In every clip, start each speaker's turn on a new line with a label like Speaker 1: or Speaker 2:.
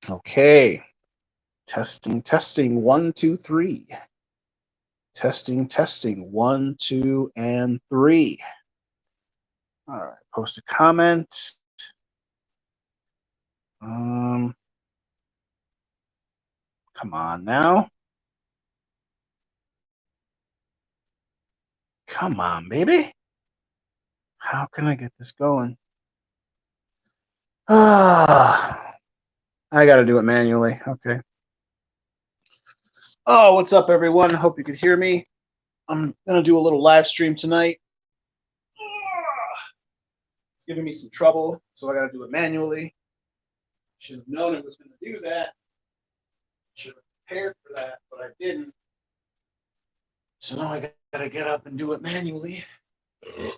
Speaker 1: Okay. Testing. 1, 2, 3. Testing. 1, 2, and 3. All right. Post a comment. Come on now. Come on, baby. How can I get this going? I got to do it manually. Okay. Oh, what's up, everyone? Hope you could hear me. I'm going to do a little live stream tonight. It's giving me some trouble, so I got to do it manually. Should have known it was going to do that. Should have prepared for that, but I didn't. So now I got to get up and do it manually.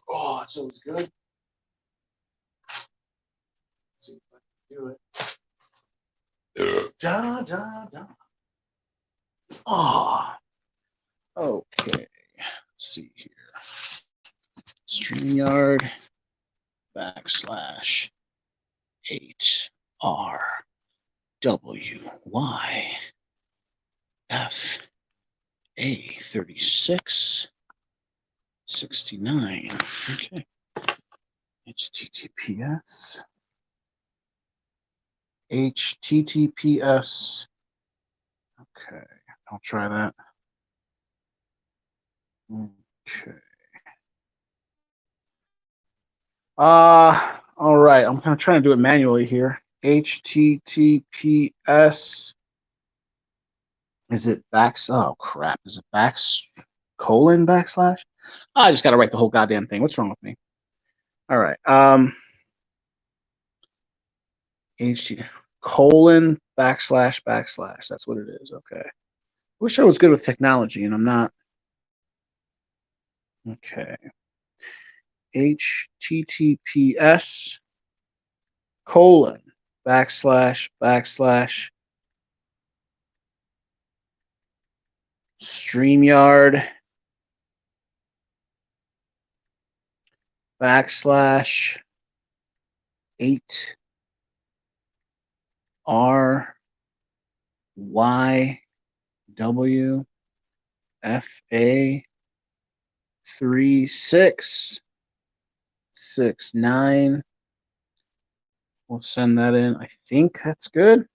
Speaker 1: Oh, it's always good. Let's see if I can do it. Da, da, da. Oh, okay. Let's see here. StreamYard /8RWYFA3669. Okay. HTTPS. Okay, I'll try that. Okay. All right. I'm kind of trying to do it manually here. HTTPS. Is it oh crap. Is it /? I just got to write the whole goddamn thing. What's wrong with me? All right. HT : // That's what it is. Okay. Wish I was good with technology, and I'm not. Okay. HTTPS : / StreamYard /8RWYFA3669. We'll send that in. I think that's good.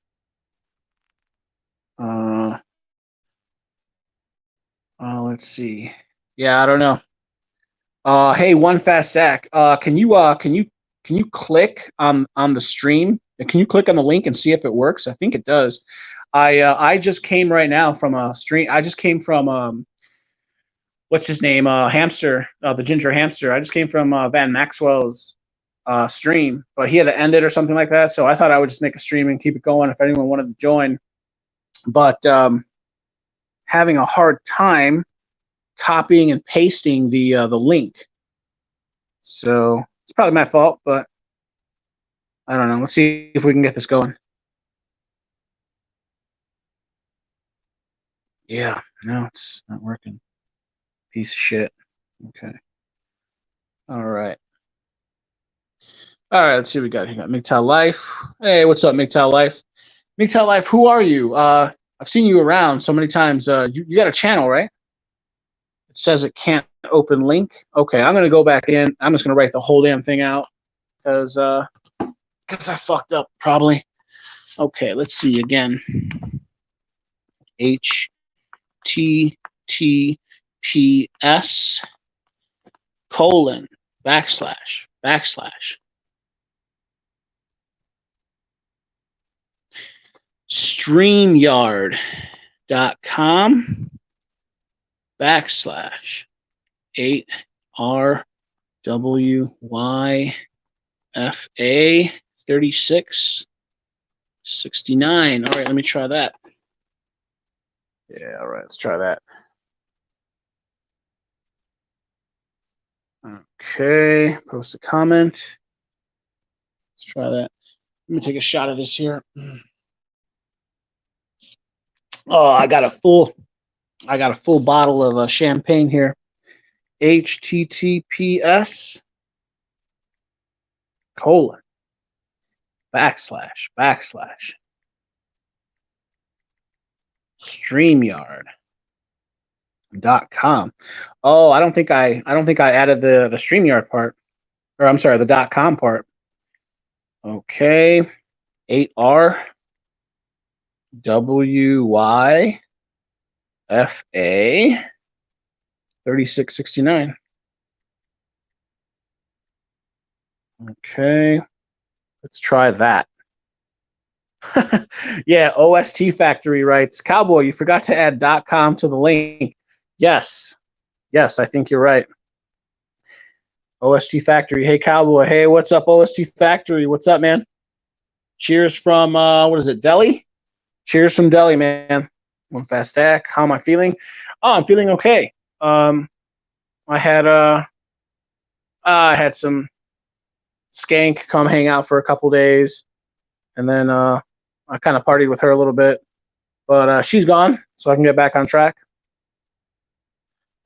Speaker 1: Let's see. Yeah, I don't know. Hey, One Fast Stack. Can you click on the stream? Can you click on the link and see if it works? I think it does. I just came right now from a stream. I just came from what's his name? Hamster, the ginger hamster. I just came from Van Maxwell's stream, but he had to end it or something like that. So I thought I would just make a stream and keep it going if anyone wanted to join. But having a hard time copying and pasting the link. So it's probably my fault, but I don't know. Let's see if we can get this going. Yeah, no, it's not working. Piece of shit. Okay. All right. Let's see what we got here. MGTOW Life. Hey, what's up, MGTOW Life? MGTOW Life, who are you? I've seen you around so many times. You got a channel, right? It says it can't open link. Okay, I'm gonna go back in. I'm just gonna write the whole damn thing out because I fucked up probably. Okay, let's see again. HTTPS : StreamYard.com /8RWYFA3669. All right, let me try that. Yeah, all right, let's try that. Okay, post a comment. Let's try that. Let me take a shot of this here. Oh, I / got a full bottle of champagne here. HTTPS : // StreamYard.com. Oh, I don't think I added the StreamYard part. Or I'm sorry, the .com part. Okay. 8R WYFA 3669. Okay. Let's try that. Yeah, OST Factory writes, Cowboy, you forgot to add .com to the link. Yes, I think you're right. OST Factory. Hey, Cowboy. Hey, what's up, OST Factory? What's up, man? Cheers from, what is it, Delhi? Cheers from Delhi, man. One fast stack. How am I feeling? Oh, I'm feeling okay. I had some skank come hang out for a couple days, and then I kind of partied with her a little bit, but she's gone, so I can get back on track.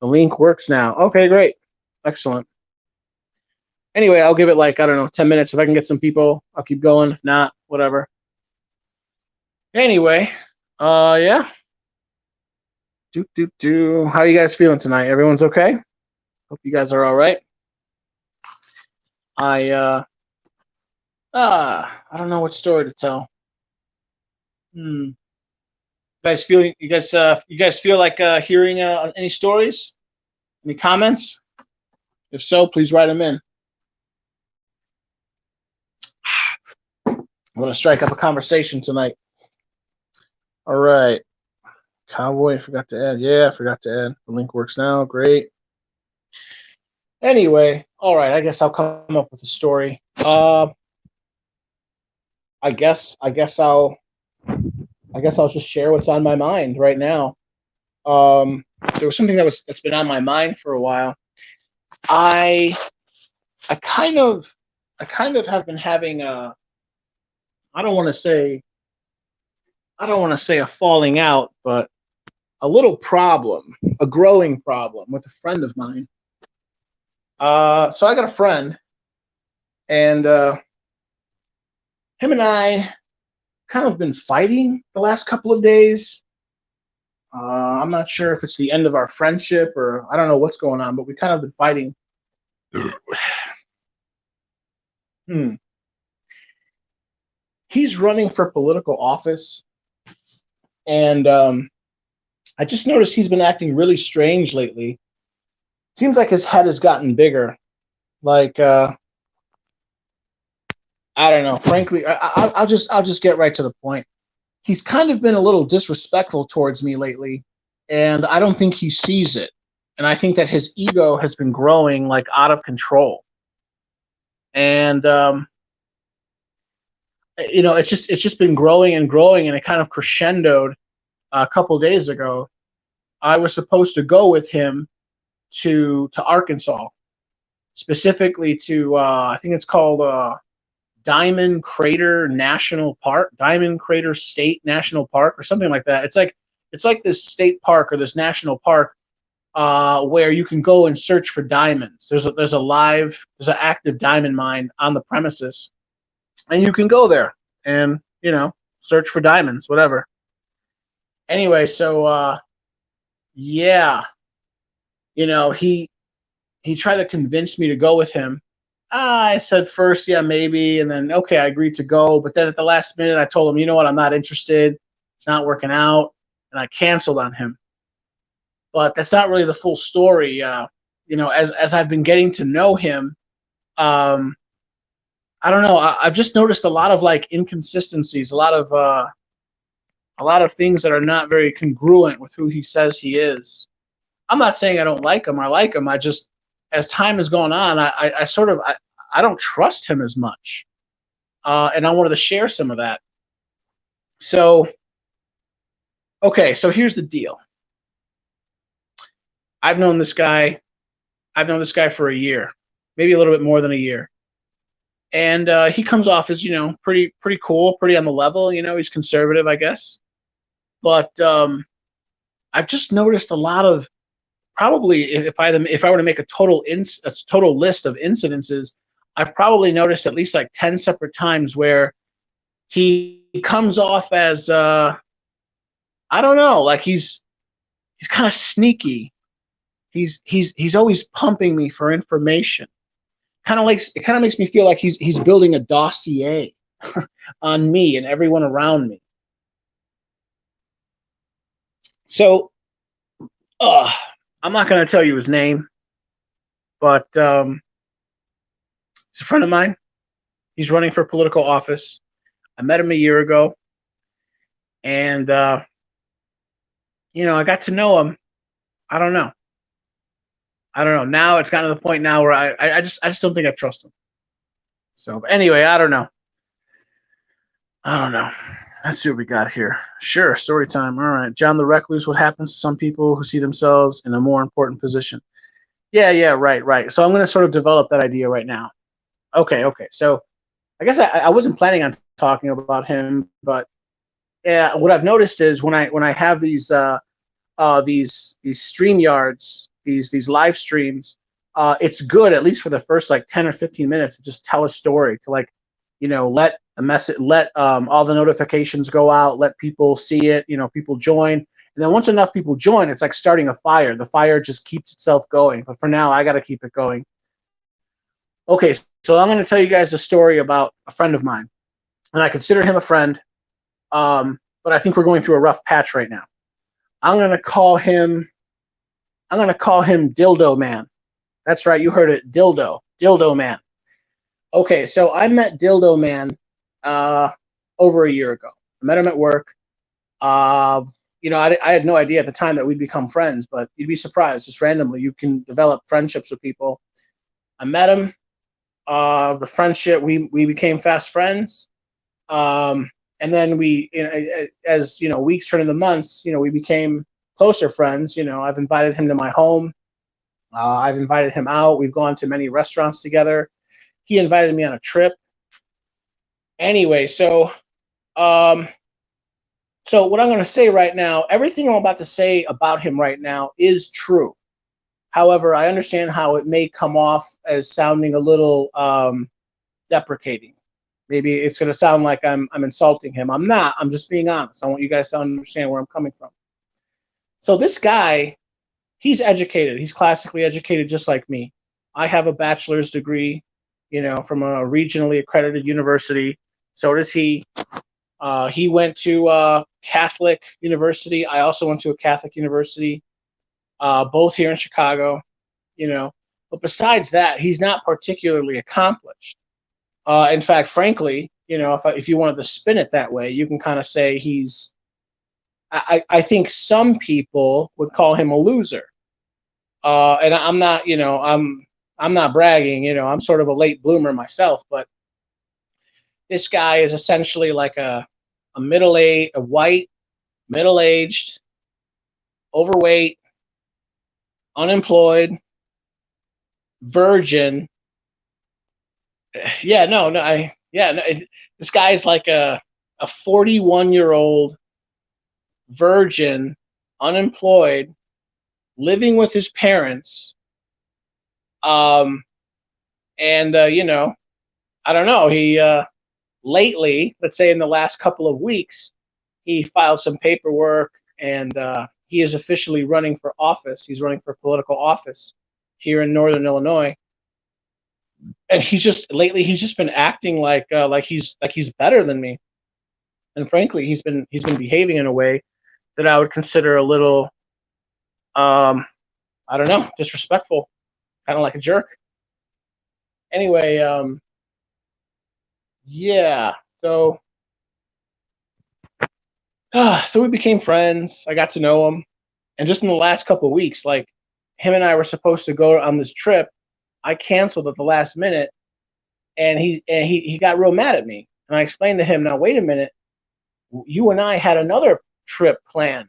Speaker 1: The link works now. Okay, great. Excellent. Anyway, I'll give it like, I don't know, 10 minutes. If I can get some people, I'll keep going. If not, whatever. Anyway, yeah. How you guys feeling tonight? Everyone's okay? Hope you guys are all right. I don't know what story to tell. You guys feel like hearing any stories? Any comments? If so, please write them in. I'm gonna strike up a conversation tonight. All right. Cowboy, I forgot to add. Yeah, I forgot to add. The link works now. Great. Anyway, all right. I guess I'll come up with a story. I guess I'll just share what's on my mind right now. There was something that's been on my mind for a while. I kind of have been having a, I don't want to say a falling out, but a little problem, a growing problem with a friend of mine. So I got a friend, and him and I kind of been fighting the last couple of days. I'm not sure if it's the end of our friendship or I don't know what's going on, but we kind of been fighting. He's running for political office, and I just noticed he's been acting really strange lately. Seems like his head has gotten bigger. Like I don't know. Frankly, I'll just get right to the point. He's kind of been a little disrespectful towards me lately, and I don't think he sees it. And I think that his ego has been growing like out of control. And it's just been growing and growing, and it kind of crescendoed a couple days ago. I was supposed to go with him to Arkansas, specifically to I think it's called Diamond Crater National Park, Diamond Crater State National Park, or something like that. It's like this state park or this national park where you can go and search for diamonds. There's an active diamond mine on the premises, and you can go there and search for diamonds, whatever. Anyway, so yeah, he tried to convince me to go with him. I said first, yeah, maybe, and then okay, I agreed to go. But then at the last minute, I told him, you know what, I'm not interested. It's not working out, and I canceled on him. But that's not really the full story. As I've been getting to know him, I don't know. I've just noticed a lot of like inconsistencies, a lot of things that are not very congruent with who he says he is. I'm not saying I don't like him. I like him. I just, as time has gone on, I don't trust him as much, and I wanted to share some of that. So, okay, so here's the deal. I've known this guy for a year, maybe a little bit more than a year, and he comes off as pretty cool, pretty on the level. He's conservative, I guess, but I've just noticed a lot of, probably if I were to make a total list of incidences, I've probably noticed at least like 10 separate times where he comes off as I don't know, like he's kind of sneaky. He's always pumping me for information. It kind of makes me feel like he's building a dossier on me and everyone around me. So, I'm not going to tell you his name, but he's a friend of mine. He's running for political office. I met him a year ago, and I got to know him. I don't know. Now it's gotten to the point now where I just don't think I trust him. So, but anyway, I don't know. Let's see what we got here. Sure, story time. All right. John the Recluse, what happens to some people who see themselves in a more important position? Yeah, right. So I'm going to sort of develop that idea right now. Okay. So I guess I wasn't planning on talking about him, but yeah, what I've noticed is when I have these StreamYards, these live streams, it's good at least for the first like 10 or 15 minutes to just tell a story, to like, let a message, let all the notifications go out, let people see it, people join. And then once enough people join, it's like starting a fire. The fire just keeps itself going. But for now, I got to keep it going. Okay, so I'm going to tell you guys a story about a friend of mine. And I consider him a friend, but I think we're going through a rough patch right now. I'm going to call him Dildo Man. That's right, you heard it, Dildo Man. Okay, so I met Dildo Man over a year ago. I met him at work. I had no idea at the time that we'd become friends, but you'd be surprised. Just randomly, you can develop friendships with people. I met him. The friendship, we became fast friends. And then as weeks turned into months, we became closer friends. I've invited him to my home. I've invited him out. We've gone to many restaurants together. He invited me on a trip. Anyway, so what I'm going to say right now, everything I'm about to say about him right now is true. However, I understand how it may come off as sounding a little deprecating. Maybe it's going to sound like I'm insulting him. I'm not. I'm just being honest. I want you guys to understand where I'm coming from. So this guy, he's educated. He's classically educated just like me. I have a bachelor's degree, from a regionally accredited university. So does he. He went to Catholic university. I also went to a Catholic university, both here in Chicago, But besides that, he's not particularly accomplished. In fact, frankly, if you wanted to spin it that way, you can kind of say he's. I think some people would call him a loser, and I'm not. I'm not bragging. I'm sort of a late bloomer myself, but this guy is essentially like a white, middle-aged, overweight, unemployed, virgin. Yeah, no, this guy's like a 41-year-old virgin, unemployed, living with his parents. And I don't know. He lately, let's say in the last couple of weeks, he filed some paperwork, and he is officially running for office. He's running for political office here in Northern Illinois. And he's just been acting like he's better than me. And frankly, he's been behaving in a way that I would consider a little, I don't know, disrespectful, kind of like a jerk. Anyway, yeah. So we became friends. I got to know him, and just in the last couple of weeks, like him and I were supposed to go on this trip. I canceled at the last minute, and he got real mad at me. And I explained to him, now wait a minute, you and I had another trip planned,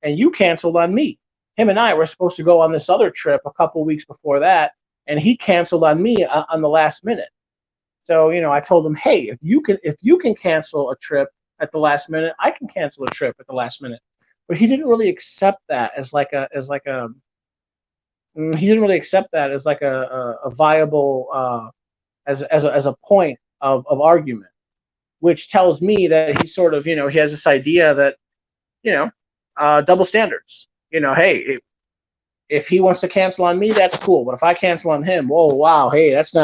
Speaker 1: and you canceled on me. Him and I were supposed to go on this other trip a couple weeks before that, and he canceled on me on the last minute. So I told him, hey, if you can cancel a trip at the last minute, I can cancel a trip at the last minute. But he didn't really accept that as like a he didn't really accept that as like a viable as a point of argument. which tells me that he's sort of, he has this idea that, you know, double standards. Hey, if he wants to cancel on me, that's cool. But if I cancel on him, whoa, wow, hey, that's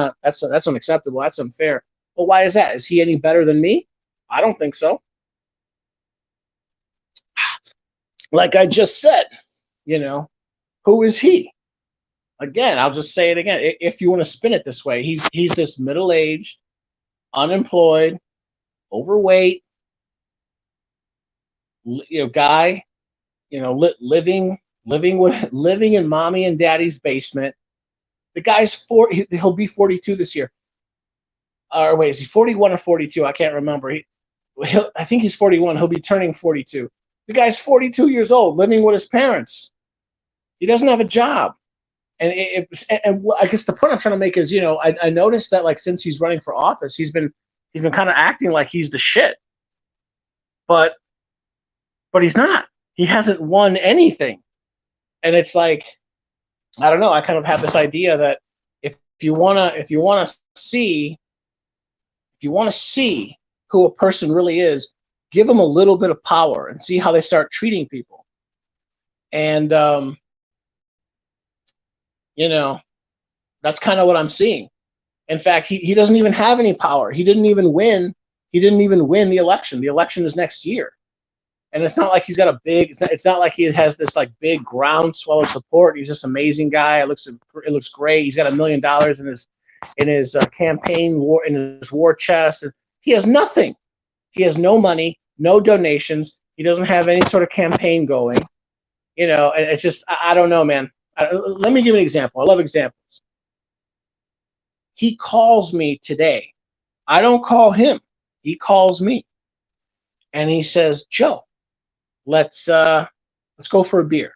Speaker 1: unacceptable. That's unfair. Well, why is that? Is he any better than me? I don't think so. Like I just said, who is he? Again, I'll just say it again. If you want to spin it this way, he's this middle-aged, unemployed, overweight, guy, living in mommy and daddy's basement. The guy's he'll be 42 this year. Or wait, is he 41 or 42? I can't remember. I think he's 41. He'll be turning 42. The guy's 42 years old, living with his parents. He doesn't have a job. And I guess the point I'm trying to make is, I noticed that like since he's running for office, he's been kind of acting like he's the shit. But he's not. He hasn't won anything. And it's like, I don't know, I kind of have this idea that if you wanna see who a person really is, give them a little bit of power and see how they start treating people. And that's kind of what I'm seeing. In fact, he doesn't even have any power. He didn't even win the election. The election is next year. And it's not like he's got it's not like he has this like big groundswell of support. He's just an amazing guy. It looks great. He's got $1 million in his campaign in his war chest. He has nothing. He has no money, no donations. He doesn't have any sort of campaign going. And it's just, I don't know, man. Let me give an example. I love examples. He calls me today. I don't call him. He calls me. And he says, Joe, let's go for a beer.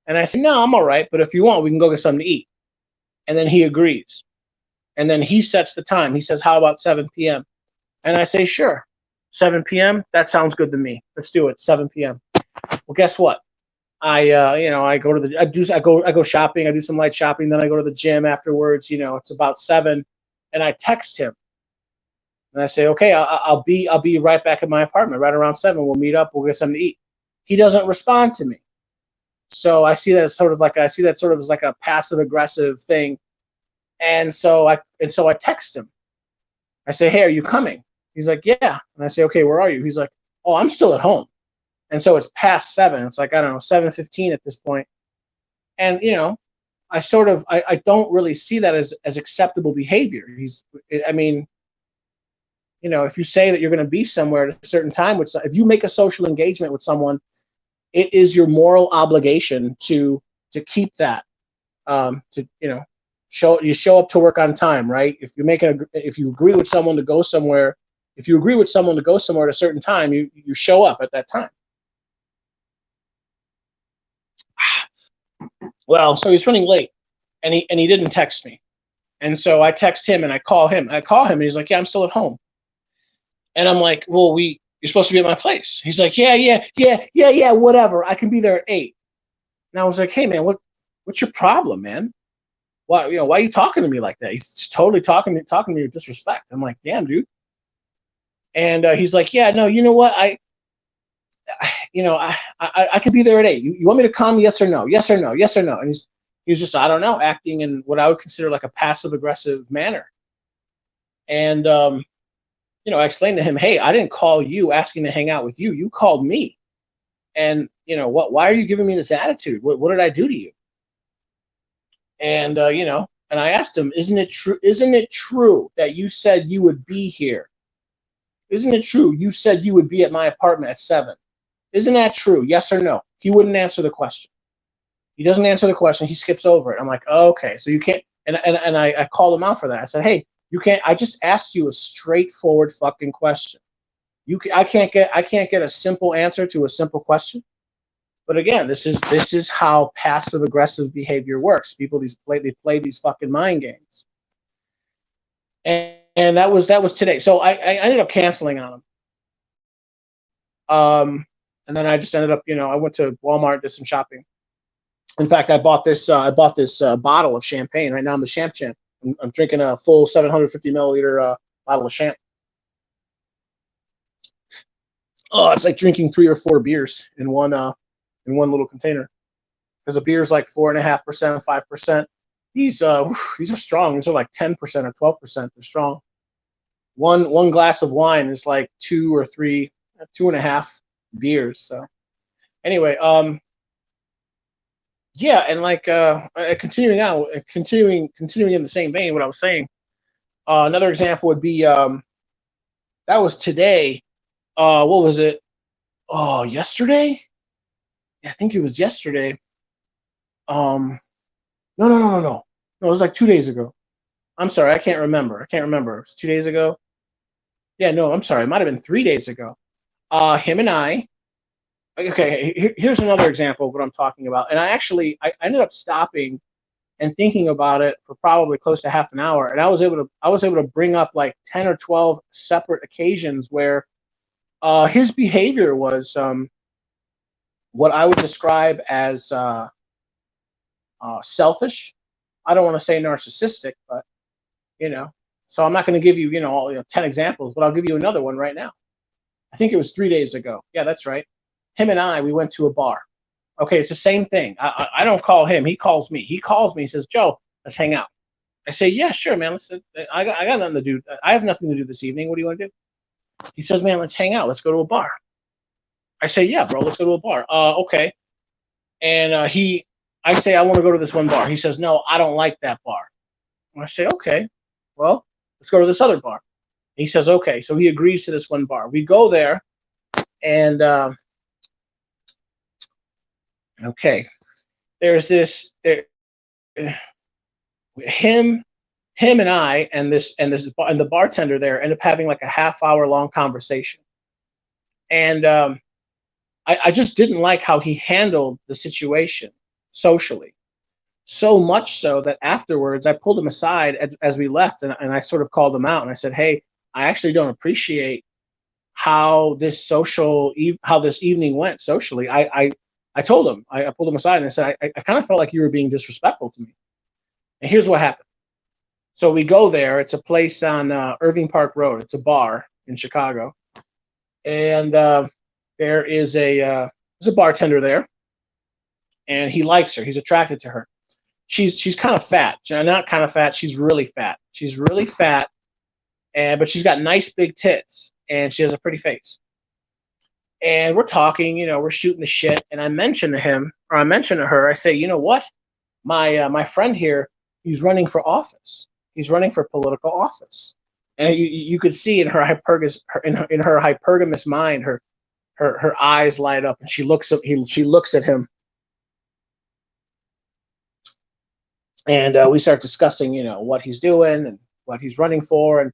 Speaker 1: And I said, no, I'm all right. But if you want, we can go get something to eat. And then he agrees. And then he sets the time. He says, how about 7 p.m.? And I say, sure. 7 p.m. That sounds good to me. Let's do it. 7 p.m. Well, guess what? I go shopping. I do some light shopping. Then I go to the gym afterwards. It's about 7, and I text him, and I say, okay, I'll be right back at my apartment right around 7. We'll meet up. We'll get something to eat. He doesn't respond to me, so I see that as sort of like a passive aggressive thing, and so I text him. I say, hey, are you coming? He's like, yeah, and I say, okay, where are you? He's like, oh, I'm still at home. And so it's past 7. It's like, I don't know, 7:15 at this point. And, I don't really see that as acceptable behavior. If you say that you're going to be somewhere at a certain time, if you make a social engagement with someone, it is your moral obligation to keep that, show up to work on time, right? If you agree with someone to go somewhere, at a certain time, you show up at that time. Well, so he's running late, and he didn't text me, and so I text him and I call him. And he's like, "Yeah, I'm still at home." And I'm like, "Well, you're supposed to be at my place." He's like, "Yeah, whatever. I can be there at 8." And I was like, "Hey, man, what's your problem, man? Why are you talking to me like that?" He's totally talking to me with disrespect. I'm like, "Damn, dude." And he's like, "Yeah, no, you know what? I could be there at 8. You want me to come? Yes or no? Yes or no? Yes or no?" And he's just, I don't know, acting in what I would consider like a passive aggressive manner. And I explained to him, hey, I didn't call you asking to hang out with you. You called me. And why are you giving me this attitude? What did I do to you? And and I asked him, isn't it true that you said you would be here? Isn't it true you said you would be at my apartment at 7? Isn't that true? Yes or no? He wouldn't answer the question. He doesn't answer the question. He skips over it. I'm like, oh, okay, so you can't. And I called him out for that. I said, hey, you can't. I just asked you a straightforward fucking question. I can't get a simple answer to a simple question. But again, this is how passive aggressive behavior works. People they play these fucking mind games. And that was today. So I ended up canceling on him. And then I just ended up, I went to Walmart, did some shopping. In fact, I bought this bottle of champagne. Right now I'm the champ. I'm drinking a full 750 milliliter bottle of champ. Oh, it's like drinking 3 or 4 beers in one little container. Because a beer is like 4.5%, 5%. These are strong. These are like 10% or 12%. They're strong. One glass of wine is like 2 or 3, 2.5 beers. So anyway, yeah, and like continuing out, continuing in the same vein, what I was saying. Another example would be that was today. What was it? Oh, yesterday? Yeah, I think it was yesterday. No, no, no, no, no. No, it was like 2 days ago. I'm sorry, I can't remember. I can't remember. It was 2 days ago. Yeah, no, I'm sorry. It might have been 3 days ago. Him and I. Okay, here's another example of what I'm talking about. And I ended up stopping and thinking about it for probably close to half an hour, and I was able to bring up like 10 or 12 separate occasions where his behavior was what I would describe as selfish. I don't want to say narcissistic, but you know. So I'm not going to give you, all 10 examples, but I'll give you another one right now. I think it was 3 days ago. Yeah, that's right. Him and we went to a bar. Okay, it's the same thing. I don't call him. He calls me. He calls me. He says, Joe, let's hang out. I say, yeah, sure, man. I got nothing to do. I have nothing to do this evening. What do you want to do? He says, man, let's hang out. Let's go to a bar. I say, yeah, bro, let's go to a bar. Okay. And I say, I want to go to this one bar. He says, no, I don't like that bar. And I say, okay, well, let's go to this other bar. He says, okay. So he agrees to this one bar. We go there, and okay, there's this him and I and the bartender there end up having like a half-hour long conversation, and I just didn't like how he handled the situation socially. So much so that afterwards I pulled him aside as we left, and I sort of called him out, and I said, hey, I actually don't appreciate how how this evening went socially. I told him, I pulled him aside and I said, I kind of felt like you were being disrespectful to me. And here's what happened. So we go there. It's a place on Irving Park Road. It's a bar in Chicago, and there's a bartender there, and he likes her. He's attracted to her. She's kind of fat. Not kind of fat. She's really fat. She's really fat, but she's got nice big tits, and she has a pretty face. And we're talking, we're shooting the shit, and I mentioned to him, or I mentioned to her, I say, you know what, my friend here, he's running for office. He's running for political office, and you could see in her hypergamous mind, her eyes light up, and she looks at him, and we start discussing, what he's doing and what he's running for, and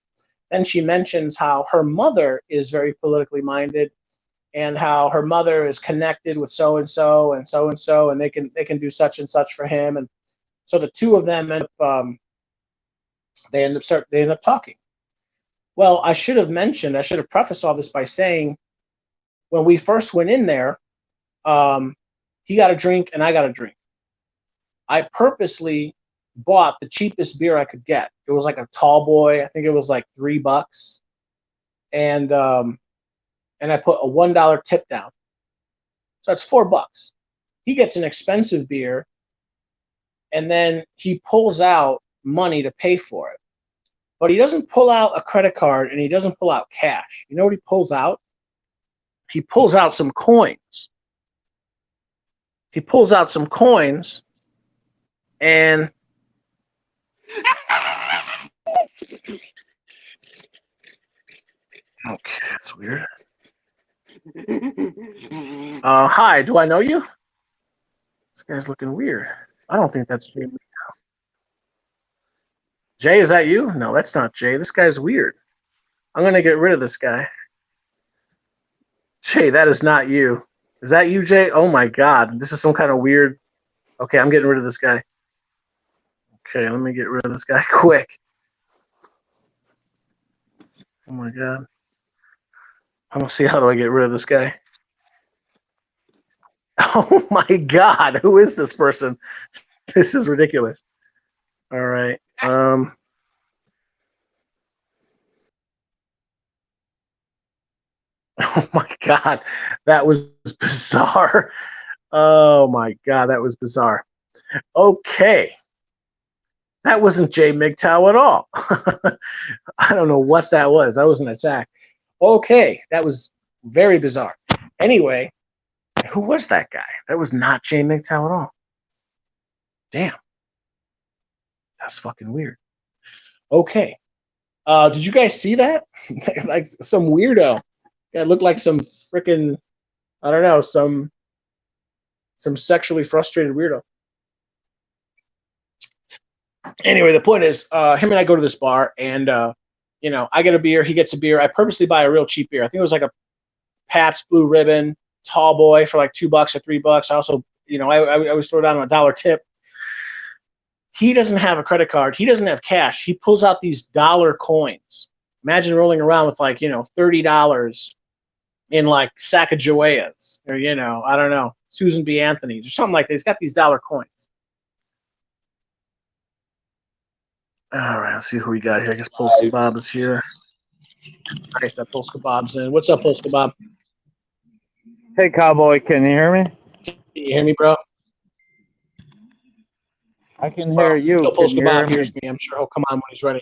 Speaker 1: then she mentions how her mother is very politically minded, and how her mother is connected with so and so and so and so, and they can do such and such for him, and so the two of them they end up talking. Well, I should have prefaced all this by saying, when we first went in there, he got a drink and I got a drink. I purposely bought the cheapest beer I could get. It was like a tall boy. I think it was like $3, and I put a $1 tip down. So that's $4. He gets an expensive beer, and then he pulls out money to pay for it. But he doesn't pull out a credit card, and he doesn't pull out cash. You know what he pulls out? He pulls out some coins. He pulls out some coins, and okay, that's weird. Hi, do I know you? This guy's looking weird. I don't think that's Jay. Jay, is that you? No, that's not Jay. This guy's weird. I'm gonna get rid of this guy. Jay, that is not you. Is that you, Jay? Oh my God, this is some kind of weird. Okay, I'm getting rid of this guy. Okay, let me get rid of this guy quick. Oh my God. I'm gonna see how do I get rid of this guy. Oh my God, who is this person? This is ridiculous. All right. Oh my God, that was bizarre. Oh my God, that was bizarre. Okay. That wasn't Jay MGTOW at all. I don't know what that was. That was an attack. Okay, that was very bizarre. Anyway, who was that guy? That was not Jay MGTOW at all. Damn. That's fucking weird. Okay. Did you guys see that? Like some weirdo. That looked like some freaking, I don't know, some sexually frustrated weirdo. Anyway, the point is, him and I go to this bar, and I get a beer, he gets a beer. I purposely buy a real cheap beer. I think it was like a Pabst Blue Ribbon Tall Boy for like $2 or $3. I also, I always throw down a dollar tip. He doesn't have a credit card. He doesn't have cash. He pulls out these dollar coins. Imagine rolling around with like, $30 in like Sacagaweas or, I don't know, Susan B. Anthony's or something like that. He's got these dollar coins. All right, let's see who we got here. I guess Polska Bob is here. Nice, that Polska Bob's in. What's up, Polska Bob?
Speaker 2: Hey, Cowboy, can you hear me?
Speaker 1: Can you hear me, bro?
Speaker 2: I can hear you.
Speaker 1: Until Polska Bob hears me, I'm sure he'll come on when he's ready.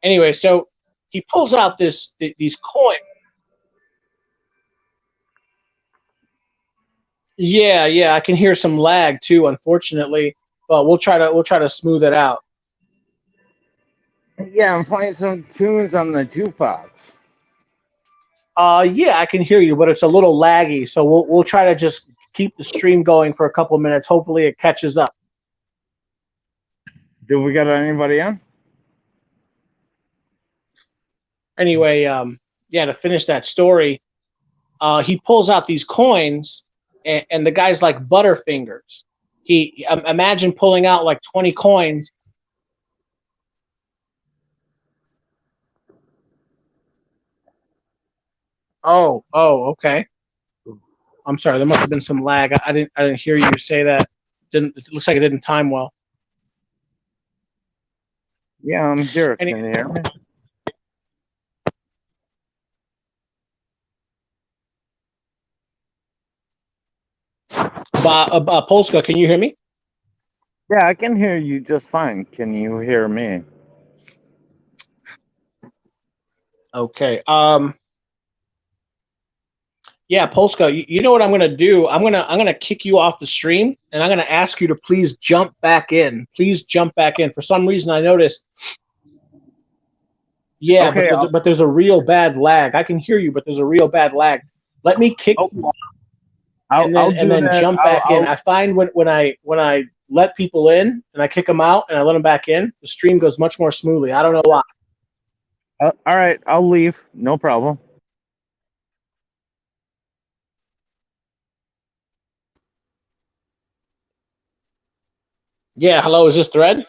Speaker 1: Anyway, so he pulls out these coins. Yeah, I can hear some lag too, unfortunately, but we'll try to smooth it out.
Speaker 2: Yeah, I'm playing some tunes on the jukebox.
Speaker 1: Yeah, I can hear you, but it's a little laggy, so we'll try to just keep the stream going for a couple minutes. Hopefully, it catches up.
Speaker 2: Do we got anybody on?
Speaker 1: Anyway, to finish that story, he pulls out these coins, and the guy's like Butterfingers. He imagine pulling out like 20 coins. Oh, okay. I'm sorry. There must have been some lag. I didn't hear you say that. It looks like it didn't time well.
Speaker 2: Yeah, I'm here. Can you hear me?
Speaker 1: Polska, can you hear me?
Speaker 2: Yeah, I can hear you just fine. Can you hear me?
Speaker 1: Okay. Yeah, Polska, you know what I'm gonna do? I'm gonna kick you off the stream, and I'm gonna ask you to please jump back in. Please jump back in. For some reason, I noticed. Yeah, okay, but there's a real bad lag. I can hear you, but there's a real bad lag. Let me kick you off, and then jump back in. I find when I let people in and I kick them out and I let them back in, the stream goes much more smoothly. I don't know why.
Speaker 2: All right, I'll leave. No problem.
Speaker 1: Yeah, hello, is this Thread?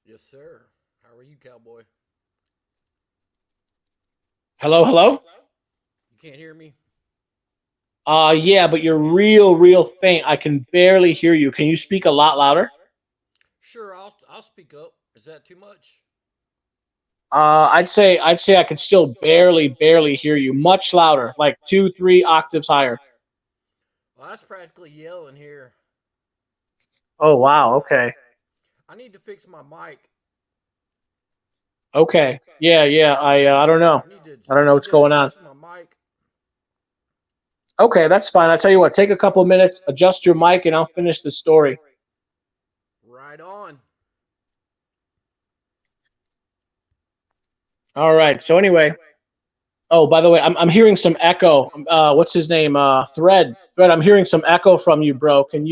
Speaker 3: Yes, sir. How are you, Cowboy?
Speaker 1: Hello?
Speaker 3: You can't hear me?
Speaker 1: Yeah, but you're real faint. I can barely hear you. Can you speak a lot louder?
Speaker 3: Sure, I'll speak up. Is that too much?
Speaker 1: I'd say I can still barely hear you. Much louder, like 2-3 octaves higher.
Speaker 3: Well, that's practically yelling here.
Speaker 1: Oh wow, okay.
Speaker 3: I need to fix my mic.
Speaker 1: Okay. Yeah. I don't know. I don't know what's going on.
Speaker 3: My mic.
Speaker 1: Okay, that's fine. I'll tell you what. Take a couple of minutes, adjust your mic, and I'll finish the story.
Speaker 3: Right on.
Speaker 1: All right. So anyway, oh, by the way, I'm hearing some echo. What's his name? Thread. I'm hearing some echo from you, bro. Can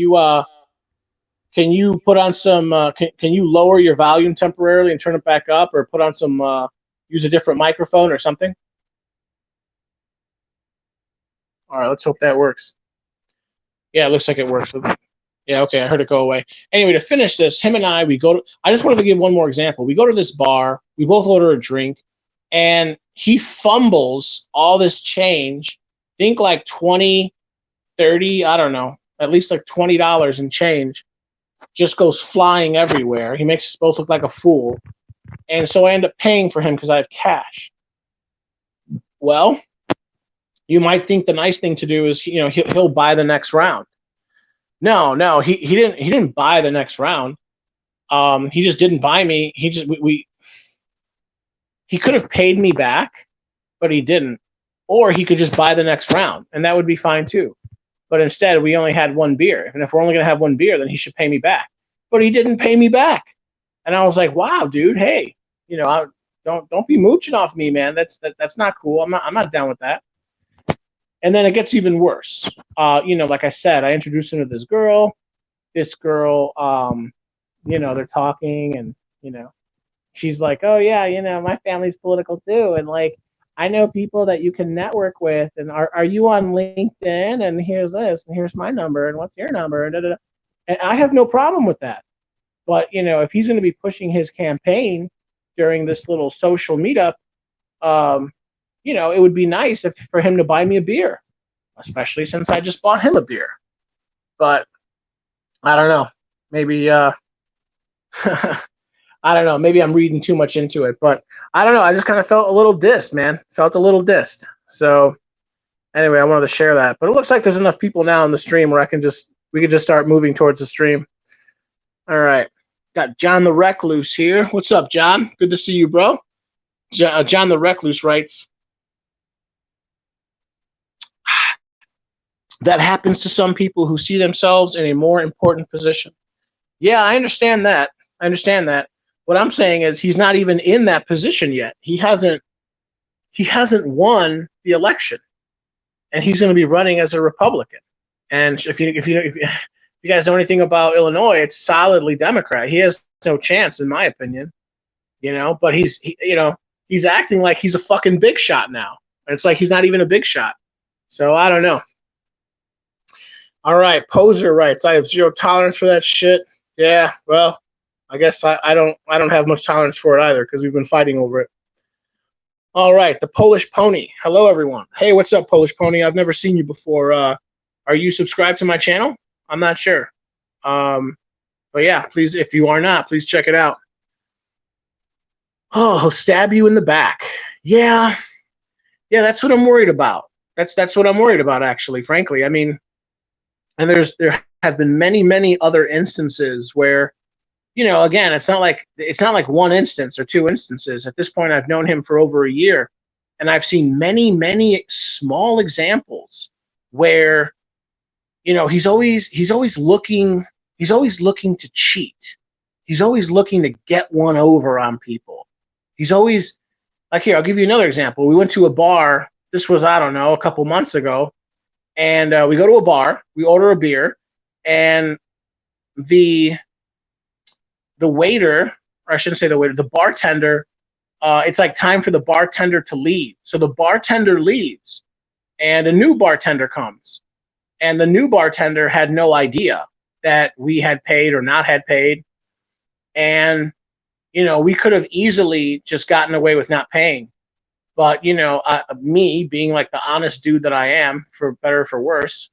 Speaker 1: you put on some? Can you lower your volume temporarily and turn it back up, or put on some? Use a different microphone or something. All right. Let's hope that works. Yeah, it looks like it works. Yeah, okay, I heard it go away. Anyway, to finish this, him and I just wanted to give one more example. We go to this bar, we both order a drink, and he fumbles all this change, think like 20, 30, I don't know, at least like $20 in change, just goes flying everywhere. He makes us both look like a fool. And so I end up paying for him because I have cash. Well, you might think the nice thing to do is, he'll buy the next round. No, he didn't buy the next round. He just didn't buy me. He could have paid me back, but he didn't. Or he could just buy the next round, and that would be fine too. But instead, we only had one beer, and if we're only gonna have one beer, then he should pay me back. But he didn't pay me back, and I was like, "Wow, dude, hey, don't be mooching off me, man. That's not cool. I'm not down with that." And then it gets even worse. Like I said, I introduced him to this girl. This girl, they're talking, and she's like, "Oh yeah, my family's political too, and like I know people that you can network with, and are you on LinkedIn? And here's this, and here's my number, and what's your number?" And, da, da, da. And I have no problem with that. But if he's going to be pushing his campaign during this little social meetup, it would be nice for him to buy me a beer, especially since I just bought him a beer. But I don't know. Maybe I don't know. Maybe I'm reading too much into it, but I don't know. I just kind of felt a little dissed, man. Felt a little dissed. So anyway, I wanted to share that. But it looks like there's enough people now on the stream where we could just start moving towards the stream. All right. Got John the Recluse here. What's up, John? Good to see you, bro. John the Recluse writes, that happens to some people who see themselves in a more important position. Yeah, I understand that. What I'm saying is he's not even in that position yet. He hasn't won the election, and he's going to be running as a Republican. And if you guys know anything about Illinois, it's solidly Democrat. He has no chance, in my opinion. But he's acting like he's a fucking big shot now. And it's like he's not even a big shot. So I don't know. All right, Poser writes, I have zero tolerance for that shit. Yeah, well, I guess I don't have much tolerance for it either because we've been fighting over it. All right, the Polish Pony. Hello, everyone. Hey, what's up, Polish Pony? I've never seen you before. Are you subscribed to my channel? I'm not sure. But yeah, please, if you are not, please check it out. Oh, he'll stab you in the back. Yeah, that's what I'm worried about. That's what I'm worried about, actually, frankly. I mean, and there have been many other instances where, again, it's not like one instance or two instances. At this point, I've known him for over a year, and I've seen many small examples where, he's always looking to cheat. He's always looking to get one over on people. He's always like, here, I'll give you another example. We went to a bar. This was, I don't know, a couple months ago. And we go to a bar, we order a beer, and the waiter, or I shouldn't say the waiter, the bartender, it's like time for the bartender to leave. So the bartender leaves, and a new bartender comes. And the new bartender had no idea that we had paid or not had paid. And, we could have easily just gotten away with not paying. But, me being like the honest dude that I am, for better or for worse,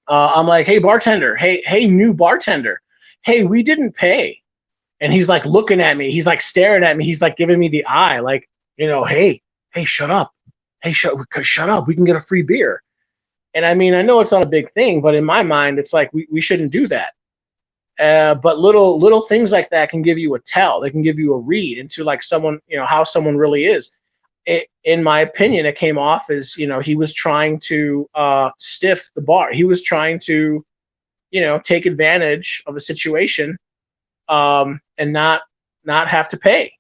Speaker 1: I'm like, hey, bartender, hey, new bartender, hey, we didn't pay. And he's like looking at me. He's like staring at me. He's like giving me the eye, like, hey, shut up. Hey, shut up. We can get a free beer. And I mean, I know it's not a big thing, but in my mind, it's like we shouldn't do that. But little things like that can give you a tell. They can give you a read into like someone, how someone really is. In my opinion, it came off as, he was trying to stiff the bar. He was trying to, take advantage of a situation and not have to pay,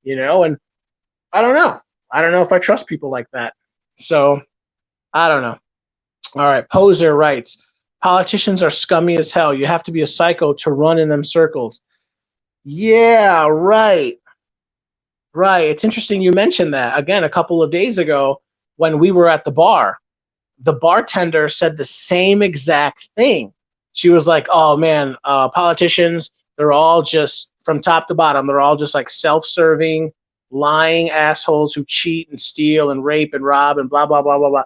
Speaker 1: and I don't know. I don't know if I trust people like that. So I don't know. All right. Poser writes, politicians are scummy as hell. You have to be a psycho to run in them circles. Yeah, right. Right. It's interesting you mentioned that. Again, a couple of days ago when we were at the bar, the bartender said the same exact thing. She was like, oh, man, politicians, they're all just, from top to bottom, they're all just like self-serving, lying assholes who cheat and steal and rape and rob and blah, blah, blah, blah, blah.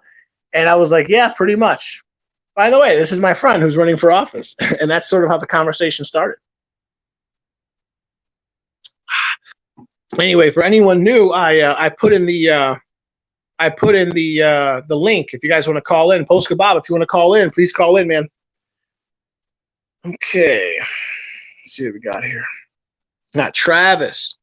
Speaker 1: And I was like, yeah, pretty much. By the way, this is my friend who's running for office. And that's sort of how the conversation started. Anyway, for anyone new, I put in the I put in the link if you guys want to call in. Post Kebab, if you want to call in, please call in, man. Okay, let's see what we got here. Not Travis.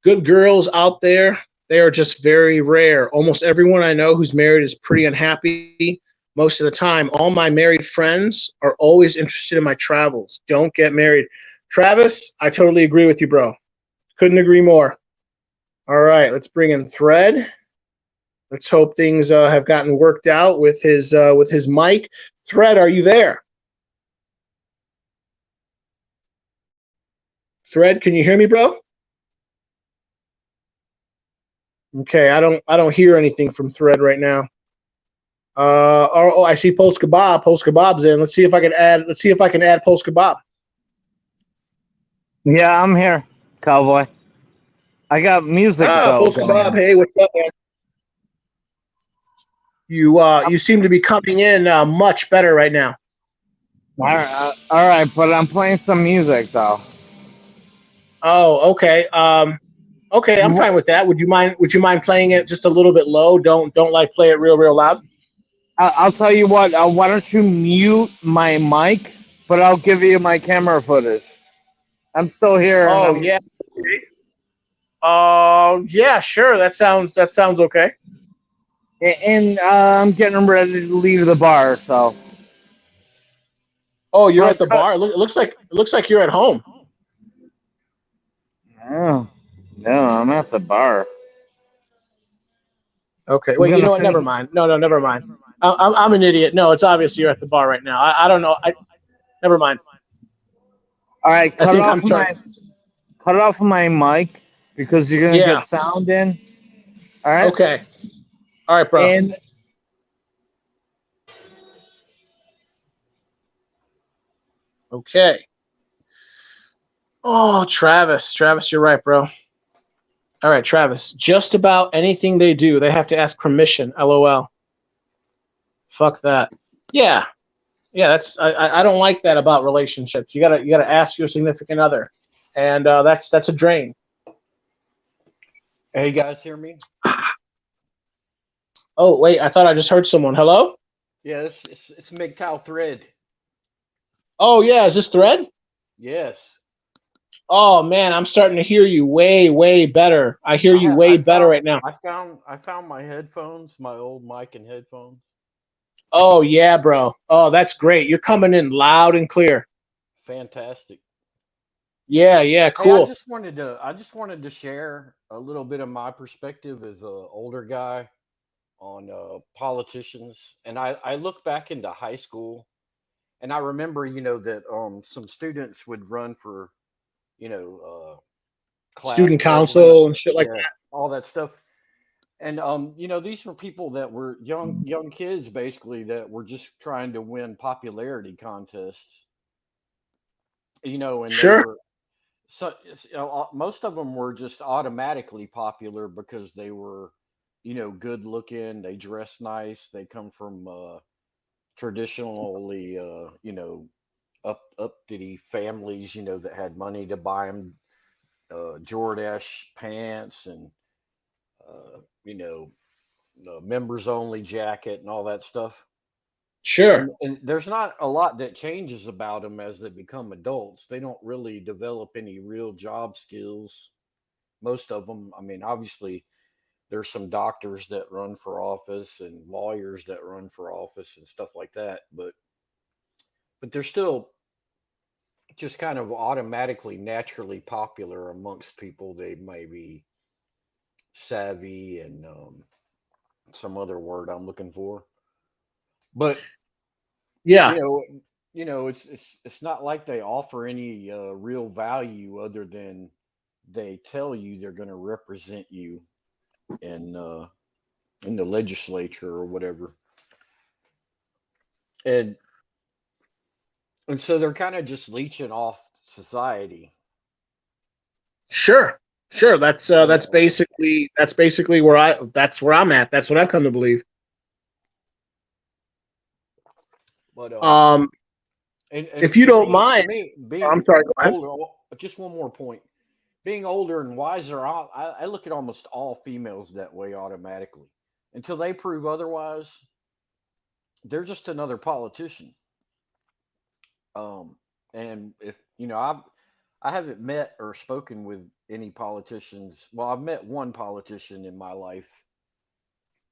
Speaker 1: Good girls out there. They are just very rare. Almost everyone I know who's married is pretty unhappy most of the time. All my married friends are always interested in my travels. Don't get married. Travis, I totally agree with you, bro. Couldn't agree more. All right, let's bring in Thread. Let's hope things have gotten worked out with his mic. Thread, are you there? Thread, can you hear me, bro? Okay, I don't hear anything from Thread right now. I see Post Kebab. Post Kebab's in. Let's see if I can add Post Kebab.
Speaker 2: Yeah, I'm here, cowboy. I got music though.
Speaker 1: Post Kebab. Hey, what's up, man? You seem to be coming in much better right now.
Speaker 2: All right, but I'm playing some music though.
Speaker 1: Oh, okay. Okay, I'm fine with that. Would you mind playing it just a little bit low? Don't like play it real loud.
Speaker 2: I'll tell you what. Why don't you mute my mic? But I'll give you my camera footage. I'm still here.
Speaker 1: Oh yeah. Yeah, sure. That sounds okay.
Speaker 2: And I'm getting ready to leave the bar. So.
Speaker 1: Oh, you're at the bar. It looks like you're at home.
Speaker 2: Oh, no, I'm at the bar.
Speaker 1: Okay. Wait, you know what? Never mind. No, never mind. I'm an idiot. No, it's obvious you're at the bar right now. I don't know. Never mind.
Speaker 2: All right, cut off my mic because you're gonna get sound in. All right.
Speaker 1: Okay. All right, bro.
Speaker 2: And
Speaker 1: okay. Oh, Travis, you're right, bro. All right, Travis. Just about anything they do, they have to ask permission. LOL. Fuck that. Yeah. That's I don't like that about relationships. You gotta ask your significant other, and that's a drain.
Speaker 3: Hey, you guys hear me?
Speaker 1: Oh wait, I thought I just heard someone. Hello?
Speaker 3: Yeah, it's MGTOW Thread.
Speaker 1: Oh yeah, is this Thread?
Speaker 3: Yes.
Speaker 1: Oh man, I'm starting to hear you way better. I hear you way better right now.
Speaker 3: I found my headphones, my old mic and headphones.
Speaker 1: Oh yeah, bro. Oh, that's great. You're coming in loud and clear.
Speaker 3: Fantastic.
Speaker 1: Yeah, cool.
Speaker 3: Hey, I just wanted to share a little bit of my perspective as an older guy on politicians. And I look back into high school, and I remember, that some students would run for,
Speaker 1: student council and shit like that.
Speaker 3: All that stuff. And these were people that were young kids basically that were just trying to win popularity contests. And
Speaker 1: sure.
Speaker 3: they were, so most of them were just automatically popular because they were, good looking, they dress nice, they come from traditionally uppity families, that had money to buy them Jordache pants and the members only jacket and all that stuff.
Speaker 1: Sure.
Speaker 3: And there's not a lot that changes about them as they become adults. They don't really develop any real job skills. Most of them, I mean, obviously there's some doctors that run for office and lawyers that run for office and stuff like that, but they're still just kind of automatically naturally popular amongst people. They may be savvy and some other word I'm looking for, but
Speaker 1: yeah,
Speaker 3: it's not like they offer any real value other than they tell you they're going to represent you in the legislature or whatever, and so they're kind of just leeching off society.
Speaker 1: Sure. That's basically where I'm at. That's what I've come to believe.
Speaker 3: But
Speaker 1: and if you don't mind, I'm sorry. Go ahead.
Speaker 3: Older, just one more point. Being older and wiser, I look at almost all females that way automatically. until they prove otherwise, they're just another politician. And if I haven't met or spoken with any politicians. Well, I've met one politician in my life,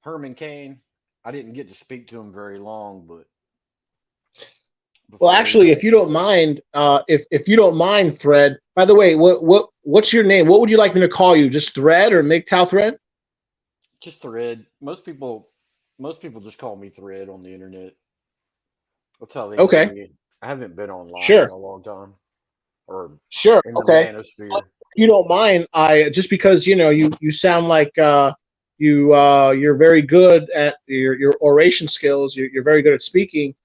Speaker 3: Herman Cain. I didn't get to speak to him very long, but
Speaker 1: Well,
Speaker 3: before he
Speaker 1: actually, if you don't mind, if you don't mind, Thread. By the way, what's your name? What would you like me to call you? Just Thread or MGTOW Thread?
Speaker 3: just Thread. Most people just call me Thread on the internet. That's how they know
Speaker 1: Okay,
Speaker 3: me. I haven't been online in
Speaker 1: sure,
Speaker 3: a long time, or
Speaker 1: sure.
Speaker 3: in the
Speaker 1: Okay,
Speaker 3: manosphere.
Speaker 1: if you don't mind, I just because you sound like you're very good at your oration skills. You're very good at speaking.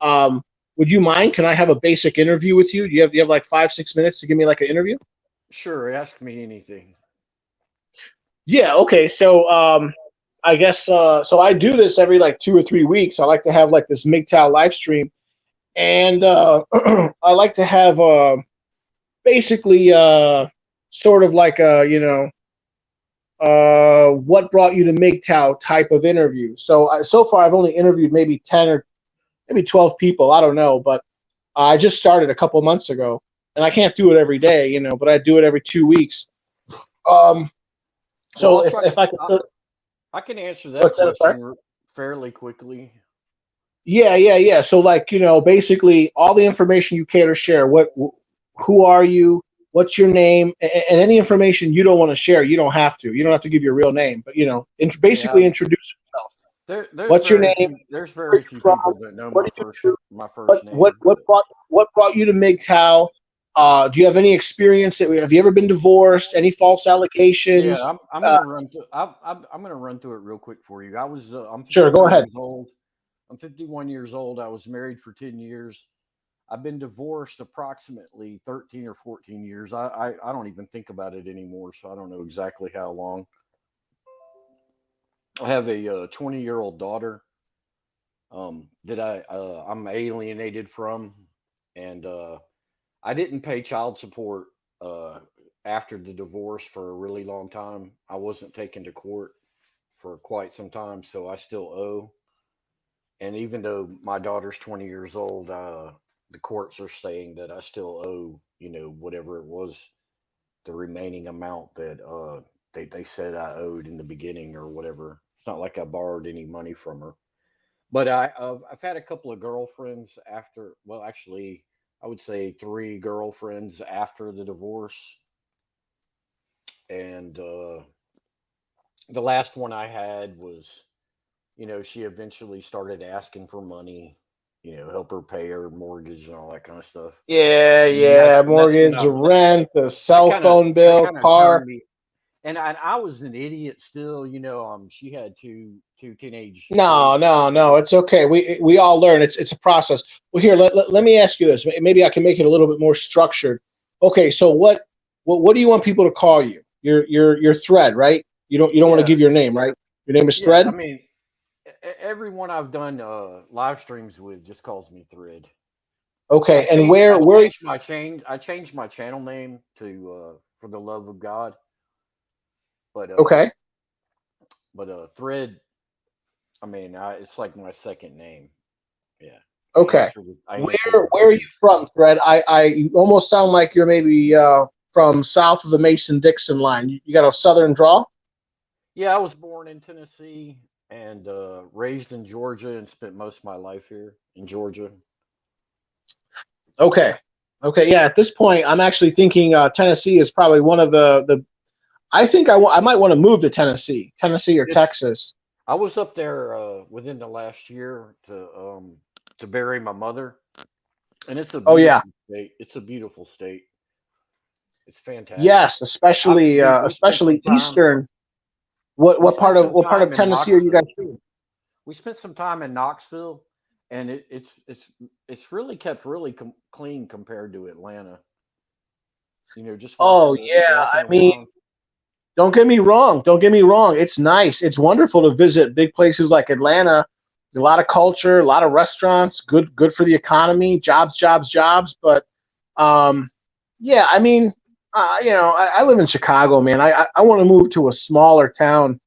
Speaker 1: Um, would you mind? Can I have a basic interview with you? Do you have like 5 6 minutes to give me like an interview?
Speaker 3: Sure, ask me anything.
Speaker 1: Yeah, okay. So I guess so I do this every like 2 or 3 weeks. I like to have like this MGTOW live stream, and I like to have basically sort of like what brought you to MGTOW type of interview. So so far I've only interviewed maybe 10 or maybe 12 people. I don't know, but I just started a couple months ago, and I can't do it every day, but I do it every 2 weeks. Um,
Speaker 3: Well,
Speaker 1: so
Speaker 3: I'll try to.
Speaker 1: if I could,
Speaker 3: I can answer that
Speaker 1: what's that? Sorry.
Speaker 3: question fairly quickly.
Speaker 1: Yeah. So like, basically all the information you care to share. Who are you? What's your name? And any information you don't want to share, you don't have to. You don't have to give your real name, but
Speaker 3: Yeah,
Speaker 1: basically introduce yourself.
Speaker 3: there's
Speaker 1: What's your
Speaker 3: very
Speaker 1: name?
Speaker 3: few. There's
Speaker 1: Where
Speaker 3: very
Speaker 1: you
Speaker 3: few
Speaker 1: from?
Speaker 3: people that know
Speaker 1: What
Speaker 3: my
Speaker 1: do you
Speaker 3: first
Speaker 1: do?
Speaker 3: my
Speaker 1: What
Speaker 3: first
Speaker 1: what
Speaker 3: name,
Speaker 1: what
Speaker 3: but
Speaker 1: brought what brought you to MGTOW? Do you have any experience? Have you ever been divorced? Any false
Speaker 3: yeah,
Speaker 1: allegations?
Speaker 3: I'm
Speaker 1: Uh,
Speaker 3: gonna run through. I'm gonna run through it real quick for you. I'm
Speaker 1: sure, go
Speaker 3: 51
Speaker 1: ahead.
Speaker 3: years old. I'm 51 years old. I was married for 10 years. I've been divorced approximately 13 or 14 years. I don't even think about it anymore, so I don't know exactly how long. I have a 20-year-old daughter that I'm alienated from, and I didn't pay child support uh, after the divorce for a really long time. I wasn't taken to court for quite some time, so I still owe. And even though my daughter's 20 years old, the courts are saying that I still owe, whatever it was, the remaining amount that they said I owed in the beginning or whatever. It's not like I borrowed any money from her. But I've had a couple of girlfriends after. Well, actually, I would say three girlfriends after the divorce, and the last one I had was, she eventually started asking for money, help her pay her mortgage and all that kind of stuff.
Speaker 1: Yeah,
Speaker 3: And then that's
Speaker 1: yeah.
Speaker 3: and that's when
Speaker 1: Mortgage,
Speaker 3: I
Speaker 1: rent, the
Speaker 3: that
Speaker 1: cell
Speaker 3: kind of
Speaker 1: phone
Speaker 3: that
Speaker 1: bill,
Speaker 3: kind of
Speaker 1: car.
Speaker 3: turned me. And I was an idiot still. She had two teenage
Speaker 1: No,
Speaker 3: kids.
Speaker 1: no, no. It's okay. We all learn. It's a process. Well, here, let me ask you this. Maybe I can make it a little bit more structured. Okay, so what do you want people to call you? Your Thread, right? You don't want to
Speaker 3: Yeah,
Speaker 1: give your name, right? Your name is
Speaker 3: yeah. I
Speaker 1: Thread?
Speaker 3: mean, everyone I've done live streams with just calls me Thread. I
Speaker 1: Okay, and
Speaker 3: changed
Speaker 1: where
Speaker 3: I
Speaker 1: where
Speaker 3: changed my change I changed my channel name to for the love of God, but
Speaker 1: okay.
Speaker 3: Thread. I mean, it's like my second name. Yeah,
Speaker 1: Okay.
Speaker 3: I answer
Speaker 1: Where are you from, Thread? You almost sound like you're maybe from south of the Mason Dixon line. You got a southern draw?
Speaker 3: Yeah, I was born in Tennessee and raised in Georgia and spent most of my life here in Georgia.
Speaker 1: Okay. Okay, yeah, at this point I'm actually thinking Tennessee is probably one of the I think I might want to move to Tennessee or
Speaker 3: It's
Speaker 1: Texas.
Speaker 3: I was up there within the last year to bury my mother, and it's a
Speaker 1: Oh yeah.
Speaker 3: beautiful state. It's a beautiful state. It's fantastic.
Speaker 1: Yes, especially
Speaker 3: Dude,
Speaker 1: especially eastern. What
Speaker 3: we
Speaker 1: what part
Speaker 3: spent
Speaker 1: of
Speaker 3: some
Speaker 1: what part of
Speaker 3: time in
Speaker 1: Tennessee are you guys
Speaker 3: Knoxville.
Speaker 1: in?
Speaker 3: We spent some time in Knoxville, and it's really kept really clean compared to Atlanta. Just
Speaker 1: Oh yeah,
Speaker 3: walking
Speaker 1: I mean,
Speaker 3: around.
Speaker 1: don't get me wrong. Don't get me wrong. It's nice. It's wonderful to visit big places like Atlanta. A lot of culture, a lot of restaurants. Good for the economy. Jobs, jobs, jobs. But um, yeah, I mean, I live in Chicago, man. I want to move to a smaller town.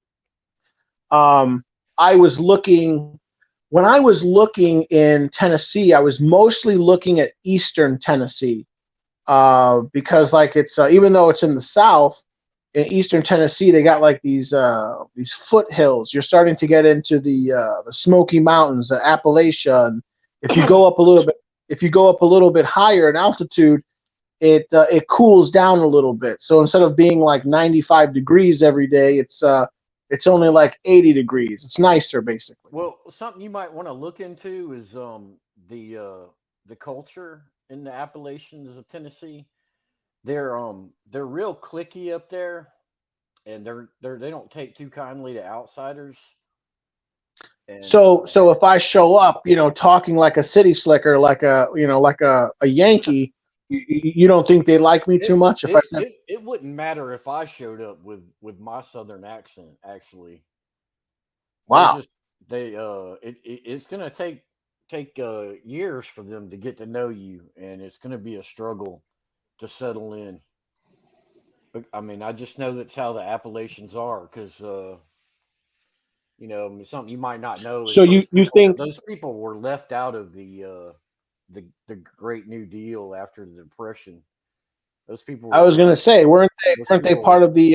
Speaker 1: I was looking when I was looking in Tennessee, I was mostly looking at Eastern Tennessee because like it's even though it's in the South, in Eastern Tennessee, they got like these foothills. You're starting to get into the Smoky Mountains, the Appalachia, and if you go up a little bit, if you go up a little bit higher in altitude, it cools down a little bit. So instead of being like 95 degrees every day, it's only like 80 degrees. It's nicer, basically.
Speaker 3: Well, something you might want to look into is the culture in the Appalachians of Tennessee. They're real clicky up there, and they don't take too kindly to outsiders. And
Speaker 1: So if I show up, talking like a city slicker, like a Yankee, you don't think they like me too much if I said,
Speaker 3: it wouldn't matter if I showed up with my southern accent. Actually, they're
Speaker 1: "Wow,
Speaker 3: just it's gonna take years for them to get to know you, and it's gonna be a struggle to settle in. But I mean, I just know that's how the Appalachians are, because something you might not know is
Speaker 1: so you think?"
Speaker 3: those people were left out of the Great New Deal after the Depression. Those people
Speaker 1: I was
Speaker 3: were
Speaker 1: going to say,
Speaker 3: those
Speaker 1: weren't they
Speaker 3: people.
Speaker 1: part of the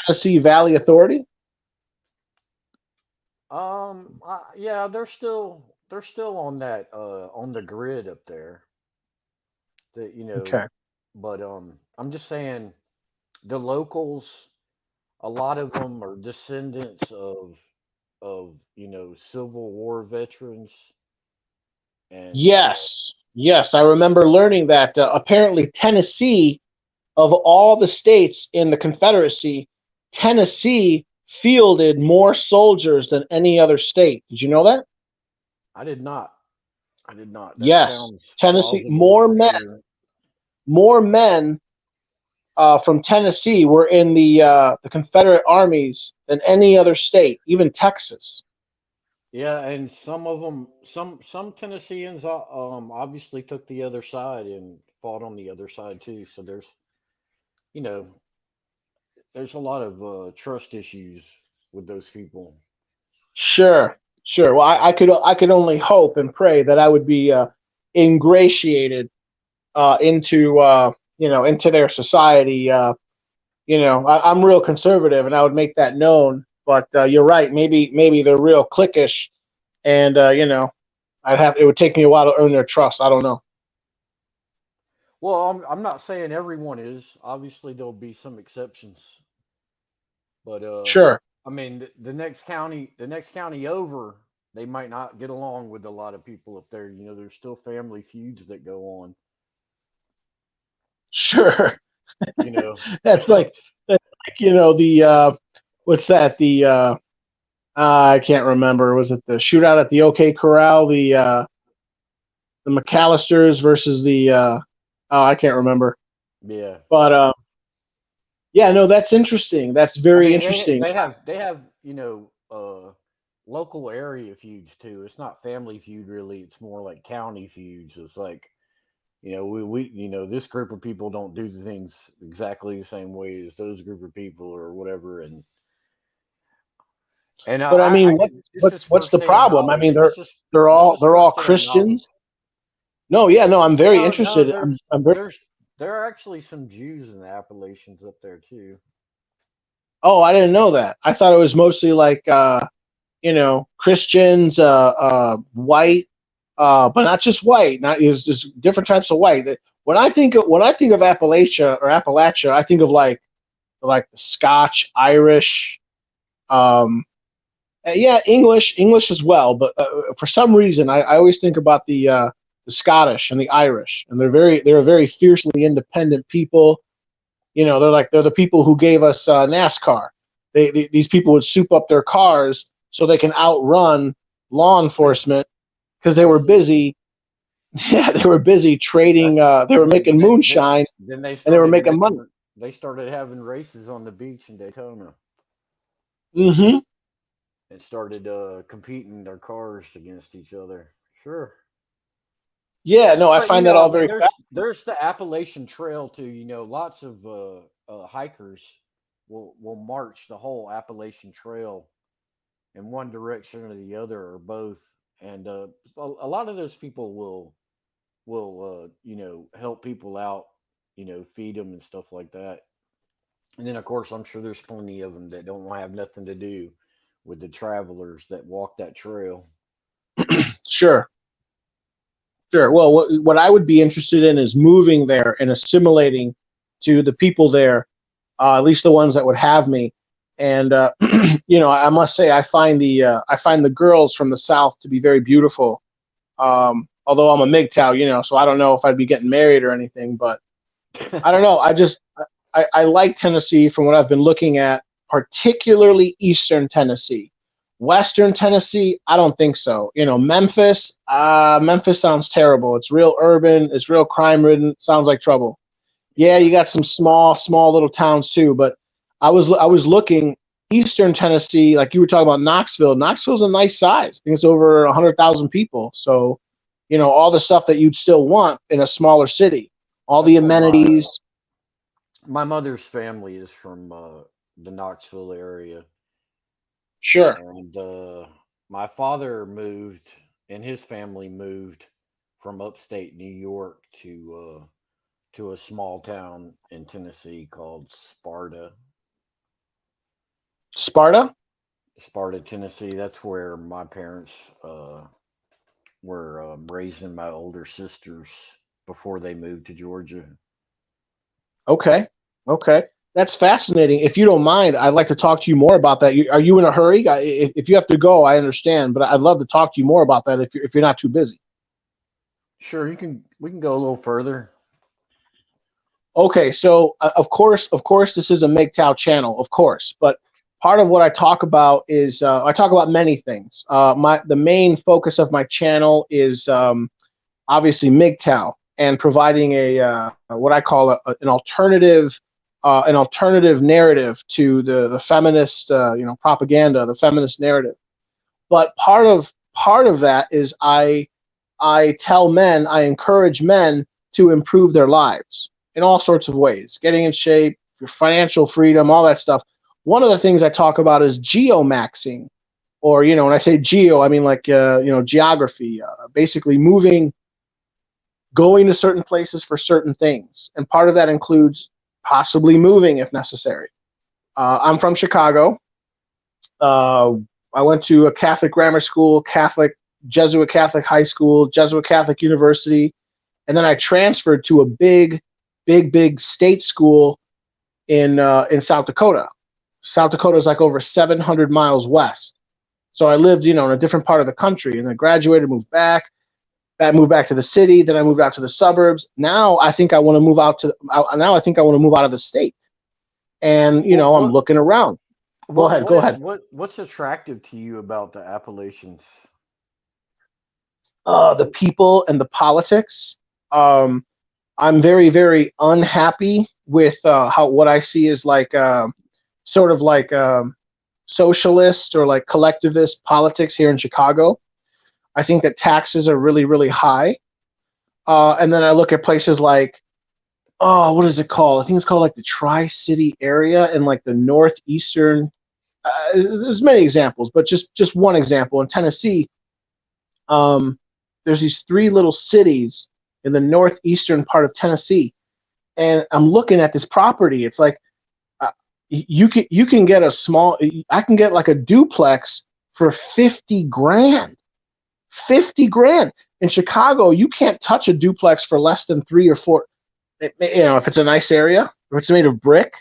Speaker 1: Tennessee Valley Authority?
Speaker 3: Yeah, they're still on that on the grid up there. That
Speaker 1: Okay.
Speaker 3: but I'm just saying the locals. A lot of them are descendants of Civil War veterans, and
Speaker 1: Yes, I remember learning that apparently Tennessee, of all the states in the Confederacy, Tennessee fielded more soldiers than any other state. Did you know that?
Speaker 3: I did not. I did not. That
Speaker 1: Yes,
Speaker 3: sounds
Speaker 1: Tennessee,
Speaker 3: plausible for sure.
Speaker 1: more men from Tennessee were in the Confederate armies than any other state, even Texas.
Speaker 3: Yeah, and some of them, some Tennesseans, obviously took the other side and fought on the other side too. So you know, there's a lot of trust issues with those people.
Speaker 1: Sure, sure. Well, I could only hope and pray that I would be ingratiated into their society. I'm real conservative, and I would make that known. But you're right. Maybe they're real cliquish, and it would take me a while to earn their trust. I don't know.
Speaker 3: Well, I'm not saying everyone is. Obviously, there'll be some exceptions, but
Speaker 1: Sure,
Speaker 3: I mean, the next county over, they might not get along with a lot of people up there. There's still family feuds that go on.
Speaker 1: sure.
Speaker 3: You know,
Speaker 1: That's like the what's that? I can't remember. Was it the shootout at the OK Corral? The McAllisters versus the oh, I can't remember.
Speaker 3: yeah.
Speaker 1: But yeah, no, that's interesting. That's
Speaker 3: I
Speaker 1: very
Speaker 3: mean, they
Speaker 1: interesting.
Speaker 3: they have they have local area feuds too. It's not family feud really. It's more like county feuds. It's like we this group of people don't do the things exactly the same way as those group of people or whatever. And
Speaker 1: But I mean,
Speaker 3: this is
Speaker 1: what's the
Speaker 3: firsthand
Speaker 1: problem? I mean,
Speaker 3: knowledge. This is
Speaker 1: they're
Speaker 3: this
Speaker 1: all
Speaker 3: is
Speaker 1: they're all
Speaker 3: firsthand knowledge.
Speaker 1: Christians. No, yeah, no, I'm very
Speaker 3: No, no,
Speaker 1: interested.
Speaker 3: there's
Speaker 1: I'm very,
Speaker 3: there's there are actually some Jews in the Appalachians up there too.
Speaker 1: oh, I didn't know that. I thought it was mostly like Christians, white, but not just white. Not It's just different types of white. When I think of Appalachia, I think of like the Scotch, Irish, um, yeah, English as well. But for some reason, I always think about the Scottish and the Irish, and they're a very fiercely independent people. They're the people who gave us NASCAR. These people would soup up their cars so they can outrun law enforcement because they were
Speaker 3: Absolutely.
Speaker 1: busy. Yeah, they were busy trading.
Speaker 3: That's
Speaker 1: They were making moonshine
Speaker 3: then they
Speaker 1: and they were
Speaker 3: started
Speaker 1: making money.
Speaker 3: making they started having races on the beach in Daytona
Speaker 1: Hmm.
Speaker 3: and started competing their cars against each other. Sure.
Speaker 1: Yeah, no, I
Speaker 3: But
Speaker 1: find that
Speaker 3: I
Speaker 1: all
Speaker 3: mean,
Speaker 1: very.
Speaker 3: there's the Appalachian Trail too. Lots of hikers will march the whole Appalachian Trail in one direction or the other or both. And a lot of those people will help people out, feed them and stuff like that. And then of course I'm sure there's plenty of them that don't have nothing to do with the travelers that walk that trail.
Speaker 1: Sure. Sure. Well, what I would be interested in is moving there and assimilating to the people there, at least the ones that would have me. And I must say, I find the girls from the South to be very beautiful. Although I'm a MGTOW, so I don't know if I'd be getting married or anything. But I don't know. I like Tennessee from what I've been looking at, particularly Eastern Tennessee. Western Tennessee, I don't think so. Memphis sounds terrible. It's real urban. It's real crime ridden. Sounds like trouble. Yeah,
Speaker 3: Yeah.
Speaker 1: you got some small little towns too. But I was looking Eastern Tennessee, like you were talking about Knoxville. Knoxville's a nice size. I think it's over 100,000 people. So, all the stuff that you'd still want in a smaller city, all the
Speaker 3: That's where
Speaker 1: amenities.
Speaker 3: my mother's family is from the Knoxville area.
Speaker 1: Sure.
Speaker 3: And my father moved, and his family moved from upstate New York to a small town in Tennessee called Sparta.
Speaker 1: Sparta.
Speaker 3: Sparta, Tennessee. That's where my parents were raising my older sisters before they moved to Georgia.
Speaker 1: Okay. Okay. That's fascinating. If you don't mind, I'd like to talk to you more about that. Are you in a hurry? If you have to go, I understand, but I'd love to talk to you more about that if you're not too busy.
Speaker 3: Sure, you can. We can go a little further.
Speaker 1: Okay. So of course, this is a MGTOW channel, of course, but part of what I talk about is I talk about many things. The main focus of my channel is obviously MGTOW and providing a what I call an alternative narrative to the feminist propaganda, the feminist narrative. But part of that is I tell men, I encourage men to improve their lives in all sorts of ways, getting in shape, your financial freedom, all that stuff. One of the things I talk about is geomaxing, or when I say geo, I mean like geography, basically moving, going to certain places for certain things, and part of that includes possibly moving if necessary. I'm from Chicago. Uh, I went to a Catholic grammar school, Catholic Jesuit Catholic high school, Jesuit Catholic university, and then I transferred to a big state school in South Dakota. South Dakota is like over 700 miles west. So I lived, in a different part of the country, and then graduated, moved back. I moved back to the city. Then I moved out to the suburbs. Now I think I want to move out to. Now I think I want to move out of the state, and
Speaker 3: Well,
Speaker 1: I'm looking around. Go ahead. Go ahead.
Speaker 3: what's attractive to you about the Appalachians?
Speaker 1: The people and the politics. Um, I'm very, very unhappy with how what I see is like sort of like socialist or like collectivist politics here in Chicago. I think that taxes are really, really high. And then I look at places like, oh, what is it called? I think it's called like the Tri-City area in like the northeastern. There's many examples, but just one example in Tennessee. There's these three little cities in the northeastern part of Tennessee, and I'm looking at this property. It's like you can get a small. I can get like a duplex for 50 grand. 50 grand in Chicago. You can't touch a duplex for less than 3 or 4. If it's a nice area, if it's made of brick,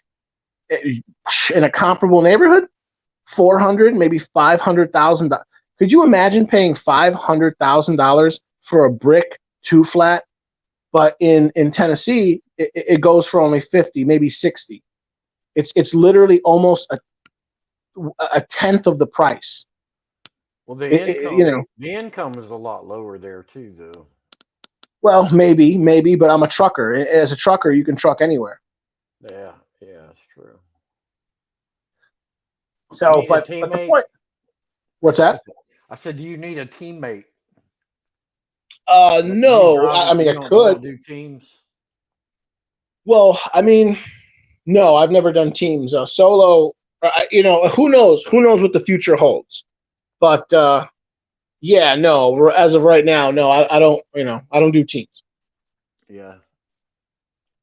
Speaker 1: in a comparable neighborhood, 400, maybe $500,000. Could you imagine paying $500,000 for a brick two flat? But in Tennessee, it goes for only 50, maybe 60. It's literally almost a tenth of the price.
Speaker 3: Well, the income is a lot lower there too, though.
Speaker 1: Well, maybe, but I'm a trucker. As a trucker, you can truck anywhere.
Speaker 3: Yeah, yeah, that's true. You
Speaker 1: So,
Speaker 3: need a
Speaker 1: but the
Speaker 3: teammate.
Speaker 1: point. What's that?
Speaker 3: I said, do you need a teammate? Like when you
Speaker 1: No.
Speaker 3: drive,
Speaker 1: I mean,
Speaker 3: you
Speaker 1: I
Speaker 3: don't
Speaker 1: could.
Speaker 3: do teams.
Speaker 1: Well, I mean, no, I've never done teams. Solo. Who knows? Who knows what the future holds? But yeah, no. As of right now, no. I don't. I don't do teams.
Speaker 3: Yeah.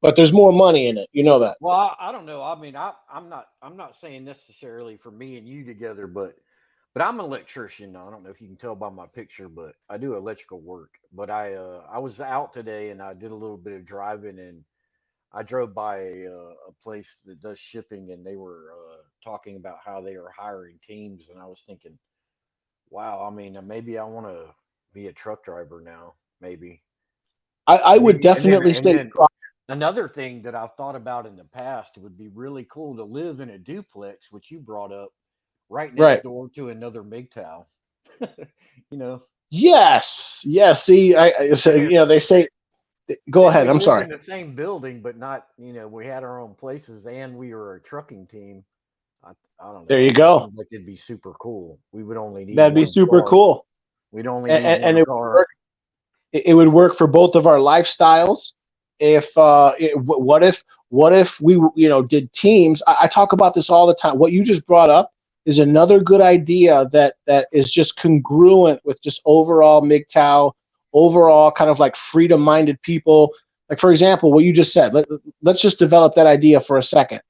Speaker 1: But there's more money in it. You know that.
Speaker 3: Well, I don't know. I mean, I'm not saying necessarily for me and you together, but I'm an electrician. I don't know if you can tell by my picture, but I do electrical work. But I was out today and I did a little bit of driving, and I drove by a place that does shipping, and they were talking about how they are hiring teams, and I was thinking, wow. I mean, maybe I want to be a truck driver now. Maybe.
Speaker 1: I
Speaker 3: And
Speaker 1: would
Speaker 3: maybe
Speaker 1: definitely
Speaker 3: and
Speaker 1: say
Speaker 3: then another thing that I've thought about in the past, it would be really cool to live in a duplex, which you brought up, right next
Speaker 1: right.
Speaker 3: door to another MGTOW. you know,
Speaker 1: Yes. Yes. See, so,
Speaker 3: and if
Speaker 1: they say. Go
Speaker 3: and
Speaker 1: ahead.
Speaker 3: we
Speaker 1: I'm
Speaker 3: lived
Speaker 1: sorry.
Speaker 3: in the same building, but not, we had our own places, and we were a trucking team. I, I don't
Speaker 1: There
Speaker 3: know.
Speaker 1: you
Speaker 3: It just
Speaker 1: go.
Speaker 3: seems like it'd be super cool. We would only need
Speaker 1: That'd be
Speaker 3: one
Speaker 1: super
Speaker 3: car.
Speaker 1: cool.
Speaker 3: We'd only
Speaker 1: And,
Speaker 3: need
Speaker 1: and, and
Speaker 3: one
Speaker 1: it would
Speaker 3: car.
Speaker 1: work. It would work for both of our lifestyles. If what if we did teams? I talk about this all the time. What you just brought up is another good idea that is just congruent with just overall MGTOW, overall kind of like freedom minded people. Like for example, what you just said. Let's just develop that idea for a second.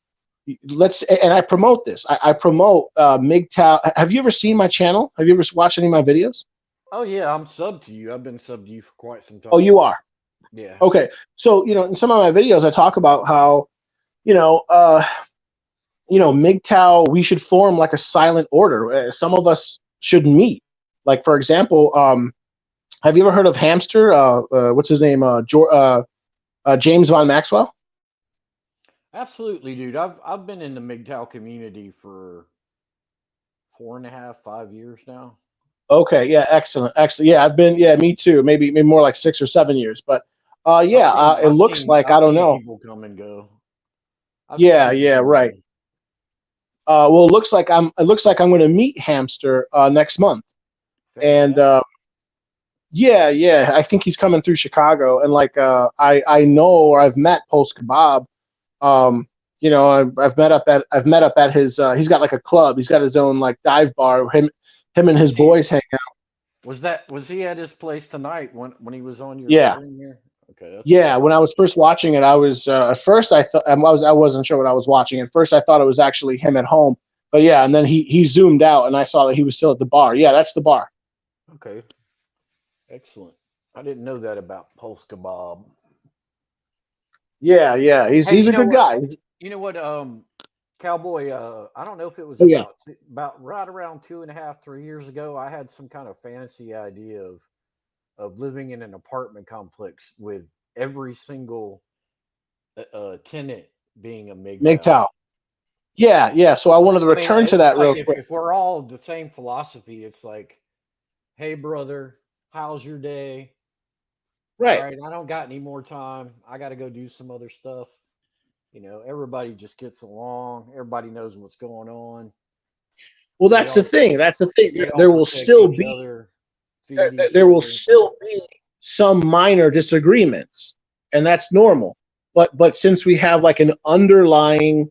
Speaker 1: And I promote this. I promote MGTOW. Have you ever seen my channel? Have you ever watched any of my videos?
Speaker 3: Oh yeah, I'm sub to you. I've been sub to you for quite some
Speaker 1: Oh,
Speaker 3: time.
Speaker 1: you are.
Speaker 3: Yeah.
Speaker 1: Okay. So, in some of my videos, I talk about how, you know, uh, MGTOW, we should form like a silent order. Some of us should meet. Like, for example, have you ever heard of Hamster? What's his name? James Von Maxwell?
Speaker 3: Absolutely, dude. I've been in the MGTOW community for 4.5, 5 years now.
Speaker 1: Okay. Yeah. Excellent. Excellent. Yeah. Me too. Maybe more like 6 or 7 years. But
Speaker 3: I've
Speaker 1: yeah,
Speaker 3: seen
Speaker 1: it
Speaker 3: I've
Speaker 1: looks
Speaker 3: seen
Speaker 1: like, I
Speaker 3: I've
Speaker 1: don't
Speaker 3: seen
Speaker 1: know.
Speaker 3: people come and go. I've seen
Speaker 1: Yeah.
Speaker 3: people
Speaker 1: Yeah.
Speaker 3: come and
Speaker 1: Right.
Speaker 3: go.
Speaker 1: Well, it looks like I'm going to meet Hamster next month. And
Speaker 3: Fantastic.
Speaker 1: yeah, yeah, I think he's coming through Chicago, and like I know, or I've met Pulse Kebab. I've met up at his. He's got like a club. He's got his own like dive bar. Him and his
Speaker 3: Was he
Speaker 1: boys hang out.
Speaker 3: was he at his place tonight when he was on your
Speaker 1: Yeah,
Speaker 3: stream here? Okay, that's
Speaker 1: yeah.
Speaker 3: cool.
Speaker 1: When I was first watching it, I was at first I thought I wasn't sure what I was watching. At first, I thought it was actually him at home. But yeah, and then he zoomed out, and I saw that he was still at the bar. Yeah, that's the bar.
Speaker 3: Okay, excellent. I didn't know that about Pulse Kebab.
Speaker 1: Yeah, yeah. He's
Speaker 3: Hey,
Speaker 1: he's a good guy.
Speaker 3: you know what, Cowboy, I don't know if it was
Speaker 1: Oh yeah.
Speaker 3: about right around 2.5, 3 years ago. I had some kind of fantasy idea of living in an apartment complex with every single tenant being a MGTOW.
Speaker 1: MGTOW. Yeah, yeah. So I wanted to
Speaker 3: I mean,
Speaker 1: return to
Speaker 3: it's
Speaker 1: that
Speaker 3: like
Speaker 1: real quick.
Speaker 3: if we're all the same philosophy, it's like, hey brother, how's your day? All
Speaker 1: Right.
Speaker 3: right, I don't got any more time. I got to go do some other stuff. Everybody just gets along. Everybody knows what's going on.
Speaker 1: Well,
Speaker 3: They
Speaker 1: that's the
Speaker 3: all
Speaker 1: thing. That's the thing.
Speaker 3: they all
Speaker 1: There will
Speaker 3: protect
Speaker 1: still
Speaker 3: each
Speaker 1: be
Speaker 3: other, feed each
Speaker 1: there will
Speaker 3: other.
Speaker 1: still be some minor disagreements, and that's normal. But since we have like an underlying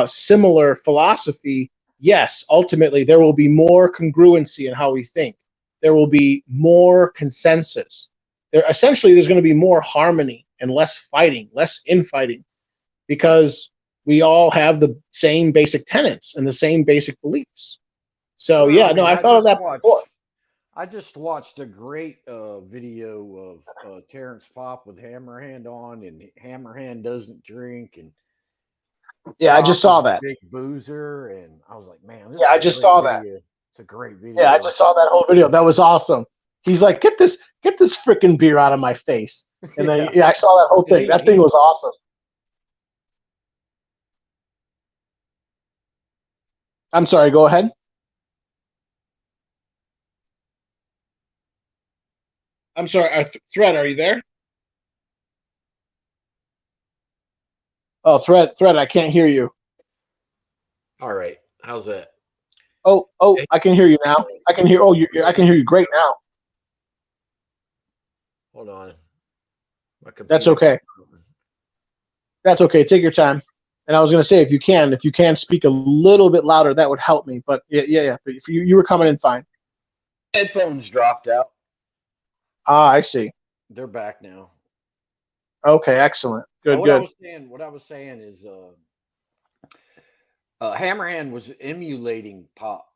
Speaker 1: similar philosophy, yes, ultimately there will be more congruency in how we think. There will be more consensus. There's going to be more harmony and less fighting, less infighting, because we all have the same basic tenets and the same basic beliefs. So
Speaker 3: Sure,
Speaker 1: yeah, no,
Speaker 3: man.
Speaker 1: I thought of that before.
Speaker 3: I just watched a great video of Terrence Pop with Hammerhand on, and Hammerhand doesn't drink, and
Speaker 1: Yeah, I
Speaker 3: Pop
Speaker 1: just
Speaker 3: is
Speaker 1: saw
Speaker 3: a
Speaker 1: that.
Speaker 3: big boozer, and I was like, man, this
Speaker 1: Yeah,
Speaker 3: is
Speaker 1: I
Speaker 3: a
Speaker 1: just
Speaker 3: great
Speaker 1: saw that.
Speaker 3: video. It's a great
Speaker 1: Yeah, I
Speaker 3: video.
Speaker 1: just saw that whole video. That was awesome. He's like, get this freaking beer out of my face. And then
Speaker 3: Yeah,
Speaker 1: yeah, I saw that whole
Speaker 3: and
Speaker 1: thing. That thing
Speaker 3: he's
Speaker 1: was awesome. I'm sorry, go ahead. I'm sorry, Thread, are you there? Oh, Thread, I can't hear you.
Speaker 3: all right. How's that?
Speaker 1: Oh, I can hear you now. I can hear. I can hear you great now.
Speaker 3: Hold on. My
Speaker 1: That's
Speaker 3: computer.
Speaker 1: okay. That's okay. Take your time. And I was going to say, if you can speak a little bit louder, that would help me. But yeah. But if you were coming in fine.
Speaker 3: Headphones dropped out.
Speaker 1: Ah, I see.
Speaker 3: They're back now.
Speaker 1: Okay, excellent. Good,
Speaker 3: What
Speaker 1: good.
Speaker 3: I was saying is, Hammerhand was emulating Pop.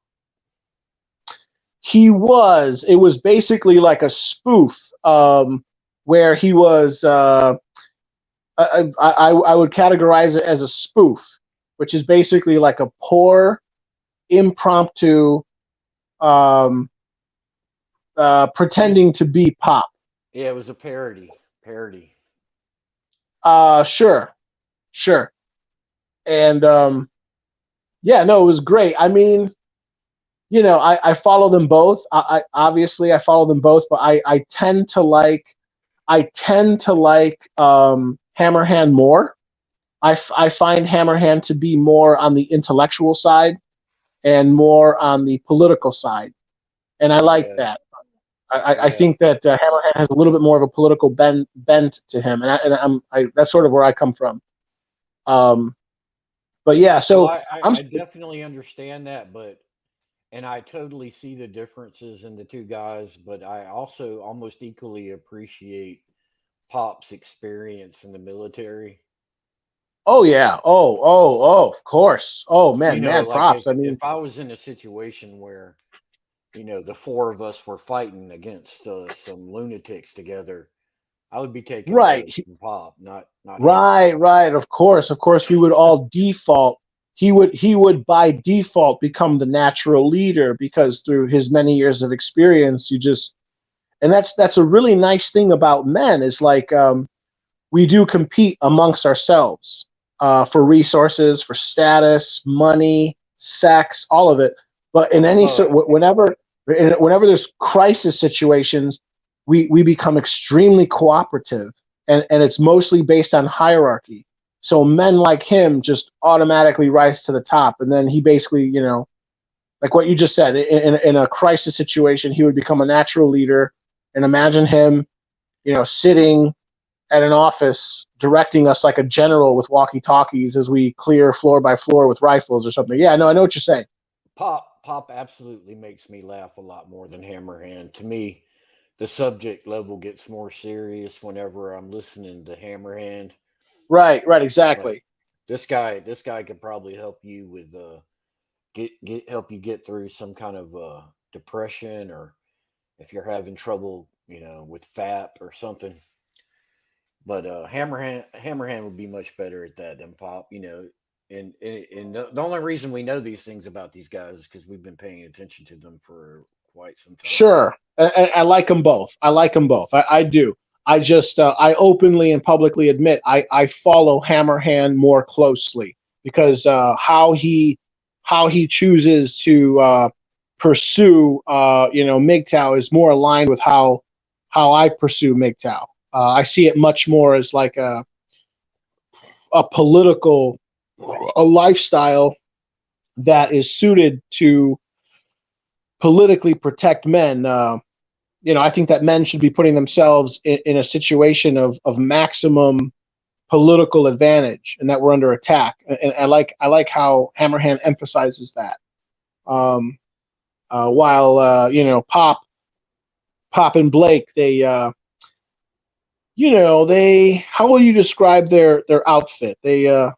Speaker 1: He was. It was basically like a spoof, where he was. I would categorize it as a spoof, which is basically like a poor, impromptu, um, pretending to be Pop.
Speaker 3: Yeah, it was a parody. Parody.
Speaker 1: Sure. And yeah, no, it was great. I mean, I follow them both. I obviously I follow them both, but I tend to like Hammerhand more. I find Hammerhand to be more on the intellectual side and more on the political side, and I like
Speaker 3: Yeah.
Speaker 1: that. I think that Hammerhand has a little bit more of a political bent to him, and that's sort of where I come from. But yeah, so
Speaker 3: Well,
Speaker 1: I'm
Speaker 3: I definitely understand that, and I totally see the differences in the two guys, but I also almost equally appreciate Pop's experience in the military.
Speaker 1: oh yeah, oh, of course. Oh
Speaker 3: You
Speaker 1: man,
Speaker 3: know,
Speaker 1: mad
Speaker 3: like
Speaker 1: props. I mean,
Speaker 3: if I was in a situation where, the four of us were fighting against some lunatics together, I would be taking
Speaker 1: right,
Speaker 3: orders from Pop, not
Speaker 1: right,
Speaker 3: Hammerhand.
Speaker 1: right. Of course, we would all default. He would by default become the natural leader because through his many years of experience, and that's a really nice thing about men is like we do compete amongst ourselves for resources, for status, money, sex, all of it. But in any
Speaker 3: Uh,
Speaker 1: whenever there's crisis situations, we become extremely cooperative, and it's mostly based on hierarchy. So men like him just automatically rise to the top, and then he basically, like what you just said, in a crisis situation, he would become a natural leader. And imagine him, sitting at an office directing us like a general with walkie-talkies as we clear floor by floor with rifles or something. Yeah, no, I know what you're saying.
Speaker 3: Pop absolutely makes me laugh a lot more than Hammerhand. To me, the subject level gets more serious whenever I'm listening to Hammerhand.
Speaker 1: Right,
Speaker 3: But
Speaker 1: exactly.
Speaker 3: this guy could probably help you with help you get through some kind of depression, or if you're having trouble, with FAP or something. But Hammerhand would be much better at that than Pop. And the only reason we know these things about these guys is because we've been paying attention to them for quite some time.
Speaker 1: Sure. I like them both. I do. I just I openly and publicly admit I follow Hammerhand more closely because how he chooses to pursue MGTOW is more aligned with how I pursue MGTOW. I see it much more as like a political, a lifestyle that is suited to politically protect men. I think that men should be putting themselves in a situation of maximum political advantage, and that we're under attack. And I like how Hammerhand emphasizes that. While Pop and Blake, they how will you describe their outfit? They are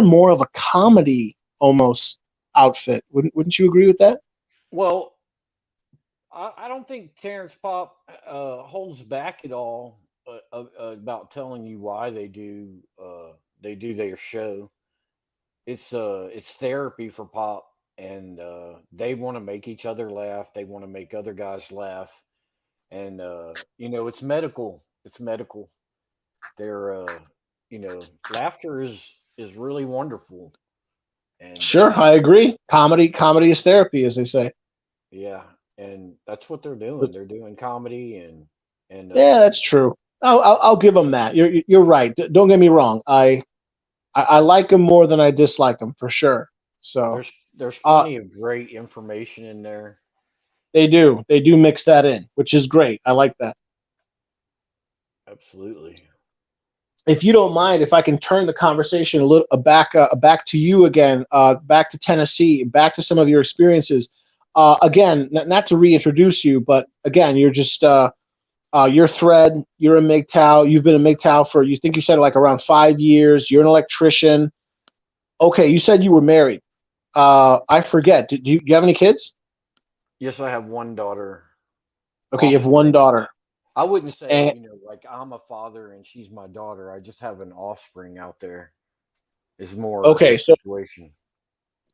Speaker 1: more of a comedy almost outfit. Wouldn't you agree with that?
Speaker 3: Well, I don't think Terrence Pop holds back at all about telling you why they do their show. It's therapy for Pop, and they want to make each other laugh. They want to make other guys laugh, and it's medical. It's medical. They're laughter is really wonderful, and
Speaker 1: Sure, I agree. Comedy is therapy, as they say.
Speaker 3: yeah, and that's what they're doing. They're doing comedy and
Speaker 1: Yeah, that's true. I'll give them that. You're right. Don't get me wrong. I like them more than I dislike them for sure. So
Speaker 3: there's
Speaker 1: uh,
Speaker 3: plenty of great information in there.
Speaker 1: they do mix that in, which is great. I like that.
Speaker 3: Absolutely.
Speaker 1: if you don't mind, if I can turn the conversation a little back to you again, back to Tennessee, back to some of your experiences. Again, not to reintroduce you, but again, you're just you're Thread. You're a MGTOW. You've been a MGTOW for, you think you said like around 5 years. You're an electrician. Okay, you said you were married. I forget. Do you have any kids?
Speaker 3: Yes, I have one daughter.
Speaker 1: Okay, you have one daughter.
Speaker 3: I wouldn't say,
Speaker 1: And
Speaker 3: like I'm a father and she's my daughter. I just have an offspring out there. Is more
Speaker 1: okay,
Speaker 3: the
Speaker 1: so
Speaker 3: situation.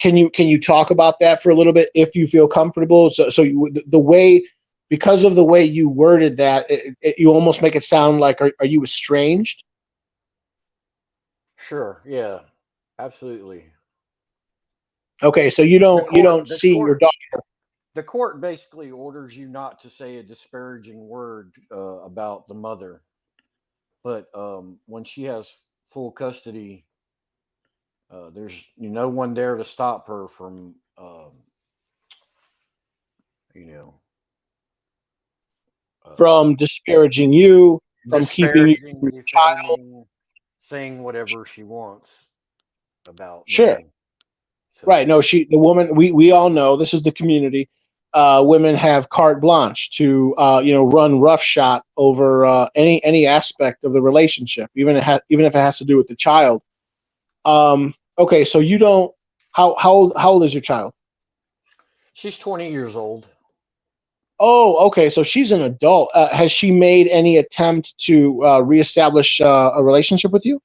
Speaker 1: can you talk about that for a little bit if you feel comfortable? So the way, because of the way you worded that, you almost make it sound like, are you estranged?
Speaker 3: Sure, yeah, absolutely.
Speaker 1: Okay, so
Speaker 3: The
Speaker 1: you
Speaker 3: court,
Speaker 1: don't
Speaker 3: the
Speaker 1: see your
Speaker 3: court,
Speaker 1: daughter.
Speaker 3: the court basically orders you not to say a disparaging word about the mother. But when she has full custody, there's no one there to stop her from, you know, uh,
Speaker 1: From disparaging you, from keeping you
Speaker 3: disparaging,
Speaker 1: from your child.
Speaker 3: defaming, saying whatever she wants about
Speaker 1: Sure.
Speaker 3: me.
Speaker 1: Right.
Speaker 3: So
Speaker 1: No, the woman, we all know, this is the community. Women have carte blanche to, run roughshod over any aspect of the relationship, even if it has to do with the child. Okay. So you don't, how old is your child?
Speaker 3: she's 20 years old.
Speaker 1: Oh, okay. So she's an adult. Has she made any attempt to reestablish a relationship with you?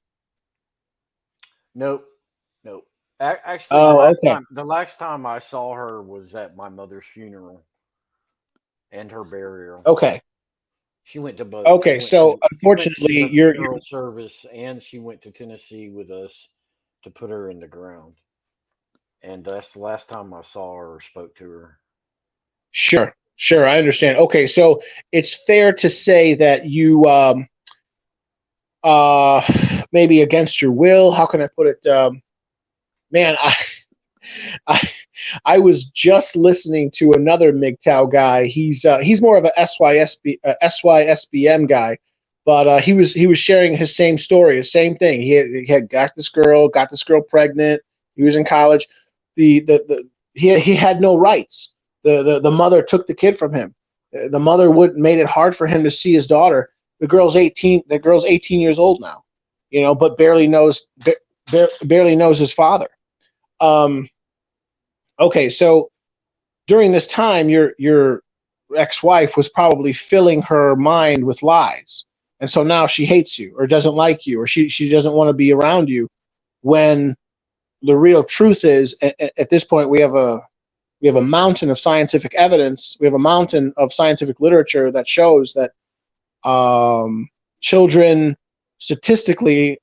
Speaker 3: Nope, nope. Actually,
Speaker 1: Oh, okay.
Speaker 3: the last time I saw her was at my mother's funeral and her burial.
Speaker 1: Okay.
Speaker 3: She went to both.
Speaker 1: Okay. So
Speaker 3: She went to
Speaker 1: unfortunately,
Speaker 3: the
Speaker 1: you're
Speaker 3: funeral service and she went to Tennessee with us to put her in the ground. And that's the last time I saw her or spoke to her.
Speaker 1: sure, sure. I understand. Okay. So it's fair to say that you, uh, maybe against your will, how can I put it? Man, I, I was just listening to another MGTOW guy. He's more of a SYSBM guy, but he was sharing his same story, the same thing. He had got this girl pregnant. He was in college. He had no rights. The mother took the kid from him. The mother would made it hard for him to see his daughter. The girl's 18. The girl's 18 years old now, but barely knows his father. Um, okay, so during this time, your ex-wife was probably filling her mind with lies, and so now she hates you or doesn't like you or she doesn't want to be around you. When the real truth is, at this point, we have a mountain of scientific evidence. We have a mountain of scientific literature that shows that children statistically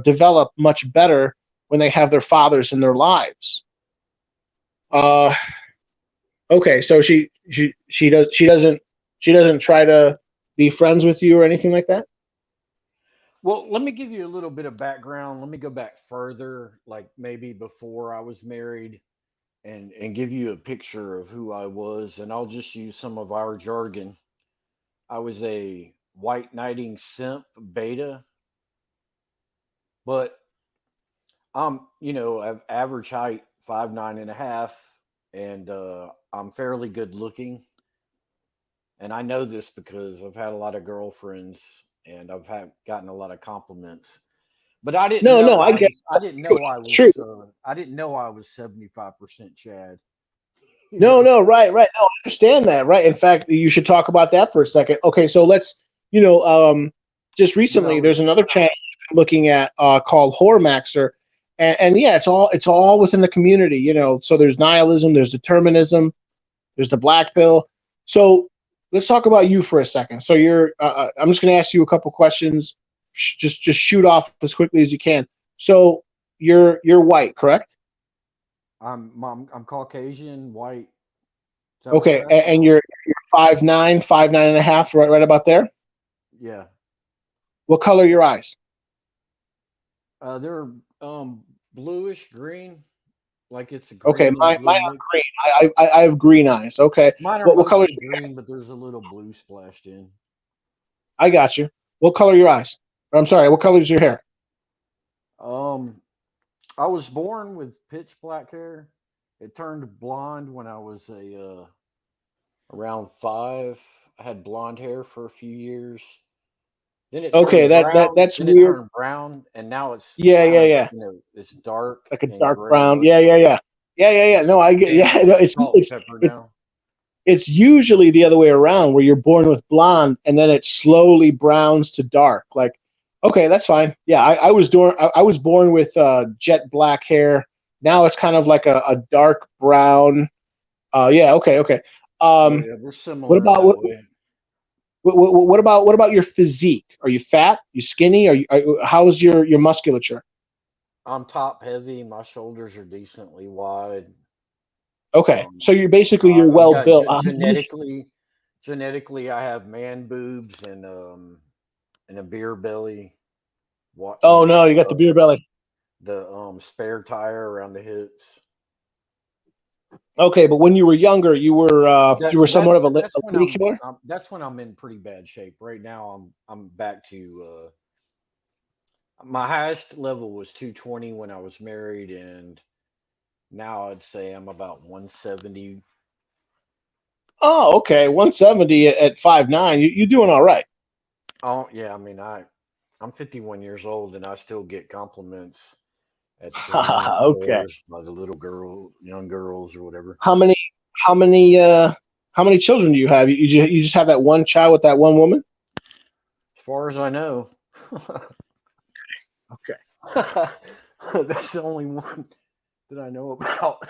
Speaker 1: develop much better when they have their fathers in their lives. Uh, okay, so she doesn't try to be friends with you or anything like that.
Speaker 3: Well, let me give you a little bit of background. Let me go back further, like maybe before I was married, and give you a picture of who I was. And I'll just use some of our jargon. I was a white knighting simp beta, but I'm, of average height, 5'9.5", and I'm fairly good looking. And I know this because I've had a lot of girlfriends and gotten a lot of compliments. But I didn't
Speaker 1: No,
Speaker 3: know
Speaker 1: no, I get
Speaker 3: I didn't know
Speaker 1: it's true.
Speaker 3: I didn't know I was 75% Chad. You
Speaker 1: No,
Speaker 3: know,
Speaker 1: no, right, right. No, I understand that, right? In fact, you should talk about that for a second. Okay, so let's, you know, um, just
Speaker 3: but I
Speaker 1: recently there's
Speaker 3: was
Speaker 1: another channel I'm looking at called Horrormaxer, and yeah, it's all within the community, So there's nihilism, there's determinism, there's the black pill. So let's talk about you for a second. So I'm just going to ask you a couple questions. Just shoot off as quickly as you can. So you're white, correct?
Speaker 3: I'm Caucasian, white. Is that what
Speaker 1: Okay,
Speaker 3: you're
Speaker 1: and
Speaker 3: asking?
Speaker 1: you're 5'9", 5'9.5", right about there.
Speaker 3: Yeah.
Speaker 1: What color are your eyes?
Speaker 3: They're bluish green, like it's a
Speaker 1: Okay,
Speaker 3: green and
Speaker 1: mine
Speaker 3: blue
Speaker 1: are
Speaker 3: mix.
Speaker 1: green. I have green eyes. Okay,
Speaker 3: Mine are
Speaker 1: what color?
Speaker 3: mostly green, but there's a little blue splashed in.
Speaker 1: I got you. What color are your eyes? I'm sorry. What color is your hair?
Speaker 3: Um, I was born with pitch black hair. It turned blonde when I was around 5. I had blonde hair for a few years. Then it
Speaker 1: Okay,
Speaker 3: turned brown.
Speaker 1: that's
Speaker 3: Then it
Speaker 1: weird.
Speaker 3: turned brown, and now it's
Speaker 1: Yeah,
Speaker 3: kind
Speaker 1: yeah,
Speaker 3: of
Speaker 1: yeah.
Speaker 3: it's dark
Speaker 1: Like a
Speaker 3: and
Speaker 1: dark
Speaker 3: gray
Speaker 1: brown. Yeah,
Speaker 3: mostly.
Speaker 1: yeah, yeah. Yeah, yeah, yeah.
Speaker 3: It's
Speaker 1: No, I get.
Speaker 3: damn
Speaker 1: Yeah, no,
Speaker 3: salt and pepper
Speaker 1: it's
Speaker 3: now.
Speaker 1: it's usually the other way around, where you're born with blonde and then it slowly browns to dark. Like, okay, that's fine. Yeah, I was born with jet black hair. Now it's kind of like a dark brown. Yeah, okay, okay.
Speaker 3: Oh
Speaker 1: Um,
Speaker 3: yeah, we're
Speaker 1: what
Speaker 3: similar in
Speaker 1: about
Speaker 3: that way.
Speaker 1: what about your physique? Are you fat? You skinny? How's your musculature?
Speaker 3: I'm top heavy. My shoulders are decently wide.
Speaker 1: Okay,
Speaker 3: Um,
Speaker 1: so you're
Speaker 3: I've
Speaker 1: well
Speaker 3: got
Speaker 1: built.
Speaker 3: genetically, I have man boobs and a beer belly. What
Speaker 1: Oh no, you got the beer belly.
Speaker 3: the spare tire around the hips.
Speaker 1: Okay, but when you were younger, you were somewhat of
Speaker 3: That's
Speaker 1: a
Speaker 3: when
Speaker 1: lady killer.
Speaker 3: that's when I'm in pretty bad shape. Right now, I'm back to my highest level was 220 when I was married, and now I'd say I'm about 170.
Speaker 1: Oh, okay, 170 at 5'9". You're doing all right.
Speaker 3: Oh yeah, I mean I'm 51 years old and I still get compliments at the convenience
Speaker 1: Okay.
Speaker 3: stores by the young girls or whatever.
Speaker 1: How many how many how many children do you have? You just have that one child with that one woman?
Speaker 3: As far as I know,
Speaker 1: Okay.
Speaker 3: that's the only one that I know about.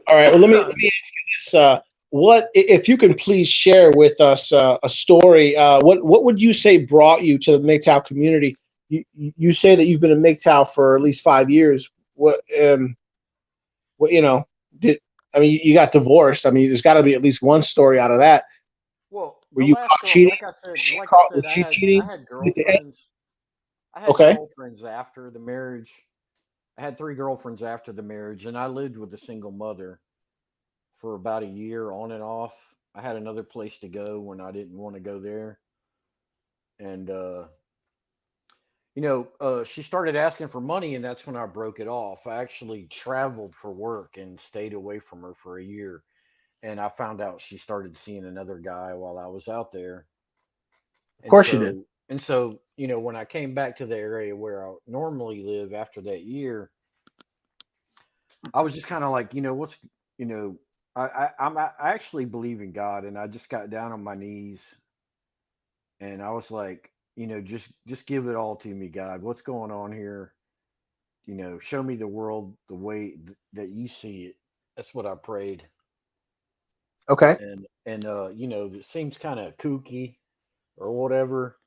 Speaker 1: All right. Well, let me ask you this. What if you can please share with us a story? What would you say brought you to the MGTOW community? You say that you've been in MGTOW for at least 5 years. What did I mean? You got divorced. I mean, there's got to be at least one story out of that.
Speaker 3: Well,
Speaker 1: Were
Speaker 3: the
Speaker 1: you
Speaker 3: last
Speaker 1: caught
Speaker 3: girl,
Speaker 1: cheating? Was
Speaker 3: I
Speaker 1: she
Speaker 3: had
Speaker 1: cheating?
Speaker 3: girlfriends. I had
Speaker 1: Okay.
Speaker 3: girlfriends after the marriage. I had 3 girlfriends after the marriage, and I lived with a single mother for about a year on and off. I had another place to go when I didn't want to go there. And she started asking for money, and that's when I broke it off. I actually traveled for work and stayed away from her for a year. And I found out she started seeing another guy while I was out there.
Speaker 1: Of
Speaker 3: And
Speaker 1: course you did.
Speaker 3: when I came back to the area where I normally live after that year, I was just kind of like, you know, I actually believe in God, and I just got down on my knees, and I was like, just give it all to me, God. What's going on here? Show me the world the way that you see it. That's what I prayed,
Speaker 1: Okay.
Speaker 3: and it seems kind of kooky or whatever,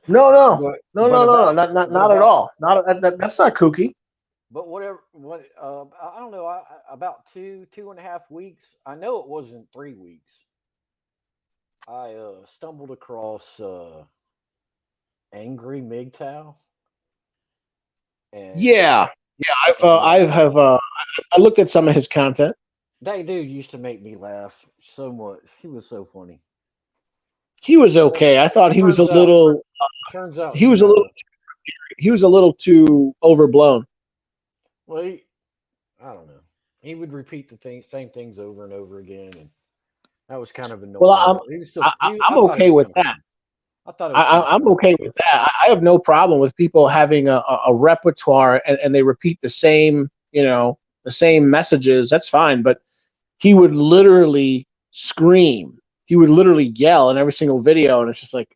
Speaker 1: No, no,
Speaker 3: but
Speaker 1: no,
Speaker 3: but
Speaker 1: no, no, no,
Speaker 3: about but
Speaker 1: not at
Speaker 3: about
Speaker 1: all. Not that's not kooky.
Speaker 3: but whatever what I don't know. About 2.5 weeks. I know it wasn't 3 weeks. I stumbled across Angry MGTOW, and
Speaker 1: Yeah, yeah.
Speaker 3: and
Speaker 1: I looked at some of his content.
Speaker 3: that dude used to make me laugh so much. He was so funny.
Speaker 1: He was
Speaker 3: But
Speaker 1: okay. I thought
Speaker 3: turns out, turns out
Speaker 1: he
Speaker 3: he
Speaker 1: was a little he was a little too overblown.
Speaker 3: well, I don't know. He would repeat the same things over and over again, and that was kind of
Speaker 1: Well,
Speaker 3: annoying. But he was still.
Speaker 1: I'm
Speaker 3: I thought it
Speaker 1: okay
Speaker 3: was
Speaker 1: with
Speaker 3: kind of
Speaker 1: that.
Speaker 3: funny. I thought it was kind of
Speaker 1: I'm
Speaker 3: funny.
Speaker 1: okay with that. I have no problem with people having a repertoire and they repeat the same messages. That's fine. But he would literally scream. He would literally yell in every single video, and it's just like,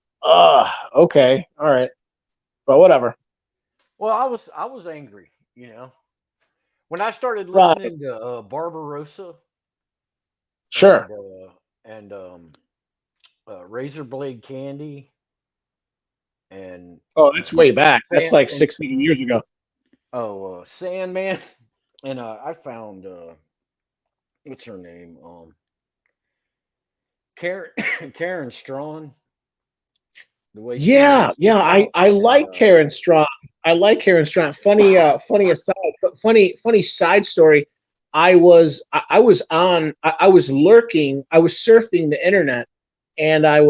Speaker 1: okay, all right, but whatever.
Speaker 3: Well, I was angry. When I started
Speaker 1: Right.
Speaker 3: listening to Barbarossa and
Speaker 1: Sure.
Speaker 3: Razor Blade Candy
Speaker 1: Oh, that's
Speaker 3: and
Speaker 1: way back. That's
Speaker 3: Sand
Speaker 1: like
Speaker 3: and
Speaker 1: 6 7 years ago.
Speaker 3: Sandman, and I found what's her name, Karen Karen Strawn, the way she
Speaker 1: Yeah,
Speaker 3: used to
Speaker 1: yeah.
Speaker 3: talk,
Speaker 1: I
Speaker 3: and
Speaker 1: like Karen Strong. I like Karen Strong. Funny aside, but funny side story. I was lurking. I was surfing the internet, and I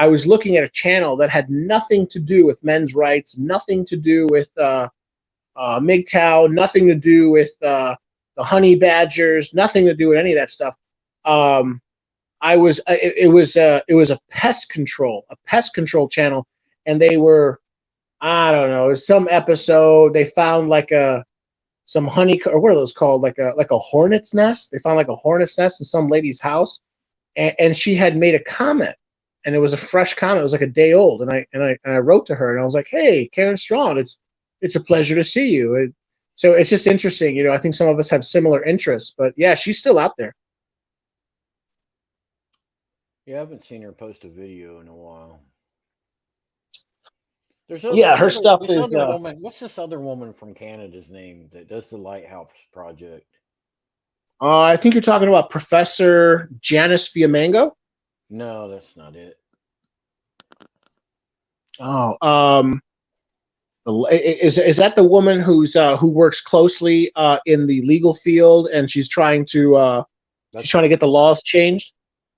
Speaker 1: I was looking at a channel that had nothing to do with men's rights, nothing to do with MGTOW, nothing to do with the honey badgers, nothing to do with any of that stuff. It was a pest control channel, and they were, I don't know, it was some episode they found like some honey, or what are those called, like a hornet's nest. They found like a hornet's nest in some lady's house, and she had made a comment, and it was a fresh comment. It was like a day old, and I wrote to her, and I was like, "Hey, Karen Strong, it's a pleasure to see you." So it's just interesting, I think some of us have similar interests, but yeah, she's still out there.
Speaker 3: Yeah, I haven't seen her post a video in a while.
Speaker 1: Yeah, her stuff
Speaker 3: this
Speaker 1: is.
Speaker 3: other woman. What's this other woman from Canada's name that does the Lighthouse Project?
Speaker 1: I think you're talking about Professor Janice Fiamango.
Speaker 3: No, that's not it.
Speaker 1: Oh, is that the woman who works closely in the legal field, and she's trying to get the laws changed?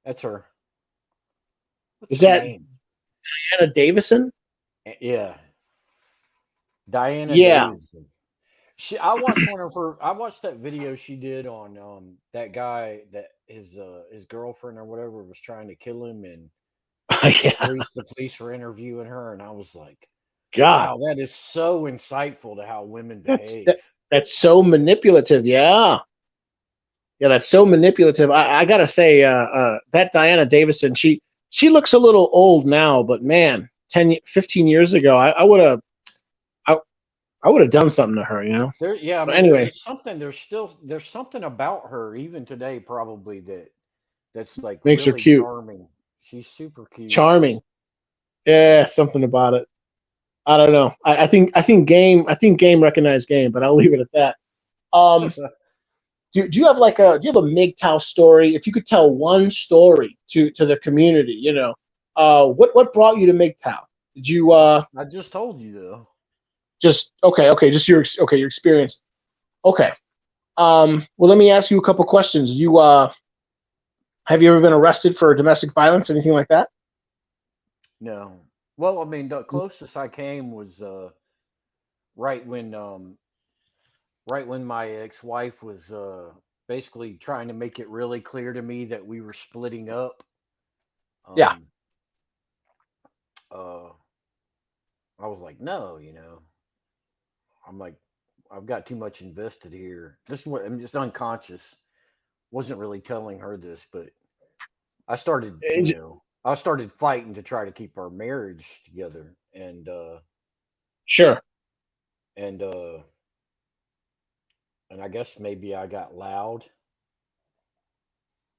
Speaker 3: That's her.
Speaker 1: Is that Diana Davison?
Speaker 3: Yeah, Diana
Speaker 1: Yeah.
Speaker 3: Davison. I watched that video she did on that guy that his girlfriend or whatever was trying to kill him, and the police were interviewing her, and I was like,
Speaker 1: God,
Speaker 3: wow, that is so insightful to how women behave.
Speaker 1: That's so manipulative. Yeah, that's so manipulative. I gotta say, that Diana Davison, she looks a little old now, but man, 15 years ago, I would have done something to her,
Speaker 3: Anyway, there's something about her even today, probably that's like
Speaker 1: makes
Speaker 3: really
Speaker 1: her cute,
Speaker 3: charming. She's super cute,
Speaker 1: charming. Yeah, something about it. I don't know. I think Game recognized Game, but I'll leave it at that. Do you have a MGTOW story? If you could tell one story to the community, what brought you to MGTOW? Did you
Speaker 3: I just told you though.
Speaker 1: Just just your experience. Okay. Well, let me ask you a couple questions. Have you ever been arrested for domestic violence, anything like that?
Speaker 3: No. Well, I mean, the closest I came was right when my ex-wife was basically trying to make it really clear to me that we were splitting up.
Speaker 1: Yeah.
Speaker 3: I was like, no, I'm like, I've got too much invested here. This is what I'm just unconscious. Wasn't really telling her this, but I started, I started fighting to try to keep our marriage together, and
Speaker 1: sure,
Speaker 3: and I guess maybe I got loud.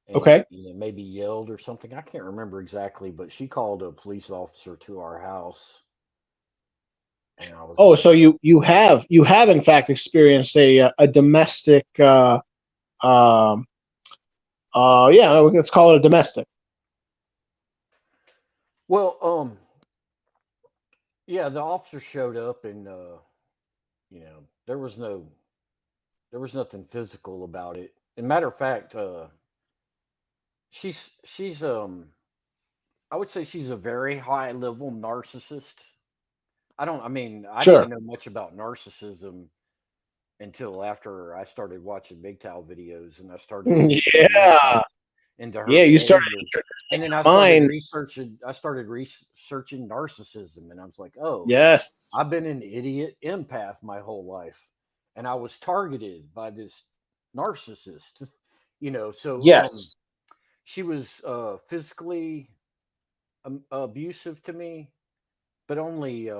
Speaker 3: And,
Speaker 1: okay.
Speaker 3: Maybe yelled or something. I can't remember exactly, but she called a police officer to our house. And I was
Speaker 1: so you have in fact experienced a domestic let's call it a domestic.
Speaker 3: Well, yeah, the officer showed up, and there was nothing physical about it. As a matter of fact, she's I would say she's a very high level narcissist. I didn't know much about narcissism until after I started watching MGTOW videos, and I started into her.
Speaker 1: Yeah, you started,
Speaker 3: and then I started researching. Narcissism, and I was like, "Oh,
Speaker 1: yes,
Speaker 3: I've been an idiot empath my whole life, and I was targeted by this narcissist." So
Speaker 1: yes,
Speaker 3: she was physically abusive to me, but only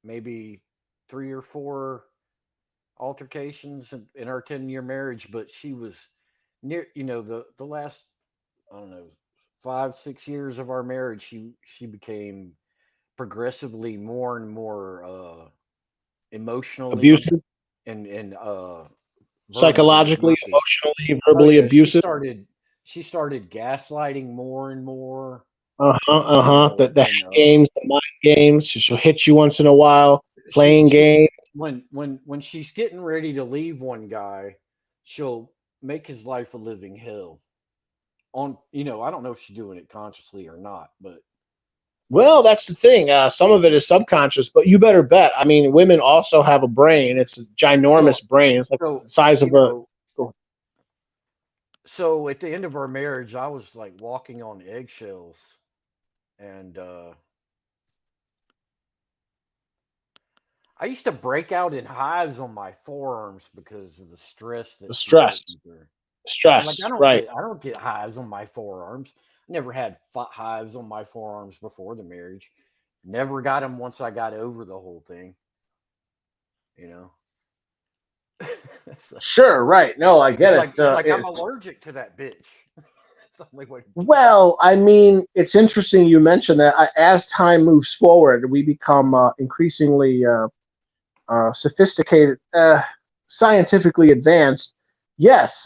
Speaker 3: maybe 3 or 4 altercations in our 10-year marriage. But she was near, the last, I don't know, 5-6 years of our marriage, she became progressively more and more emotionally
Speaker 1: abusive,
Speaker 3: and
Speaker 1: psychologically, emotionally, verbally abusive.
Speaker 3: She started gaslighting more and more.
Speaker 1: The games, the mind games. She'll hit you once in a while, playing games.
Speaker 3: When she's getting ready to leave one guy, she'll make his life a living hell. I don't know if she's doing it consciously or not, but
Speaker 4: Well, that's the thing. Some of it is subconscious, but you better bet. I mean, women also have a brain. It's a
Speaker 3: So
Speaker 4: ginormous brain. It's like
Speaker 3: so
Speaker 4: the size
Speaker 3: you
Speaker 4: of a.
Speaker 3: know, so at the end of our marriage, I was like walking on eggshells, and I used to break out in hives on my forearms because of the stress that she put
Speaker 4: Stress.
Speaker 3: me through. I'm like,
Speaker 4: Stress. Right.
Speaker 3: I don't get hives on my forearms. I never had hives on my forearms before the marriage. Never got them once I got over the whole thing. You know, it's like,
Speaker 4: Sure. Right. No, I get it.
Speaker 3: it's like I'm allergic to that bitch. It's the only way to put it.
Speaker 4: Well, I mean, it's interesting you mentioned that. As time moves forward, we become increasingly sophisticated, scientifically advanced. Yes,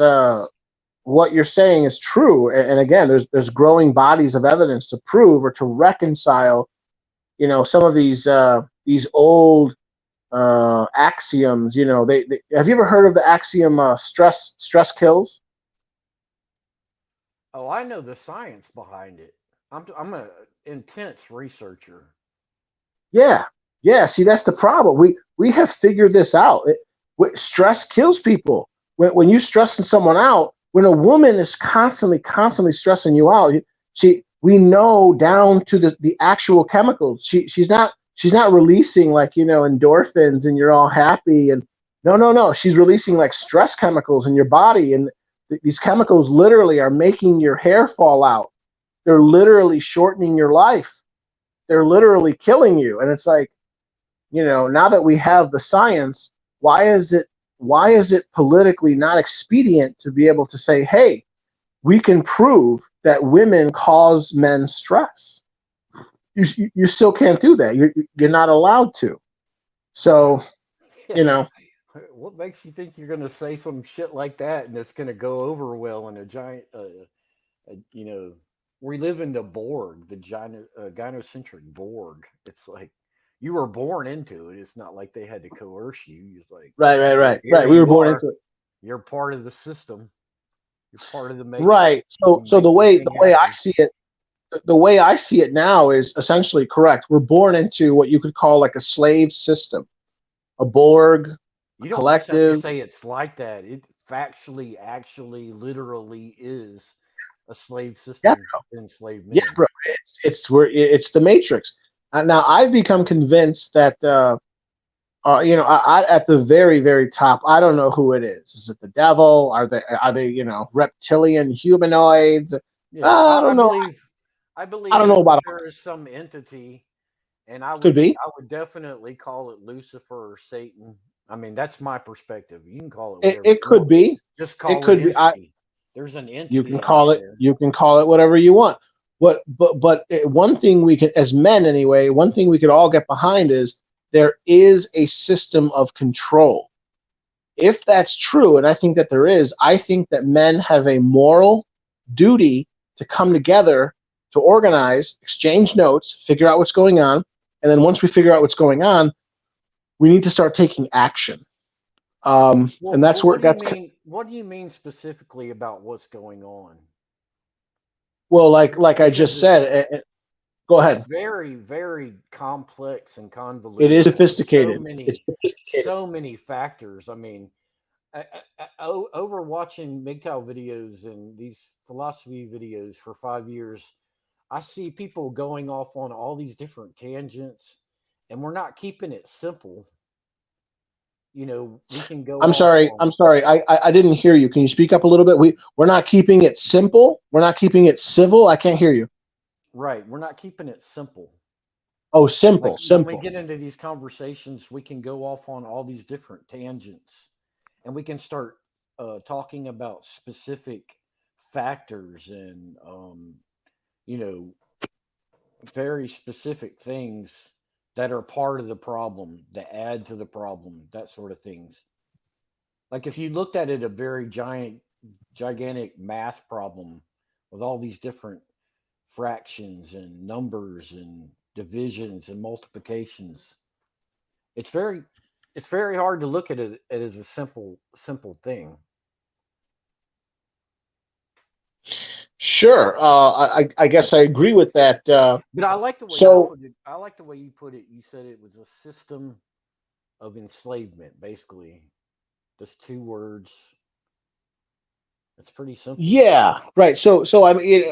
Speaker 4: what you're saying is true, and again, there's growing bodies of evidence to prove or to reconcile, some of these old axioms. They have you ever heard of the axiom stress kills?
Speaker 3: Oh, I know the science behind it. I'm a intense researcher.
Speaker 4: Yeah, yeah. See, that's the problem. We have figured this out. Stress kills people. When you stressing someone out, when a woman is constantly stressing you out, we know down to the actual chemicals. She's not releasing like endorphins and you're all happy and no. She's releasing like stress chemicals in your body and these chemicals literally are making your hair fall out. They're literally shortening your life. They're literally killing you. And it's like, now that we have the science, why is it politically not expedient to be able to say, hey, we can prove that women cause men stress? You still can't do that. You're not allowed to. So, you know,
Speaker 3: What makes you think you're going to say some shit like that and it's going to go over well in a giant, you know, we live in the Borg, the gynocentric Borg. It's like you were born into it. It's not like they had to coerce you. It's like,
Speaker 4: right.
Speaker 3: here
Speaker 4: We were
Speaker 3: you
Speaker 4: born
Speaker 3: are.
Speaker 4: into it.
Speaker 3: You're part of the system. You're part of the matrix.
Speaker 4: Right. So
Speaker 3: Make
Speaker 4: the
Speaker 3: the
Speaker 4: way
Speaker 3: thing
Speaker 4: the way I
Speaker 3: happen.
Speaker 4: see it, the way I see it now is essentially correct. We're born into what you could call like a slave system, a Borg, a
Speaker 3: You don't just have to
Speaker 4: collective.
Speaker 3: say it's like that. It factually, actually, literally is a slave
Speaker 4: Yeah,
Speaker 3: system to enslave
Speaker 4: yeah,
Speaker 3: men.
Speaker 4: bro. It's the Matrix. Now I've become convinced that at the very very top, I don't know who it is. Is it the devil? Are they reptilian humanoids?
Speaker 3: Yeah,
Speaker 4: I don't know.
Speaker 3: I
Speaker 4: I don't
Speaker 3: believe
Speaker 4: know about all
Speaker 3: there is some entity, and
Speaker 4: that. Could be.
Speaker 3: I would definitely call it Lucifer or Satan. I mean, that's my perspective. You can call it
Speaker 4: It,
Speaker 3: whatever
Speaker 4: it
Speaker 3: you
Speaker 4: could
Speaker 3: want.
Speaker 4: be.
Speaker 3: Just
Speaker 4: It
Speaker 3: call it
Speaker 4: could be.
Speaker 3: entity. There's an
Speaker 4: You
Speaker 3: entity
Speaker 4: can
Speaker 3: out
Speaker 4: call it.
Speaker 3: there.
Speaker 4: You can call it whatever you want. But one thing we can, as men anyway, one thing we could all get behind is there is a system of control. If that's true, and I think that there is, I think that men have a moral duty to come together, to organize, exchange notes, figure out what's going on, and then once we figure out what's going on, we need to start taking action. And that's
Speaker 3: Well,
Speaker 4: where
Speaker 3: what do you
Speaker 4: that's
Speaker 3: mean? What do you mean specifically about what's going on?
Speaker 4: well, like I
Speaker 3: Because
Speaker 4: just said. Go
Speaker 3: it's
Speaker 4: ahead.
Speaker 3: very, very complex and
Speaker 4: It is
Speaker 3: convoluted. There's
Speaker 4: sophisticated. It's sophisticated.
Speaker 3: so many factors. I mean, over watching MGTOW videos and these philosophy videos for 5 years, I see people going off on all these different tangents, and we're not keeping it simple. You know, we can go
Speaker 4: I'm
Speaker 3: off
Speaker 4: sorry.
Speaker 3: on
Speaker 4: I'm sorry. I didn't hear you. Can you speak up a little bit? We're not keeping it simple. We're not keeping it civil. I can't hear you.
Speaker 3: right. We're not keeping it simple.
Speaker 4: Oh,
Speaker 3: Like
Speaker 4: simple,
Speaker 3: when we
Speaker 4: simple.
Speaker 3: get into these conversations, we can go off on all these different tangents, and we can start talking about specific factors and you know, very specific things that are part of the problem, that add to the problem, that sort of things. Like if you looked at it a very gigantic math problem with all these different fractions and numbers and divisions and multiplications, it's very it's very hard to look at it as a simple thing.
Speaker 4: Sure. I guess I agree with that.
Speaker 3: But I like the way you
Speaker 4: So
Speaker 3: put it. I like the way you put it. You said it was a system of enslavement, basically. Just two words. It's pretty simple.
Speaker 4: yeah, right. So I mean,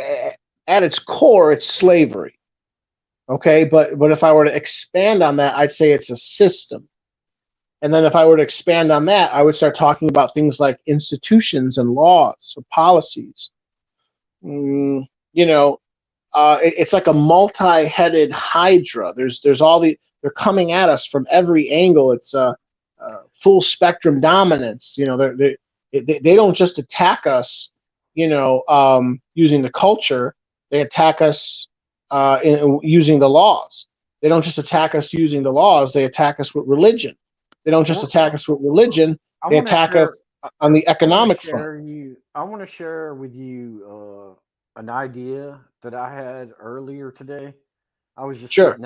Speaker 4: at its core, it's slavery. Okay, but if I were to expand on that, I'd say it's a system. And then if I were to expand on that, I would start talking about things like institutions and laws or policies. Mm, you know, it's like a multi-headed hydra. There's all they're coming at us from every angle. It's full spectrum dominance. They don't just attack us, using the culture. They attack us using the laws. They don't just attack us using the laws. They attack us with religion. They don't
Speaker 3: I
Speaker 4: just
Speaker 3: want,
Speaker 4: attack us with religion.
Speaker 3: I
Speaker 4: They
Speaker 3: want to
Speaker 4: attack
Speaker 3: share.
Speaker 4: us on the
Speaker 3: I want to
Speaker 4: economic front.
Speaker 3: share you. I want to share with you an idea that I had earlier today. I was just
Speaker 4: Sure.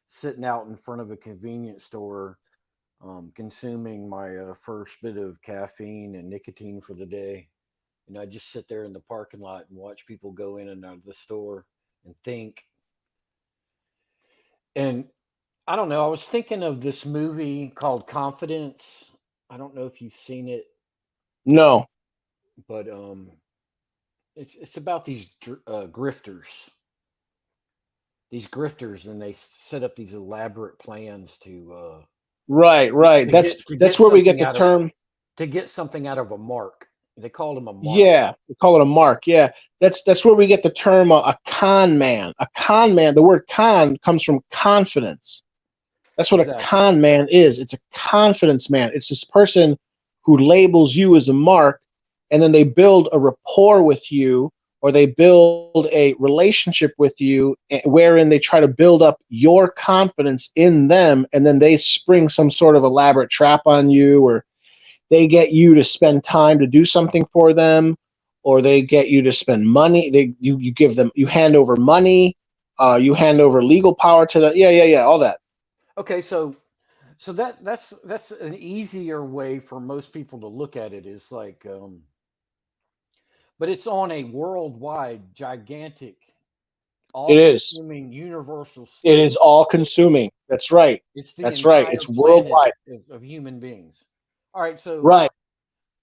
Speaker 3: sitting out in front of a convenience store, consuming my first bit of caffeine and nicotine for the day. And I just sit there in the parking lot and watch people go in and out of the store and think. And I don't know. I was thinking of this movie called Confidence. I don't know if you've seen it,
Speaker 4: No.
Speaker 3: but it's about these grifters. These grifters, and they set up these elaborate plans
Speaker 4: Right. Right.
Speaker 3: to
Speaker 4: That's
Speaker 3: get to
Speaker 4: that's
Speaker 3: get
Speaker 4: where we get
Speaker 3: something
Speaker 4: the
Speaker 3: out of
Speaker 4: term.
Speaker 3: a mark. They called him a mark.
Speaker 4: Yeah, we call it a mark. Yeah, that's where we get the term a con man. A con man. The word con comes from confidence. That's what a
Speaker 3: Exactly.
Speaker 4: con man is. It's a confidence man. It's this person who labels you as a mark, and then they build a rapport with you, or they build a relationship with you, wherein they try to build up your confidence in them, and then they spring some sort of elaborate trap on you, or they get you to spend time to do something for them, or they get you to spend money. You give them, you hand over money, you hand over legal power to them. Yeah, all that.
Speaker 3: Okay, so that's an easier way for most people to look at it is like but it's on a worldwide gigantic
Speaker 4: It is.
Speaker 3: all-consuming universal
Speaker 4: It is
Speaker 3: scale.
Speaker 4: all consuming. That's right.
Speaker 3: It's the
Speaker 4: That's right.
Speaker 3: entire
Speaker 4: It's
Speaker 3: planet
Speaker 4: worldwide.
Speaker 3: of human beings. All right, so
Speaker 4: Right.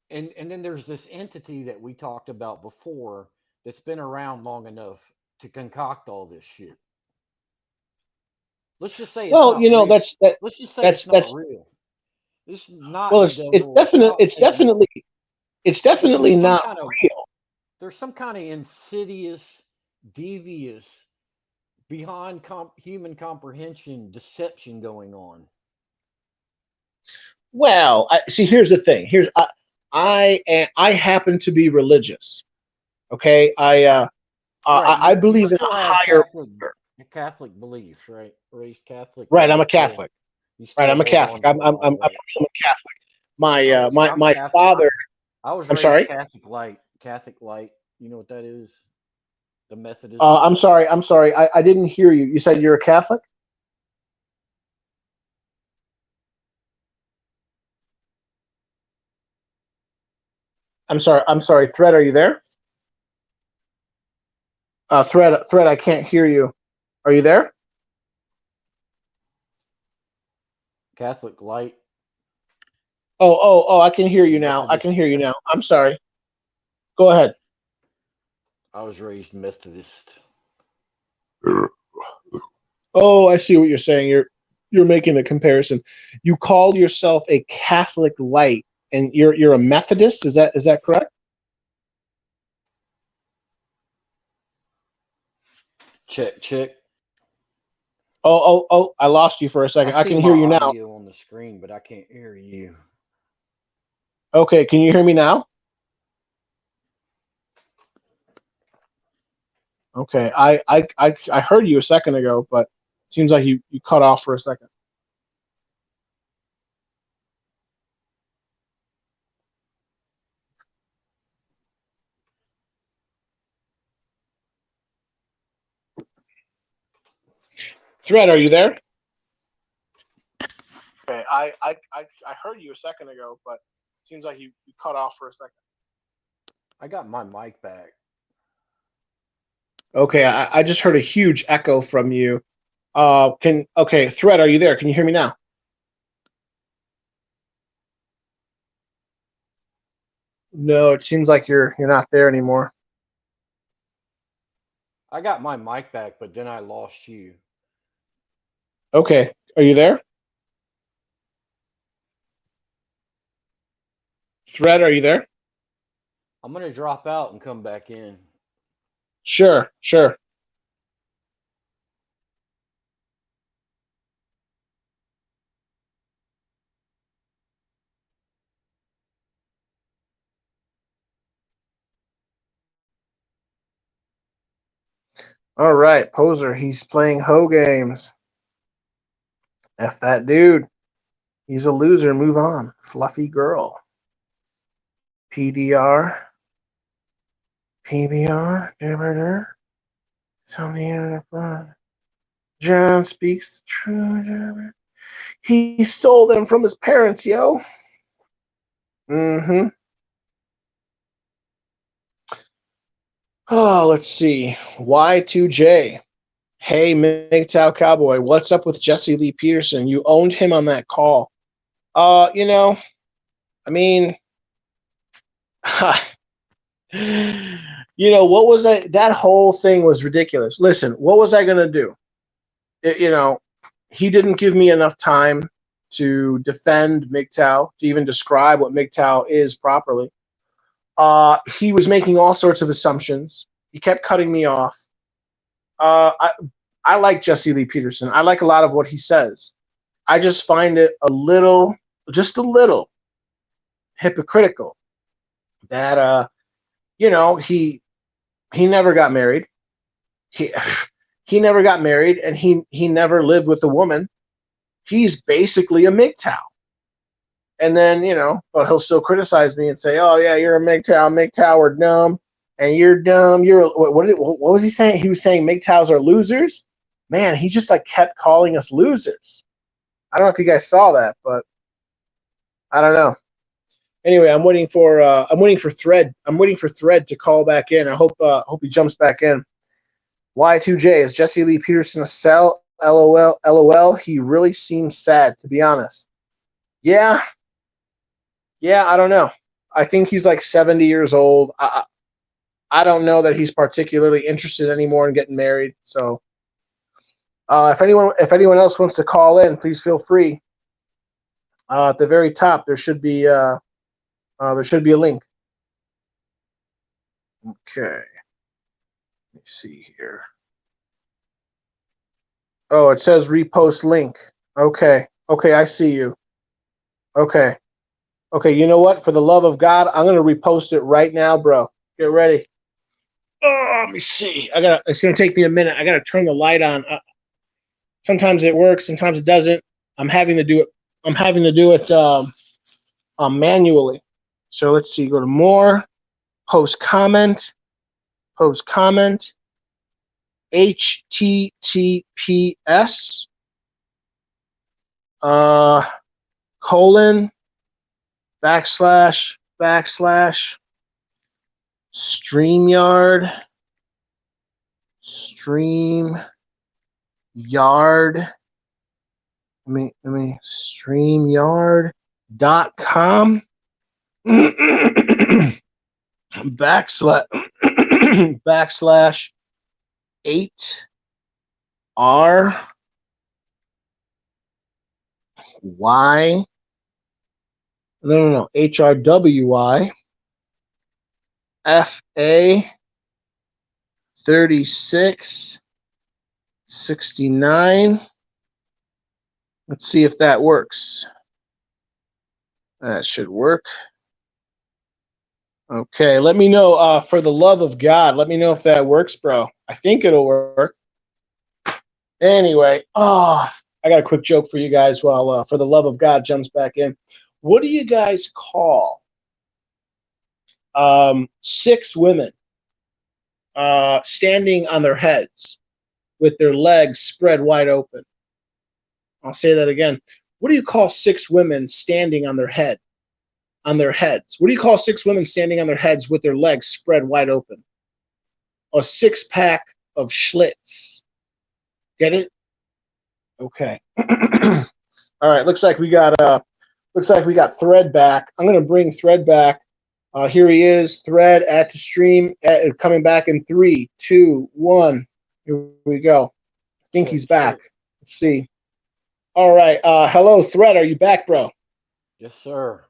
Speaker 3: and then there's this entity that we talked about before that's been around long enough to concoct all this shit. Let's just say it's
Speaker 4: Well,
Speaker 3: not real.
Speaker 4: that's that.
Speaker 3: Let's just say it's not
Speaker 4: That's
Speaker 3: real. It's not
Speaker 4: well.
Speaker 3: the
Speaker 4: It's
Speaker 3: devil. It's
Speaker 4: definite.
Speaker 3: not Satan.
Speaker 4: It's
Speaker 3: But
Speaker 4: definitely not real.
Speaker 3: there's some kind of insidious, devious, beyond human comprehension deception going on.
Speaker 4: Well, see. Here's the thing. I happen to be religious. Okay.
Speaker 3: Right.
Speaker 4: I
Speaker 3: You
Speaker 4: believe in a
Speaker 3: still have
Speaker 4: higher.
Speaker 3: Catholic beliefs, right? Raised Catholic,
Speaker 4: Right.
Speaker 3: and
Speaker 4: I'm a Catholic.
Speaker 3: you
Speaker 4: Right.
Speaker 3: still
Speaker 4: I'm a
Speaker 3: hold
Speaker 4: Catholic.
Speaker 3: on to a lot of
Speaker 4: I'm
Speaker 3: that.
Speaker 4: a Catholic. My
Speaker 3: I'm
Speaker 4: my
Speaker 3: Catholic.
Speaker 4: father.
Speaker 3: I was
Speaker 4: I'm
Speaker 3: raised
Speaker 4: sorry.
Speaker 3: Catholic light. Catholic light. You know what that is? The Methodist.
Speaker 4: I'm sorry. I'm sorry. I didn't hear you. You said you're a Catholic. I'm sorry. I'm sorry. Thread, are you there? Thread. I can't hear you. Are you there?
Speaker 3: Catholic light.
Speaker 4: Oh. I can hear
Speaker 3: The
Speaker 4: you now. I can hear
Speaker 3: Methodists.
Speaker 4: you now. I'm sorry. Go ahead.
Speaker 3: I was raised Methodist.
Speaker 4: Oh, I see what you're saying. You're making a comparison. You call yourself a Catholic light, and you're a Methodist. Is that correct?
Speaker 3: Check, check.
Speaker 4: Oh. I lost you for a
Speaker 3: I
Speaker 4: second. I
Speaker 3: see
Speaker 4: can
Speaker 3: my
Speaker 4: hear you now.
Speaker 3: audio on the screen, but I can't hear you.
Speaker 4: Okay. Can you hear me now? Okay. I heard you a second ago, but it seems like you cut off for a second. Thread, are you there? Okay. I heard you a second ago, but it seems like you cut off for a second.
Speaker 3: I got my mic back.
Speaker 4: Okay, I just heard a huge echo from you. Thread, are you there? Can you hear me now? No, it seems like you're not there anymore.
Speaker 3: I got my mic back, but then I lost you.
Speaker 4: Okay, are you there? Thread, are you there?
Speaker 3: I'm gonna drop out and come back in.
Speaker 4: Sure, sure. All right, Poser, he's playing Ho games. F that dude. He's a loser. Move on. Fluffy girl. PDR. PBR. It's on the internet. John speaks the truth. He stole them from his parents, yo. Mm-hmm. Oh, let's see. Y2J. Hey, MGTOW Cowboy, what's up with Jesse Lee Peterson? You owned him on that call. You know, I mean, what was that whole thing was ridiculous. Listen, what was I going to do? He didn't give me enough time to defend MGTOW, to even describe what MGTOW is properly. He was making all sorts of assumptions. He kept cutting me off. I like Jesse Lee Peterson. I like a lot of what he says. I just find it just a little hypocritical that he never got married. He never got married, and he never lived with a woman. He's basically a MGTOW. And then, but he'll still criticize me and say, "Oh yeah, you're a MGTOW. MGTOW are dumb, and you're dumb. What was he saying? He was saying MGTOWs are losers. Man, he just kept calling us losers. I don't know if you guys saw that, but I don't know. Anyway, I'm waiting for Thread. I'm waiting for Thread to call back in. I hope he jumps back in. Y2J, is Jesse Lee Peterson a sell? LOL. LOL. He really seems sad, to be honest. Yeah, I don't know. I think he's 70 years old. I don't know that he's particularly interested anymore in getting married. So, if anyone else wants to call in, please feel free. At the very top, there should be a link. Okay. Let me see here. Oh, it says repost link. Okay, I see you. Okay, you know what? For the love of God, I'm gonna repost it right now, bro. Get ready. Oh, let me see. It's gonna take me a minute. I gotta turn the light on. Sometimes it works, sometimes it doesn't. I'm having to do it manually. So let's see. Go to more. Post comment. HTTPS colon // StreamYard let me StreamYard.com / 8R Y no HRWY FA 3669. Let's see if that works. That should work. Okay, let me know, for the love of God, let me know if that works, bro. I think it'll work. Anyway, I got a quick joke for you guys while for the love of God jumps back in. What do you guys call 6 women standing on their heads with their legs spread wide open? I'll say that again. What do you call 6 women standing on their heads? What do you call 6 women standing on their heads with their legs spread wide open? A 6-pack of Schlitz. Get it? Okay. All right. Looks like we got Thread back. I'm gonna bring Thread back. Here he is, Thread at the stream, coming back in 3, 2, 1. Here we go. I think he's back. Let's see. All right. Hello, Thread. Are you back, bro?
Speaker 3: Yes, sir.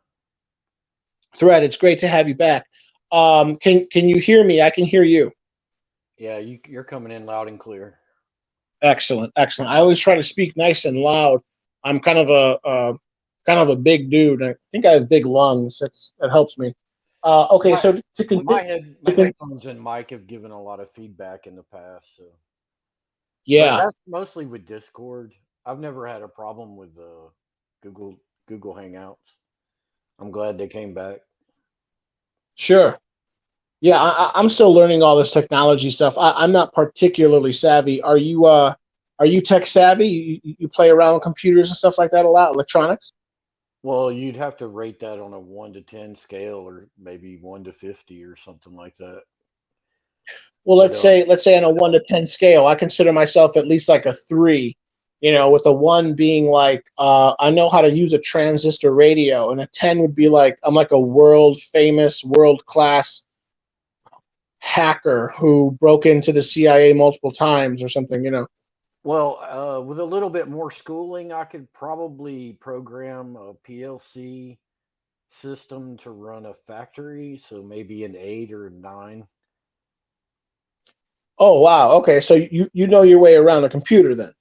Speaker 4: Thread, it's great to have you back. Can you hear me? I can hear you.
Speaker 3: Yeah, you're coming in loud and clear.
Speaker 4: Excellent, excellent. I always try to speak nice and loud. I'm kind of a big dude. I think I have big lungs. That helps me. Okay, so to continue,
Speaker 3: my headphones and mic have given a lot of feedback in the past. So
Speaker 4: yeah,
Speaker 3: but that's mostly with Discord. I've never had a problem with Google Hangouts. I'm glad they came back.
Speaker 4: sure. Yeah, I'm still learning all this technology stuff. I'm not particularly savvy. Are you tech savvy? You play around with computers and stuff like that a lot, electronics?
Speaker 3: Well, you'd have to rate that on a 1 to 10 scale, or maybe 1 to 50 or something like that.
Speaker 4: Well, let's say on a 1 to 10 scale, I consider myself at least like a 3. With a 1 being like I know how to use a transistor radio, and a 10 would be like I'm like a world famous, world class hacker who broke into the CIA multiple times or something.
Speaker 3: Well, with a little bit more schooling, I could probably program a PLC system to run a factory, so maybe an 8 or a 9.
Speaker 4: Oh wow, okay, so you know your way around a computer then.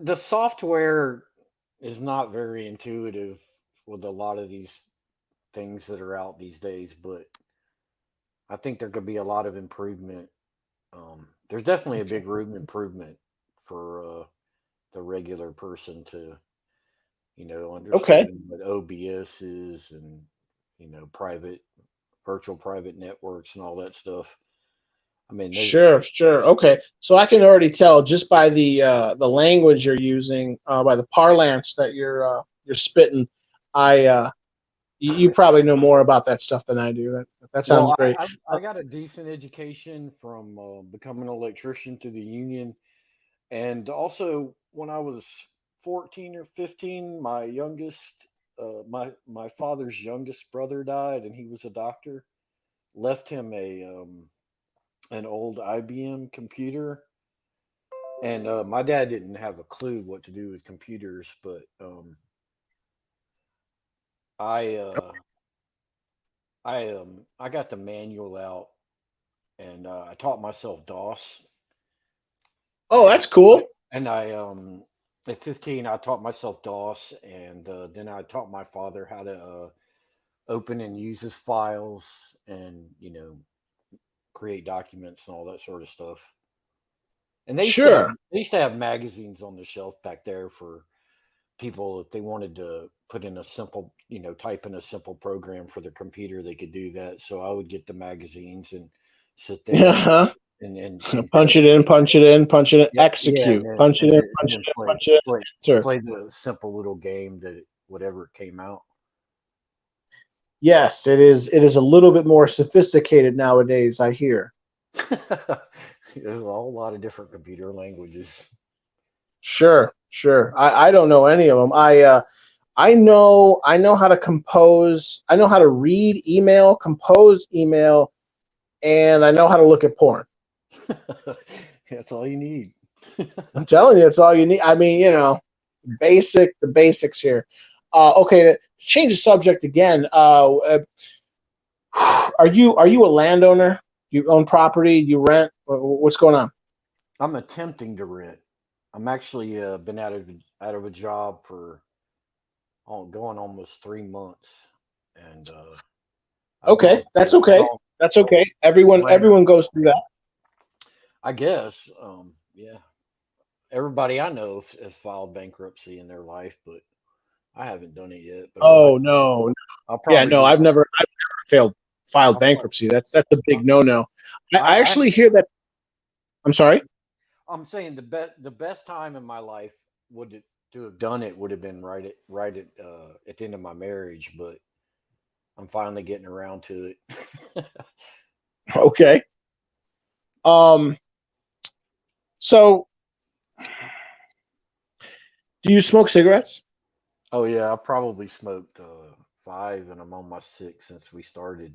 Speaker 3: The software is not very intuitive with a lot of these things that are out these days, but I think there could be a lot of improvement. There's definitely a big room improvement for the regular person to, understand what OBS is and, virtual private networks and all that stuff. I mean,
Speaker 4: Sure. Okay, so I can already tell just by the language you're using, by the parlance that you're spitting. You probably know more about that stuff than I do. That sounds
Speaker 3: well,
Speaker 4: great.
Speaker 3: I got a decent education from becoming an electrician through the union. And also, when I was 14 or 15, my youngest, my father's youngest brother died, and he was a doctor. Left him an old IBM computer, and my dad didn't have a clue what to do with computers, but I I got the manual out, and I taught myself DOS.
Speaker 4: Oh, that's cool.
Speaker 3: And I at 15 I taught myself DOS, and then I taught my father how to open and use his files, and create documents and all that sort of stuff. And they used to have magazines on the shelf back there for people if they wanted to put in a simple, type in a simple program for their computer, they could do that. So I would get the magazines and sit there and
Speaker 4: punch it in, execute,
Speaker 3: yeah,
Speaker 4: punch it in, punch it in.
Speaker 3: Play the simple little game that whatever came out.
Speaker 4: Yes, it is. It is a little bit more sophisticated nowadays, I hear.
Speaker 3: There's a whole lot of different computer languages.
Speaker 4: Sure. I don't know any of them. I know how to compose. I know how to read email, compose email, and I know how to look at porn.
Speaker 3: That's all you need.
Speaker 4: I'm telling you, that's all you need. I mean, the basics here. Okay, to change the subject again. Are you a landowner? Do you own property? Do you rent? What's going on?
Speaker 3: I'm attempting to rent. I'm actually been out of a job for going almost 3 months, and
Speaker 4: okay, that's okay. That's okay. Everyone goes through that.
Speaker 3: I guess. Yeah. Everybody I know has filed bankruptcy in their life, but I haven't done it yet. But
Speaker 4: No.
Speaker 3: I've
Speaker 4: I've never filed bankruptcy. That's a big no. I actually hear that. I'm sorry.
Speaker 3: I'm saying the best time in my life to have done it would have been right at the end of my marriage, but I'm finally getting around to it.
Speaker 4: Okay. Um, so do you smoke cigarettes?
Speaker 3: Oh yeah, I probably smoked 5, and I'm on my 6th since we started.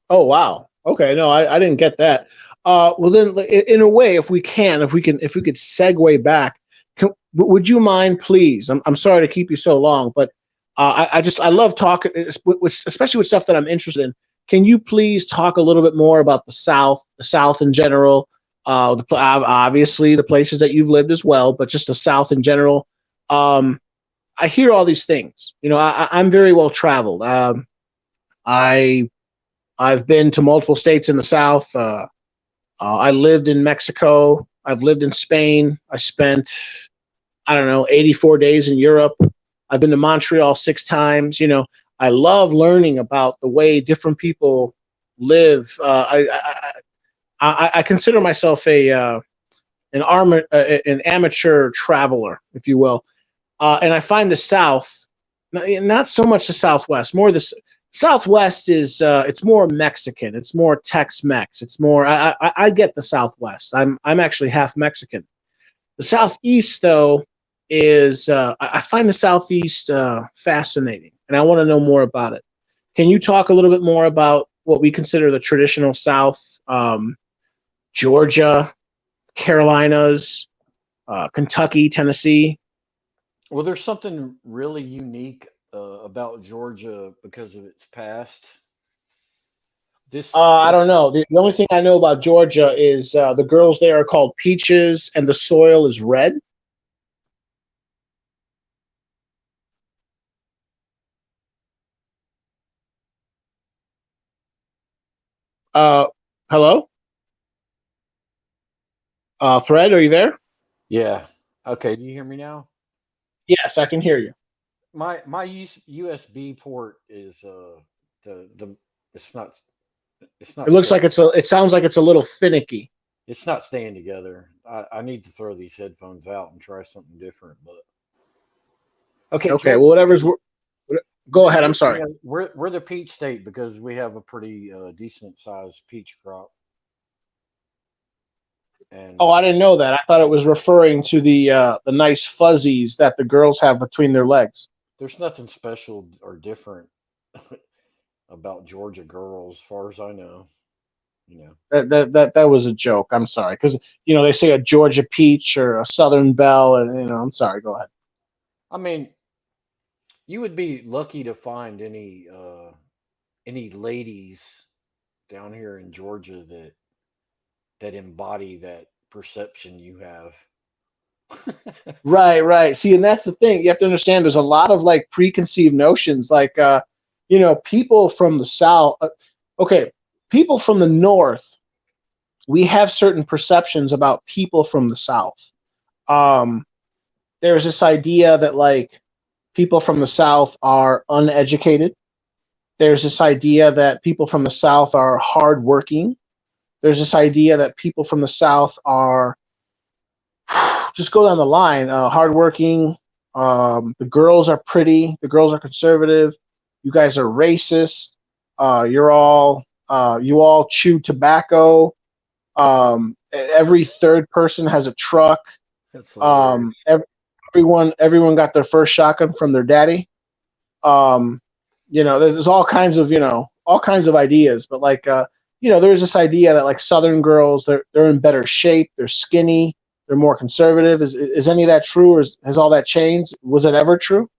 Speaker 4: Oh wow. Okay, no, I didn't get that. Well then, in a way, if we could segue back, would you mind, please? I'm sorry to keep you so long, but I love talking, especially with stuff that I'm interested in. Can you please talk a little bit more about the South in general? Obviously the places that you've lived as well, but just the South in general. I hear all these things. I'm very well traveled. I I've been to multiple states in the South. I lived in Mexico. I've lived in Spain. I spent, I don't know, 84 days in Europe. I've been to Montreal 6 times. I love learning about the way different people live. I consider myself an amateur traveler, if you will. And I find the South, not so much the Southwest, more the Southwest is it's more Mexican, it's more Tex-Mex, it's more. I get the Southwest. I'm actually half Mexican. The Southeast, though, is I find the Southeast fascinating, and I want to know more about it. Can you talk a little bit more about what we consider the traditional South? Georgia, Carolinas, Kentucky, Tennessee.
Speaker 3: Well, there's something really unique about Georgia because of its past. This,
Speaker 4: I don't know. The only thing I know about Georgia is the girls there are called peaches, and the soil is red. Uh, Hello, Thread, are you there?
Speaker 3: yeah. Okay, do you hear me now?
Speaker 4: Yes, I can hear you.
Speaker 3: My USB port is the it's not it's
Speaker 4: It
Speaker 3: not
Speaker 4: looks
Speaker 3: staying
Speaker 4: like it sounds like it's a little finicky.
Speaker 3: it's not staying together. I need to throw these headphones out and try something different. But okay,
Speaker 4: Okay, well,
Speaker 3: Georgia.
Speaker 4: go ahead. I'm sorry.
Speaker 3: We're the peach state because we have a pretty decent sized peach crop, and
Speaker 4: Oh, I didn't know that. I thought it was referring to the nice fuzzies that the girls have between their legs.
Speaker 3: there's nothing special or different about Georgia girls, as far as I know. You know,
Speaker 4: That was a joke. I'm sorry, because they say a Georgia peach or a Southern belle, and I'm sorry. Go ahead.
Speaker 3: I mean, you would be lucky to find any ladies down here in Georgia that embody that perception you have.
Speaker 4: Right, right. See, and that's the thing. You have to understand there's a lot of like preconceived notions, like people from the South. Okay, people from the North, we have certain perceptions about people from the South. Um, there's this idea that like people from the South are uneducated. There's this idea that people from the South are hardworking. There's this idea that people from the South are just go down the line. Hardworking. The girls are pretty. The girls are conservative. You guys are racist. You all chew tobacco. Every third person has a truck.
Speaker 3: That's hilarious.
Speaker 4: Everyone got their first shotgun from their daddy. Um, there's all kinds of ideas, but like there's this idea that like Southern girls they're in better shape. They're skinny. They're more conservative. Is any of that true, or has all that changed? Was it ever true?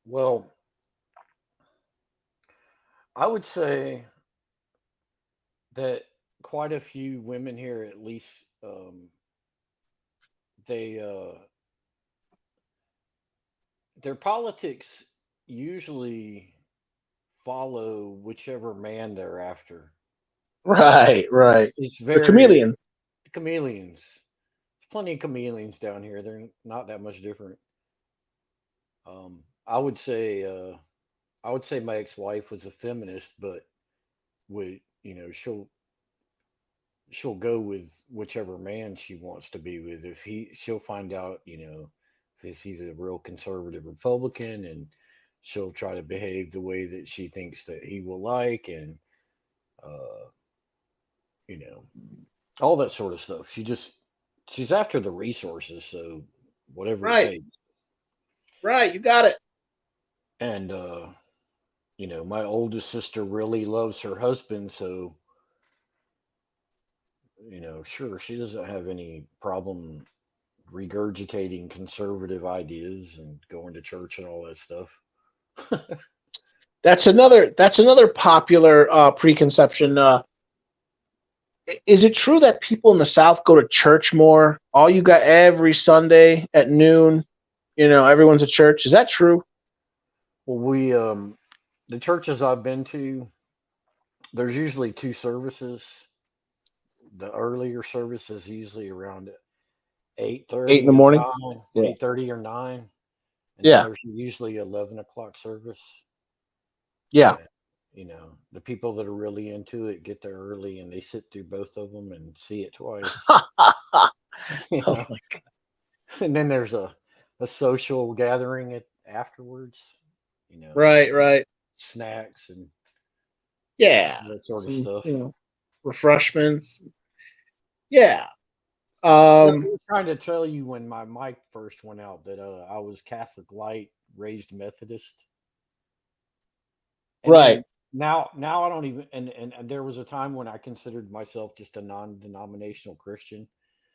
Speaker 3: Well, I would say that quite a few women here, at least, they their politics usually follow whichever man they're after.
Speaker 4: Right,
Speaker 3: It's
Speaker 4: right.
Speaker 3: it's
Speaker 4: The
Speaker 3: very
Speaker 4: chameleon.
Speaker 3: chameleons. There's plenty of chameleons down here. They're not that much different. I would say my ex-wife was a feminist, but would she'll go with whichever man she wants to be with. If she'll find out, if he's a real conservative Republican, and she'll try to behave the way that she thinks that he will like, and you know, all that sort of stuff. She's after the resources, so whatever it
Speaker 4: Right.
Speaker 3: takes.
Speaker 4: Right. You got it.
Speaker 3: And my oldest sister really loves her husband, so sure, she doesn't have any problem regurgitating conservative ideas and going to church and all that stuff.
Speaker 4: That's another popular preconception. Is it true that people in the South go to church more? All you got every Sunday at noon, everyone's at church. Is that true?
Speaker 3: Well, the churches I've been to, there's usually two services. The earlier service is usually around 8:30,
Speaker 4: 8 in the morning?
Speaker 3: 9,
Speaker 4: Yeah.
Speaker 3: 8:30 or 9. And
Speaker 4: Yeah.
Speaker 3: then there's usually 11 o'clock service.
Speaker 4: Yeah.
Speaker 3: The people that are really into it get there early and they sit through both of them and see it twice. You
Speaker 4: Oh
Speaker 3: know?
Speaker 4: my God.
Speaker 3: And then there's a social gathering afterwards.
Speaker 4: Right.
Speaker 3: Snacks and
Speaker 4: Yeah.
Speaker 3: that sort of
Speaker 4: Some,
Speaker 3: stuff.
Speaker 4: refreshments. Yeah.
Speaker 3: I was trying to tell you when my mic first went out that I was Catholic light, raised Methodist. And
Speaker 4: Right.
Speaker 3: then now I don't even and there was a time when I considered myself just a non-denominational Christian,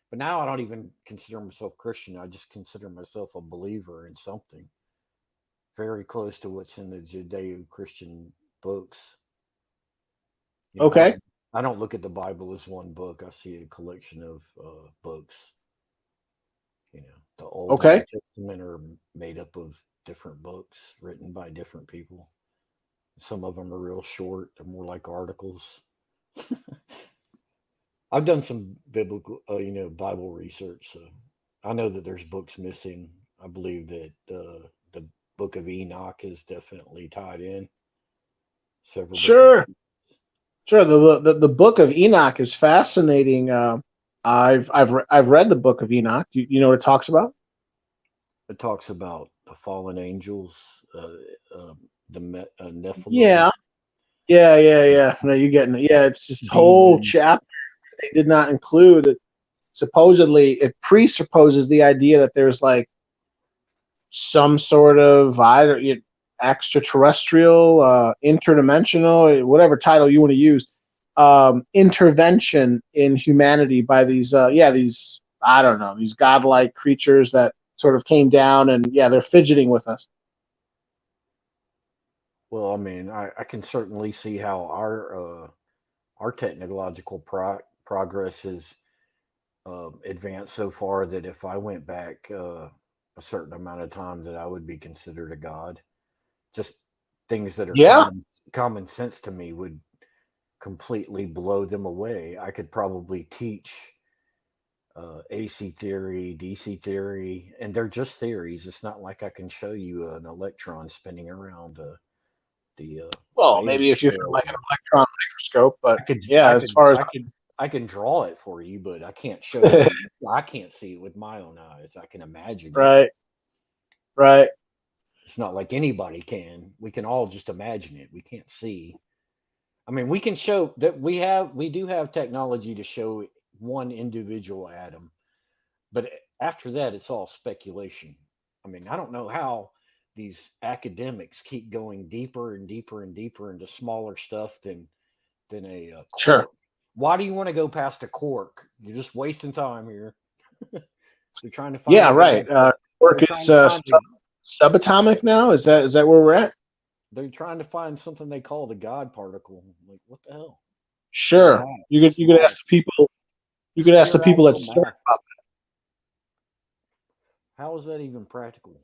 Speaker 3: but now I don't even consider myself Christian. I just consider myself a believer in something very close to what's in the Judeo-Christian books.
Speaker 4: Okay.
Speaker 3: I don't look at the Bible as one book. I see a collection of books. The Old and New Testament are made up of different books written by different people. Some of them are real short. They're more like articles. I've done some biblical, Bible research. So I know that there's books missing. I believe that the Book of Enoch is definitely tied in. Several.
Speaker 4: Sure. The Book of Enoch is fascinating. I've read the Book of Enoch. Do you know what it talks about?
Speaker 3: It talks about the fallen angels, the Nephilim.
Speaker 4: Yeah. No, you're getting it. Yeah, it's this whole chapter they did not include. It supposedly, it presupposes the idea that there's like some sort of extraterrestrial, interdimensional, whatever title you want to use, intervention in humanity by these I don't know, these godlike creatures that sort of came down and they're fidgeting with us.
Speaker 3: Well, I mean, I can certainly see how our technological progress has advanced so far that if I went back a certain amount of time, that I would be considered a god. Just things that are common sense to me would completely blow them away. I could probably teach AC theory, DC theory, and they're just theories. It's not like I can show you an electron spinning around
Speaker 4: well, maybe if you have like an electron microscope, but
Speaker 3: I can draw it for you, but I can't show it. I can't see it with my own eyes. I can imagine it.
Speaker 4: Right.
Speaker 3: It's not like anybody can. We can all just imagine it. We can't see. I mean, we can show that we do have technology to show one individual atom, but after that, it's all speculation. I mean, I don't know how these academics keep going deeper and deeper and deeper into smaller stuff than a quark.
Speaker 4: Sure.
Speaker 3: Why do you want to go past a quark? You're just wasting time here. They're trying to find.
Speaker 4: Right. Quark is subatomic now. Is that where we're at?
Speaker 3: They're trying to find something they call the God particle. Like, what the hell?
Speaker 4: Sure. You could ask the people. You could ask the people that start about that.
Speaker 3: How is that even practical?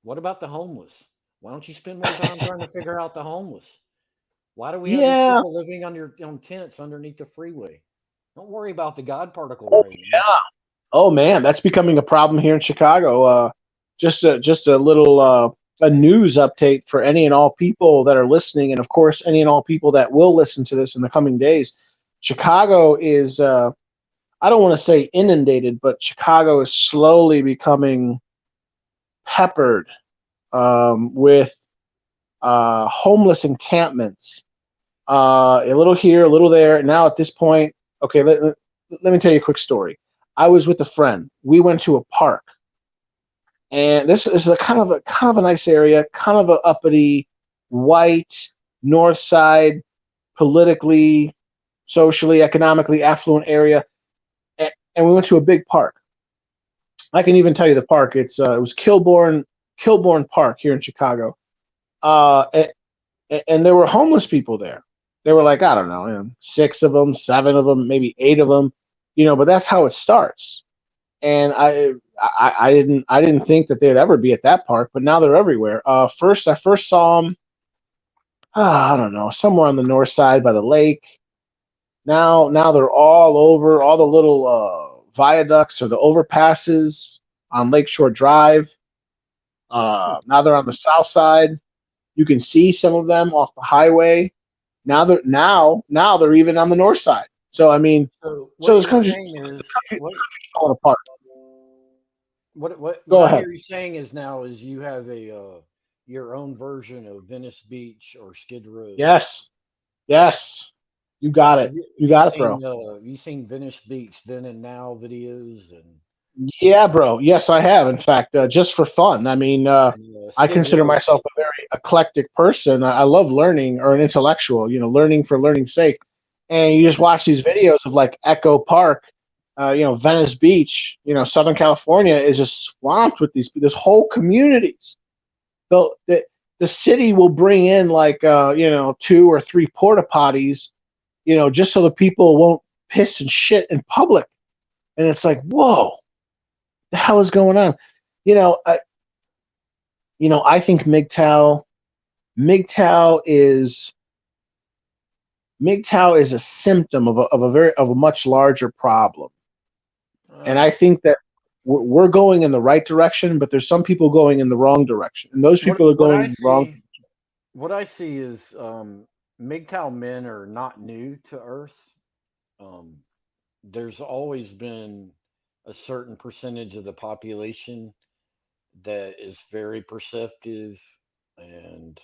Speaker 3: What about the homeless? Why don't you spend more time trying to figure out the homeless? Why do we have these people living on tents underneath the freeway? Don't worry about the God particle.
Speaker 4: Oh man, that's becoming a problem here in Chicago. Just a little a news update for any and all people that are listening, and of course any and all people that will listen to this in the coming days. Chicago is I don't want to say inundated, but Chicago is slowly becoming peppered with homeless encampments a little here, a little there. Now at this point, okay, let me tell you a quick story. I was with a friend. We went to a park, and this is a kind of a nice area, kind of a uppity, white north side, politically, socially, economically affluent area, and we went to a big park. I can even tell you the park. It was Kilbourne Park here in Chicago. And there were homeless people there. There were like, I don't know, 6 of them, 7 of them, maybe 8 of them, but that's how it starts. And I didn't think that they'd ever be at that park, but now they're everywhere. I first saw them, I don't know, somewhere on the north side by the lake. Now they're all over all the little viaducts or the overpasses on Lakeshore Drive. Now they're on the south side. You can see some of them off the highway. Now they're even on the north side. So I mean,
Speaker 3: So
Speaker 4: this
Speaker 3: what you're
Speaker 4: country's
Speaker 3: saying is
Speaker 4: falling apart.
Speaker 3: what
Speaker 4: Go
Speaker 3: I
Speaker 4: ahead.
Speaker 3: hear you saying is now is you have a your own version of Venice Beach or Skid Row.
Speaker 4: Yes, you got it. You got it, bro.
Speaker 3: You seen Venice Beach then and now videos and
Speaker 4: Yeah, bro. Yes, I have. In fact, just for fun. I mean, I
Speaker 3: Skid
Speaker 4: consider
Speaker 3: Row.
Speaker 4: myself a very eclectic person. I love learning, or an intellectual. Learning for learning's sake. And you just watch these videos of like Echo Park, Venice Beach. Southern California is just swamped with these whole communities. The city will bring in like 2 or 3 porta potties, just so the people won't piss and shit in public. And it's like, whoa, the hell is going on? You know, I, I think MGTOW is a symptom of a much larger problem. And I think that we're going in the right direction, but there's some people going in the wrong direction, and those people are going in the wrong.
Speaker 3: What I see is MGTOW men are not new to Earth. There's always been a certain percentage of the population that is very perceptive and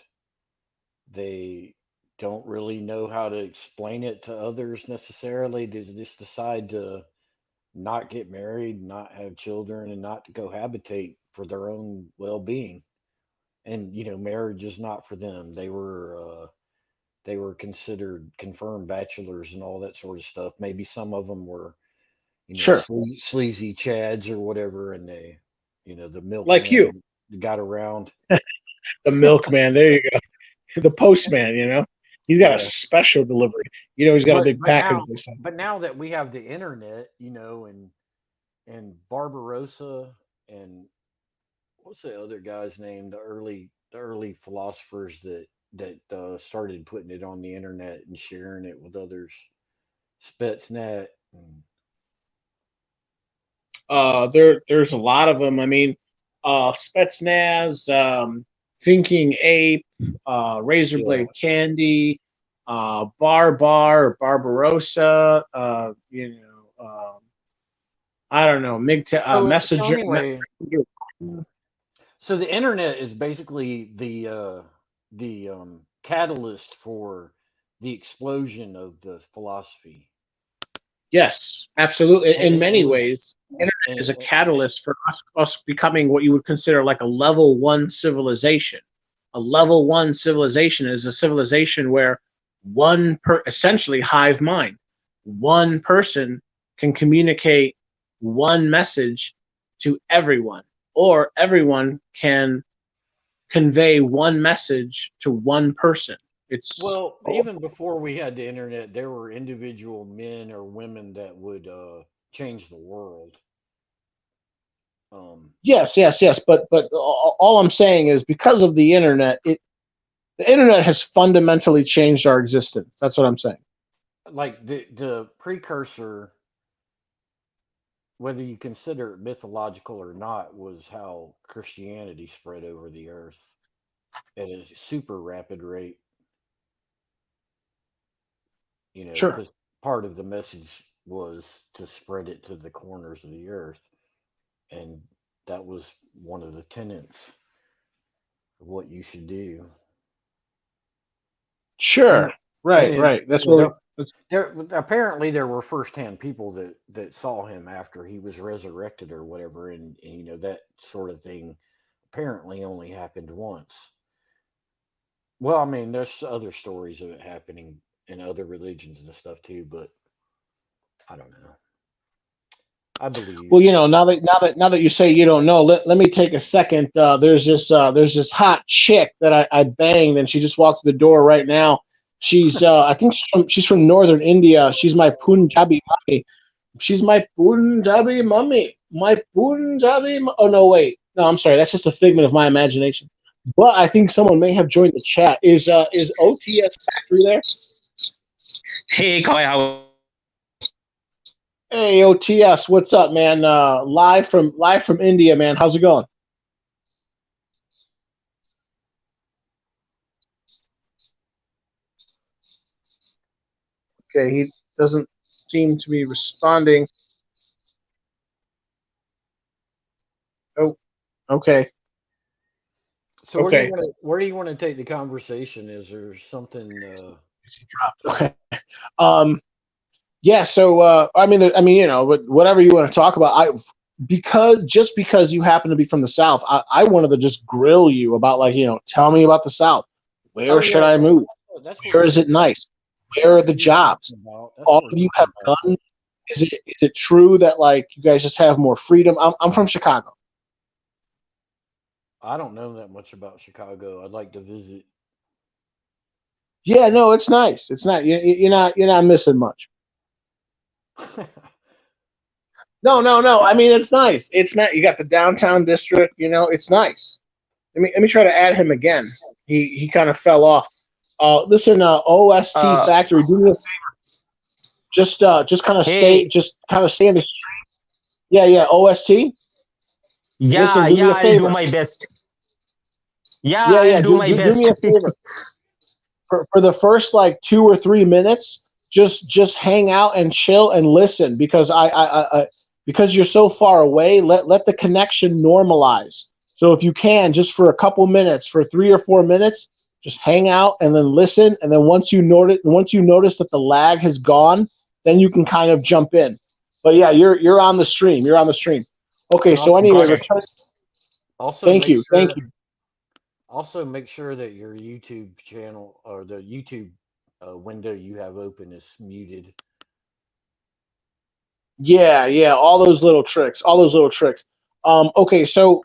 Speaker 3: they don't really know how to explain it to others necessarily. They just decide to not get married, not have children, and not to cohabitate for their own well being. And marriage is not for them. They were considered confirmed bachelors and all that sort of stuff. Maybe some of them were,
Speaker 4: Sure,
Speaker 3: sleazy chads or whatever, and the
Speaker 4: like you,
Speaker 3: milkman got around.
Speaker 4: the milkman. There you go, the postman. He's got a
Speaker 3: Yeah,
Speaker 4: special delivery. He's got a
Speaker 3: but
Speaker 4: big
Speaker 3: but
Speaker 4: package.
Speaker 3: now but now that we have the internet, and Barbarossa and what's the other guy's name? The early philosophers that started putting it on the internet and sharing it with others. Spetsnat.
Speaker 4: There's a lot of them. I mean, Spetsnaz, Thinking Ape,
Speaker 3: Yeah.
Speaker 4: Razorblade Candy, Barbarossa. I don't know,
Speaker 3: So
Speaker 4: Messenger.
Speaker 3: anyway, so the internet is basically the catalyst for the explosion of the philosophy.
Speaker 4: Yes, absolutely.
Speaker 3: And
Speaker 4: In
Speaker 3: it
Speaker 4: many
Speaker 3: was
Speaker 4: ways, internet
Speaker 3: and,
Speaker 4: is a catalyst for us becoming what you would consider like a level 1 civilization. A level 1 civilization is a civilization where essentially hive mind, one person can communicate one message to everyone, or everyone can convey one message to one person. It's
Speaker 3: well, even before we had the internet, there were individual men or women that would change the world. Um,
Speaker 4: yes, but all I'm saying is because of the internet, the internet has fundamentally changed our existence. That's what I'm saying.
Speaker 3: like the precursor, whether you consider it mythological or not, was how Christianity spread over the earth at a super rapid rate.
Speaker 4: Sure.
Speaker 3: Because part of the message was to spread it to the corners of the earth, and that was one of the tenets of what you should do.
Speaker 4: Sure.
Speaker 1: Right,
Speaker 3: And
Speaker 1: right. That's what.
Speaker 3: there apparently there were firsthand people that saw him after he was resurrected or whatever, and you know that sort of thing apparently only happened once. Well, I mean, there's other stories of it happening in other religions and stuff too, but I don't know. I believe.
Speaker 1: Well, now that you say you don't know, let me take a second. There's this hot chick that I banged, and she just walked through the door right now. She's I think she's from northern India. She's my Punjabi mummy. She's my Punjabi mummy. My Punjabi. Oh no, wait. No, I'm sorry. That's just a figment of my imagination. But I think someone may have joined the chat. Is OTS Factory there?
Speaker 5: Hey, Koi, how?
Speaker 1: Hey, OTS, what's up, man? Live from India, man. How's it going? Okay, he doesn't seem to be responding. Oh, okay.
Speaker 3: So
Speaker 1: Okay.
Speaker 3: where do you want to take the conversation? Is there something?
Speaker 1: He dropped. Okay. Um, yeah. So, whatever you want to talk about, because you happen to be from the South, I wanted to just grill you about, like, tell me about the South. Where
Speaker 3: Oh
Speaker 1: should
Speaker 3: yeah,
Speaker 1: I move?
Speaker 3: that's what
Speaker 1: Where
Speaker 3: we
Speaker 1: is it nice? Where are
Speaker 3: that's
Speaker 1: the
Speaker 3: what we're
Speaker 1: jobs?
Speaker 3: talking about. That's
Speaker 1: All
Speaker 3: what
Speaker 1: of
Speaker 3: we're
Speaker 1: you
Speaker 3: talking
Speaker 1: have
Speaker 3: about.
Speaker 1: guns. Is it true that, like, you guys just have more freedom? I'm from Chicago.
Speaker 3: I don't know that much about Chicago. I'd like to visit.
Speaker 1: Yeah, no, it's nice. It's not you're not missing much. No. I mean, it's nice. It's not. You got the downtown district. It's nice. Let me try to add him again. He kind of fell off. Listen, OST
Speaker 5: Uh,
Speaker 1: Factory. Do me a favor. Just kind of stay.
Speaker 5: hey,
Speaker 1: Just kind of stay in the street. Yeah. OST.
Speaker 5: yeah,
Speaker 1: Listen, do me
Speaker 5: yeah,
Speaker 1: a
Speaker 5: I'll do
Speaker 1: favor.
Speaker 5: my best. Yeah,
Speaker 1: Yeah.
Speaker 5: I'll do my
Speaker 1: Do me
Speaker 5: best.
Speaker 1: a favor. For the first like 2 or 3 minutes, just hang out and chill and listen, because because you're so far away. Let the connection normalize. So if you can, just for a couple minutes, for 3 or 4 minutes, just hang out and then listen. And then once you notice that the lag has gone, then you can kind of jump in. But yeah, you're on the stream. You're on the stream. Okay.
Speaker 3: And
Speaker 1: So
Speaker 3: also
Speaker 1: anyway,
Speaker 5: Got it.
Speaker 1: return.
Speaker 3: also
Speaker 1: Thank
Speaker 3: make
Speaker 1: you. Thank
Speaker 3: sure
Speaker 1: you.
Speaker 3: also make sure that your YouTube channel or the YouTube window you have open is muted.
Speaker 1: Yeah. All those little tricks. All those little tricks. Okay. So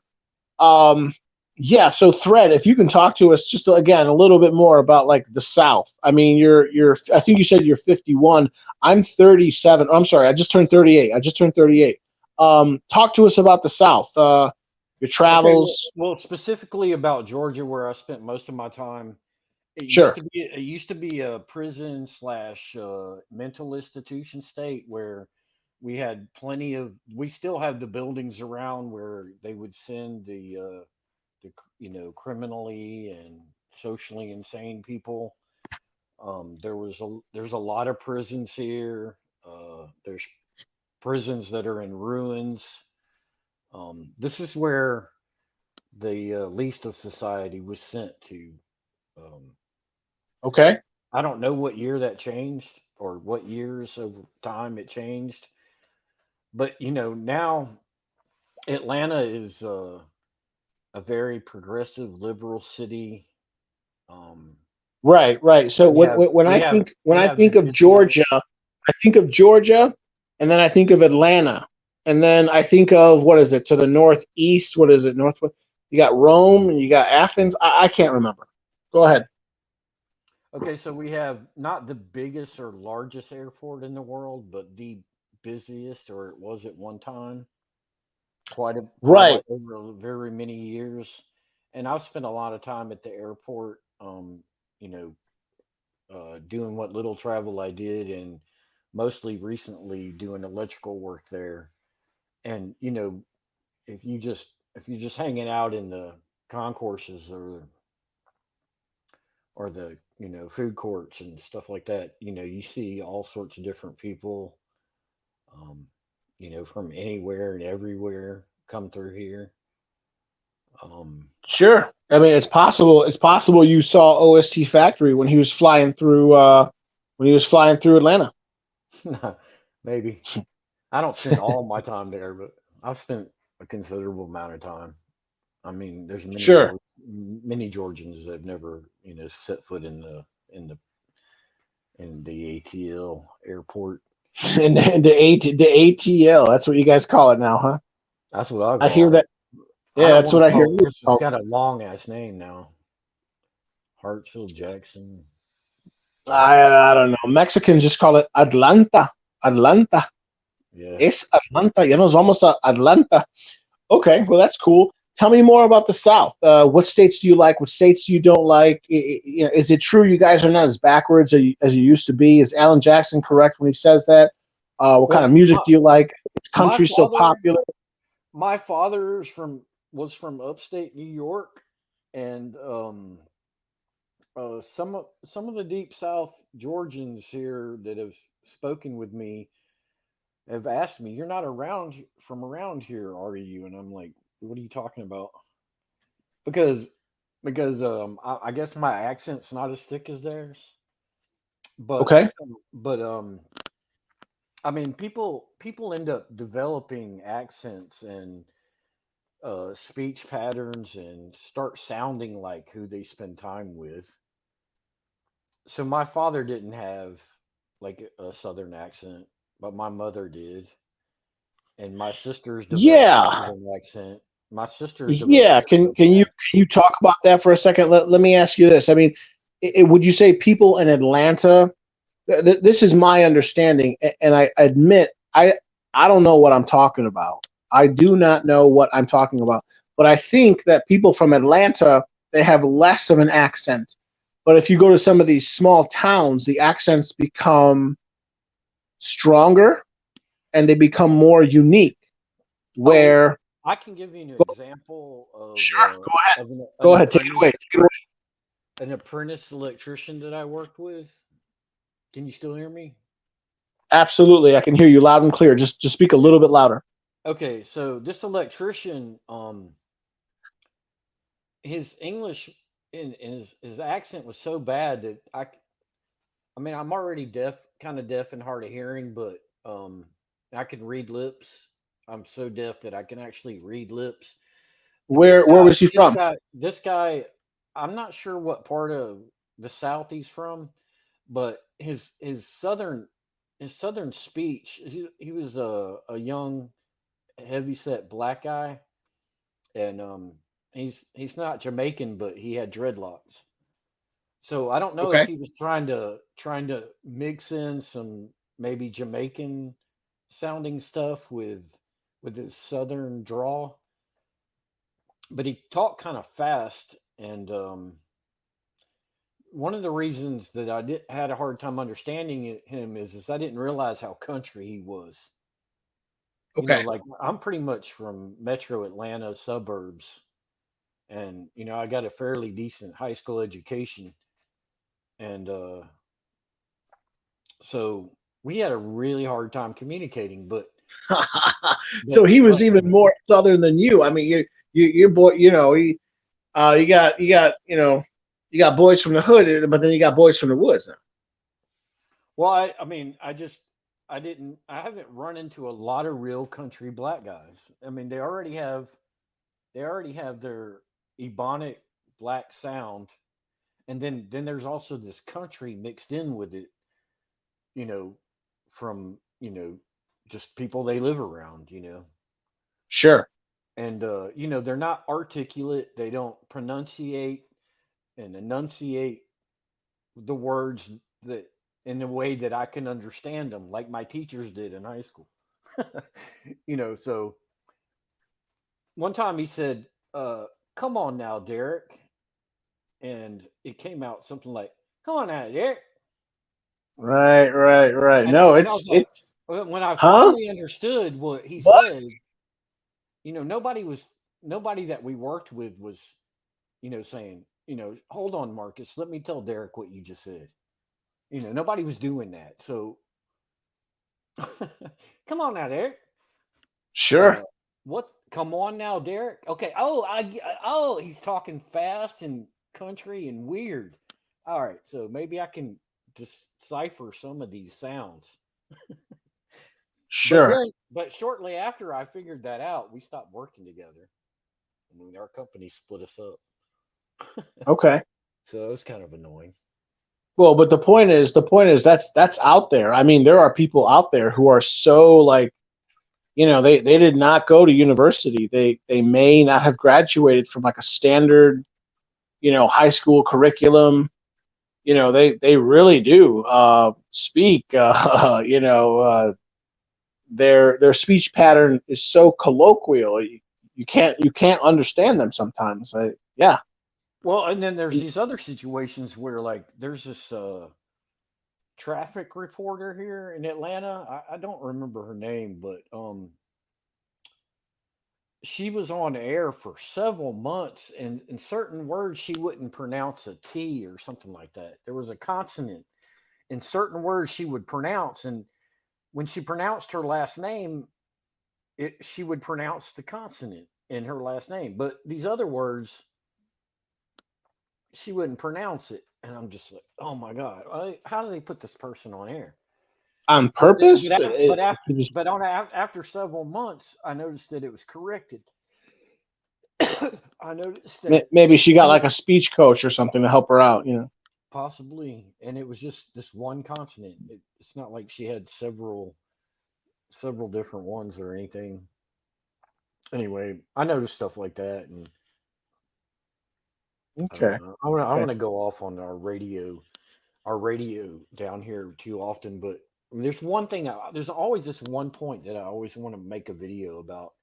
Speaker 1: Um, yeah. So, Thread, if you can talk to us just again a little bit more about, like, the South. I mean, you're. I think you said you're 51. I'm 37. I'm sorry. I just turned 38. Talk to us about the South. Your
Speaker 3: Okay,
Speaker 1: travels.
Speaker 3: well, specifically about Georgia, where I spent most of my time.
Speaker 1: Sure.
Speaker 3: It used to be a prison slash mental institution state where we still have the buildings around where they would send the criminally and socially insane people. There's a lot of prisons here. There's prisons that are in ruins. This is where the least of society was sent to. Um,
Speaker 1: Okay.
Speaker 3: I don't know what year that changed or what years of time it changed, but now Atlanta is a very progressive liberal city. Um,
Speaker 1: Right. So
Speaker 3: we have
Speaker 1: when
Speaker 3: we
Speaker 1: I
Speaker 3: have
Speaker 1: think when
Speaker 3: we
Speaker 1: I
Speaker 3: have the
Speaker 1: think of
Speaker 3: busiest.
Speaker 1: Georgia, I think of Georgia, and then I think of Atlanta, and then I think of, what is it, to the northeast? What is it? Northwest. You got Rome and you got Athens. I can't remember. Go ahead.
Speaker 3: Okay, so we have not the biggest or largest airport in the world, but the busiest, or it was at one time,
Speaker 1: Right.
Speaker 3: over very many years. And I've spent a lot of time at the airport, you know, doing what little travel I did, and mostly recently doing electrical work there. And if you just hanging out in the concourses or the food courts and stuff like that, you see all sorts of different people, um, from anywhere and everywhere come through here. Um,
Speaker 1: Sure.
Speaker 4: I mean, it's possible. It's possible you saw OST Factory when he was flying through. When he was flying through Atlanta.
Speaker 3: Maybe. I don't spend all my time there, but I've spent a considerable amount of time. I mean, there's
Speaker 4: Sure.
Speaker 3: many Georgians that have never, set foot in the ATL airport.
Speaker 4: And the ATL. That's what you guys call it now, huh?
Speaker 3: That's what I
Speaker 4: I hear
Speaker 3: call
Speaker 4: that.
Speaker 3: it. I
Speaker 4: Yeah,
Speaker 3: don't
Speaker 4: that's
Speaker 3: want
Speaker 4: what
Speaker 3: to
Speaker 4: I hear.
Speaker 3: call it because it's got a long ass name now. Hartsfield Jackson.
Speaker 4: I don't know. Mexicans just call it Atlanta. Atlanta.
Speaker 3: Yeah.
Speaker 4: Es Atlanta. You know, it's almost Atlanta. Okay, well, that's cool. Tell me more about the South. What states do you like? What states you don't like? Is it true you guys are not as backwards as you used to be? Is Alan Jackson correct when he says that? What kind of music do you like? Is
Speaker 3: my
Speaker 4: country so
Speaker 3: father-
Speaker 4: popular?
Speaker 3: My father was from upstate New York, and some of the deep South Georgians here that have spoken with me have asked me, "You're not from around here, are you?" And I'm like, "What are you talking about?" Because I guess my accent's not as thick as theirs, but
Speaker 4: Okay.
Speaker 3: but I mean, people end up developing accents and speech patterns and start sounding like who they spend time with. So my father didn't have like a southern accent, but my mother did, and my sisters developed a
Speaker 4: Yeah.
Speaker 3: southern accent. My sisters developed
Speaker 4: Yeah.
Speaker 3: a
Speaker 4: Can
Speaker 3: southern
Speaker 4: you
Speaker 3: accent.
Speaker 4: can you talk about that for a second? Let me ask you this. I mean, would you say people in Atlanta? This is my understanding, and I admit I don't know what I'm talking about. I do not know what I'm talking about, but I think that people from Atlanta, they have less of an accent. But if you go to some of these small towns, the accents become stronger and they become more unique.
Speaker 3: Oh,
Speaker 4: Where
Speaker 3: I can give you an example
Speaker 4: sure, go ahead,
Speaker 3: of
Speaker 4: go ahead, take it away. Take it away.
Speaker 3: an apprentice electrician that I worked with. Can you still hear me?
Speaker 4: Absolutely, I can hear you loud and clear. Just speak a little bit louder.
Speaker 3: Okay, so this electrician, his English and his accent was so bad that I mean, I'm already kind of deaf and hard of hearing, but I can read lips. I'm so deaf that I can actually read lips. But
Speaker 4: Where was he from?
Speaker 3: this guy, I'm not sure what part of the South he's from, but his southern speech. He was a young, heavyset black guy, and he's not Jamaican, but he had dreadlocks. So I don't know if
Speaker 4: Okay.
Speaker 3: he was trying to mix in some maybe Jamaican sounding stuff with his southern drawl, but he talked kind of fast, and one of the reasons that had a hard time understanding him is I didn't realize how country he was.
Speaker 4: Okay.
Speaker 3: Like I'm pretty much from Metro Atlanta suburbs, and I got a fairly decent high school education, and so we had a really hard time communicating. But
Speaker 4: So he was
Speaker 3: but
Speaker 4: even more southern than you. I mean, your boy, you got you got boys from the hood, but then you got boys from the woods now.
Speaker 3: well, I mean, I haven't run into a lot of real country black guys. I mean, they already have their ebonic black sound, and then there's also this country mixed in with it, you know, from just people they live around.
Speaker 4: Sure.
Speaker 3: And they're not articulate, they don't pronunciate and enunciate the words that in a way that I can understand them, like my teachers did in high school. So one time he said, come on now, Derek. And it came out something like, come on now, Derek.
Speaker 4: Right.
Speaker 3: And
Speaker 4: No,
Speaker 3: I was like,
Speaker 4: it's
Speaker 3: when I
Speaker 4: huh?
Speaker 3: finally understood what he
Speaker 4: What?
Speaker 3: said, nobody that we worked with was, saying, hold on, Marcus, let me tell Derek what you just said. Nobody was doing that. So come on now, Derek.
Speaker 4: Sure.
Speaker 3: What Come on now, Derek. Okay. Oh, he's talking fast and country and weird. All right, so maybe I can decipher some of these sounds.
Speaker 4: Sure.
Speaker 3: But shortly after I figured that out, we stopped working together. I mean, our company split us up.
Speaker 4: Okay.
Speaker 3: So it was kind of annoying.
Speaker 4: Well, but the point is that's out there. I mean, there are people out there who are so like, they did not go to university. They may not have graduated from like a standard, high school curriculum. They really do speak. Their speech pattern is so colloquial. You can't understand them sometimes. Yeah.
Speaker 3: Well, and then there's these other situations where, like, there's this traffic reporter here in Atlanta. I don't remember her name, but she was on air for several months, and in certain words, she wouldn't pronounce a T or something like that. There was a consonant in certain words she would pronounce, and when she pronounced her last name, she would pronounce the consonant in her last name. But these other words, she wouldn't pronounce it. And I'm just like, oh my God, how do they put this person on air?
Speaker 4: On purpose?
Speaker 3: After several months, I noticed that it was corrected. I noticed that
Speaker 4: maybe she got like a speech coach or something to help her out,
Speaker 3: Possibly. And it was just this one consonant. It's not like she had several different ones or anything. Anyway, I noticed stuff like that, and
Speaker 4: okay.
Speaker 3: I want to go off on our radio down here too often, but I mean, there's one thing. There's always this one point that I always want to make a video about,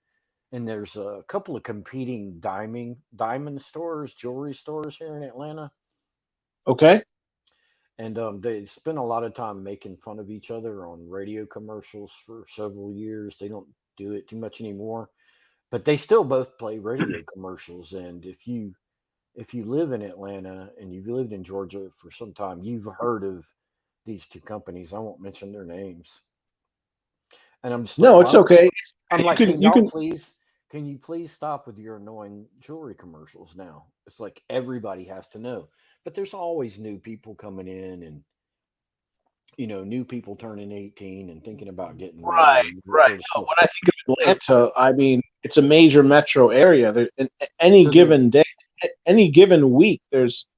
Speaker 3: and there's a couple of competing diamond stores, jewelry stores here in Atlanta.
Speaker 4: Okay.
Speaker 3: And they spend a lot of time making fun of each other on radio commercials for several years. They don't do it too much anymore, but they still both play radio commercials. And if you live in Atlanta and you've lived in Georgia for some time, you've heard of these two companies. I won't mention their names. And I'm just
Speaker 4: no, it's okay.
Speaker 3: I'm like, can you please stop with your annoying jewelry commercials now? It's like everybody has to know. But there's always new people coming in, and new people turning 18 and thinking about getting
Speaker 4: right. No, when I think of Atlanta, I mean, it's a major metro area. There, any given day, any given week, there's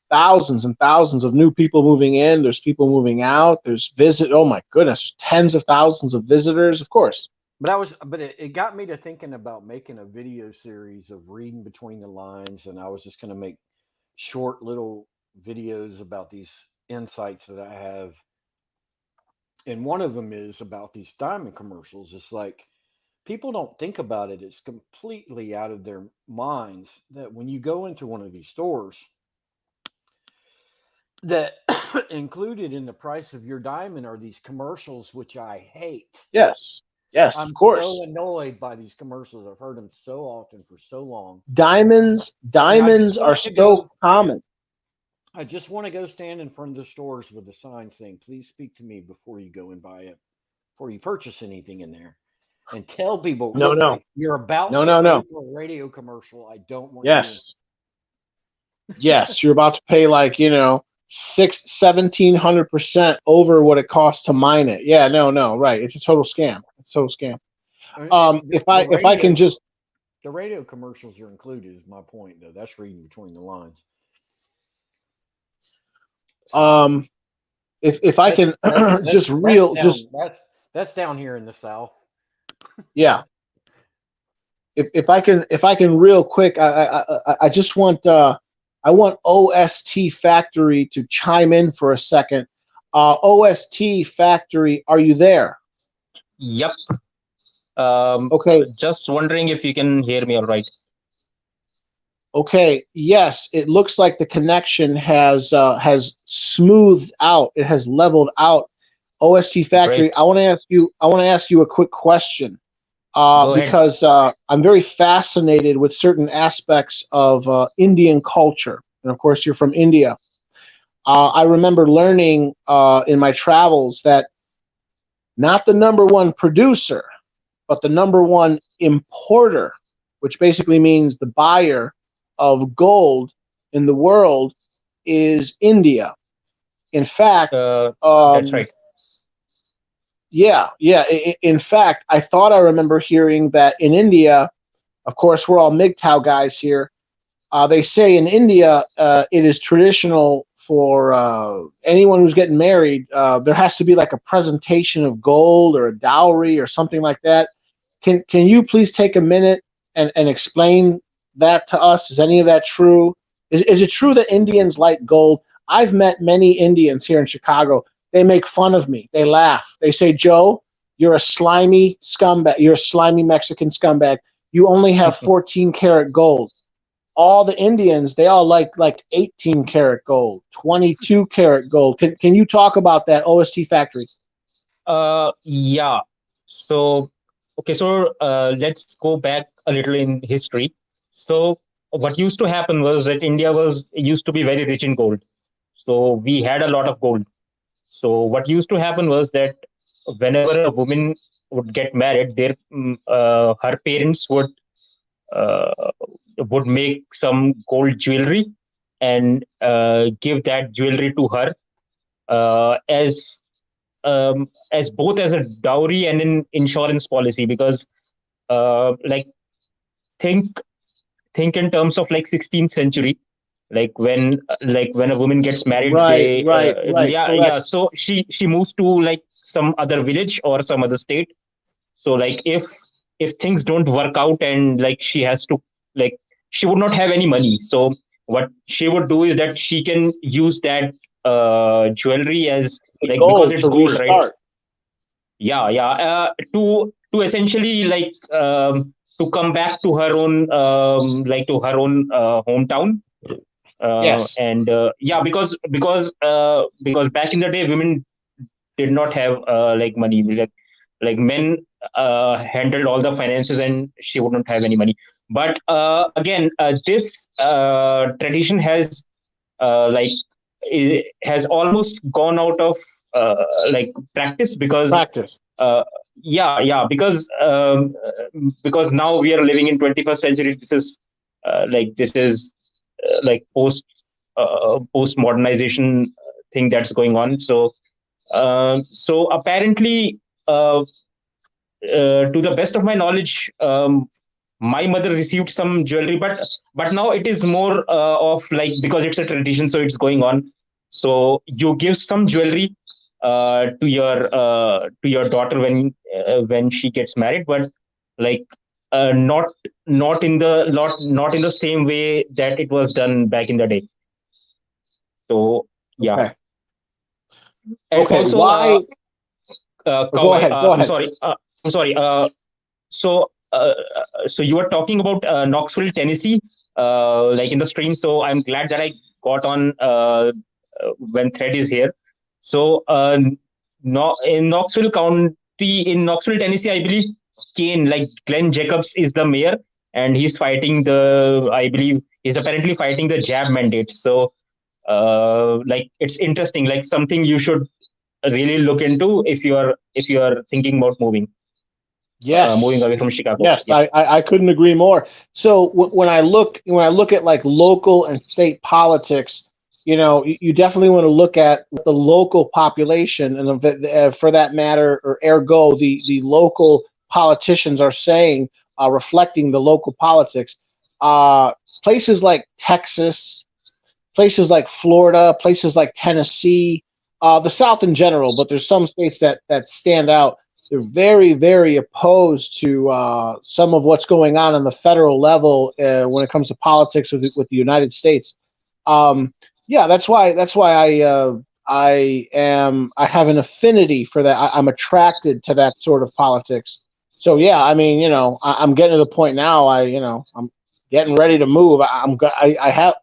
Speaker 4: thousands and thousands of new people moving in. There's people moving out. There's oh my goodness, tens of thousands of visitors, of course.
Speaker 3: But it got me to thinking about making a video series of reading between the lines, and I was just going to make short little videos about these insights that I have. And one of them is about these diamond commercials. It's like people don't think about it. It's completely out of their minds that when you go into one of these stores, that included in the price of your diamond are these commercials, which I hate.
Speaker 4: Yes,
Speaker 3: I'm
Speaker 4: of course.
Speaker 3: so annoyed by these commercials. I've heard them so often for so long.
Speaker 4: Diamonds are so common.
Speaker 3: I just want to go stand in front of the stores with a sign saying, "Please speak to me before you go and buy it, before you purchase anything in there," and tell people,
Speaker 4: no,
Speaker 3: you're about
Speaker 4: no,
Speaker 3: for a radio commercial. I don't want
Speaker 4: yes, you're about to pay like 1,700% over what it costs to mine it. Yeah, no, right. It's a total scam. If I can just,
Speaker 3: the radio commercials are included is my point, though. That's reading between the lines. So,
Speaker 4: if I can
Speaker 3: that's down here in the South.
Speaker 4: Yeah. If I can real quick, I just want I want OST Factory to chime in for a second. OST Factory, are you there?
Speaker 5: Yep.
Speaker 4: Okay.
Speaker 5: Just wondering if you can hear me all right.
Speaker 4: Okay. Yes, it looks like the connection has smoothed out. It has leveled out. OST Factory. Great. I want to ask you a quick question. Because I'm very fascinated with certain aspects of Indian culture. And of course, you're from India. I remember learning in my travels that not the number one producer, but the number one importer which basically means the buyer of gold in the world is India. In fact,
Speaker 5: That's right.
Speaker 4: yeah. In fact, I thought I remember hearing that in India, of course, we're all MGTOW guys here. They say in India, it is traditional for anyone who's getting married, there has to be like a presentation of gold or a dowry or something like that. Can you please take a minute and explain that to us? Is any of that true? Is it true that Indians like gold? I've met many Indians here in Chicago. They make fun of me. They laugh. They say, Joe, you're a slimy scumbag. You're a slimy Mexican scumbag. You only have 14 karat gold. All the Indians, they all like 18 karat gold, 22 karat gold. Can you talk about that OST factory?
Speaker 5: Yeah. So, okay. So let's go back a little in history. So what used to happen was that India used to be very rich in gold. So we had a lot of gold. So what used to happen was that whenever a woman would get married, her parents would make some gold jewelry and give that jewelry to her as both as a dowry and an insurance policy, because like think in terms of like 16th century, like when a woman gets married,
Speaker 4: Right.
Speaker 5: yeah, so she moves to like some other village or some other state. So like if things don't work out and like she has to, like, she would not have any money, so what she would do is that she can use that jewelry as, like, because
Speaker 4: Gold
Speaker 5: it's
Speaker 4: to
Speaker 5: gold, right?
Speaker 4: restart.
Speaker 5: Yeah. To essentially, like, to come back to her own hometown.
Speaker 4: Yes.
Speaker 5: And yeah, because back in the day, women did not have like money. Like men handled all the finances, and she would not have any money. But again, this tradition has almost gone out of like practice, because
Speaker 4: Practice.
Speaker 5: because now we are living in 21st century. This is like post modernization thing that's going on. So apparently, to the best of my knowledge, my mother received some jewelry, but now it is more of like, because it's a tradition, so it's going on. So you give some jewelry to your daughter when she gets married, but like not in the same way that it was done back in the day. So yeah.
Speaker 4: Okay.
Speaker 5: And
Speaker 4: Okay.
Speaker 5: also,
Speaker 4: Why? Go ahead.
Speaker 5: I'm sorry. So, so you were talking about Knoxville, Tennessee, like in the stream. So I'm glad that I got on when Thread is here. So, in Knoxville County, in Knoxville, Tennessee, I believe Glenn Jacobs is the mayor, and he's fighting I believe he's apparently fighting the jab mandate. So, like, it's interesting, like something you should really look into if you are thinking about moving.
Speaker 4: Yes.
Speaker 5: Moving away from Chicago.
Speaker 4: Yes,
Speaker 5: Yeah.
Speaker 4: I couldn't agree more. So when I look at like local and state politics, you definitely want to look at the local population, and for that matter, or ergo, the local politicians are saying, reflecting the local politics. Places like Texas, places like Florida, places like Tennessee, the South in general, but there's some states that stand out. They're very, very opposed to some of what's going on the federal level when it comes to politics with the United States. Yeah, that's why I have an affinity for that. I'm attracted to that sort of politics. So yeah, I mean, I'm getting to the point now. I'm getting ready to move. I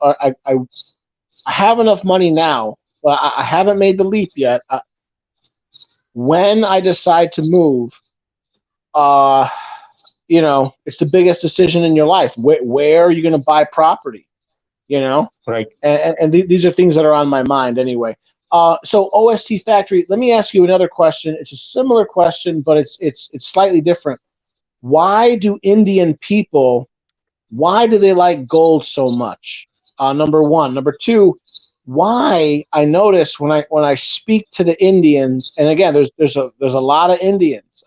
Speaker 4: have enough money now, but I haven't made the leap yet. When I decide to move, it's the biggest decision in your life. Where are you going to buy property?
Speaker 5: Right.
Speaker 4: And these are things that are on my mind anyway. So OST Factory, let me ask you another question. It's a similar question, but it's slightly different. Why do Indian people Why do they like gold so much? Number one. Number two, why I notice when I speak to the Indians, and again, there's a lot of Indians,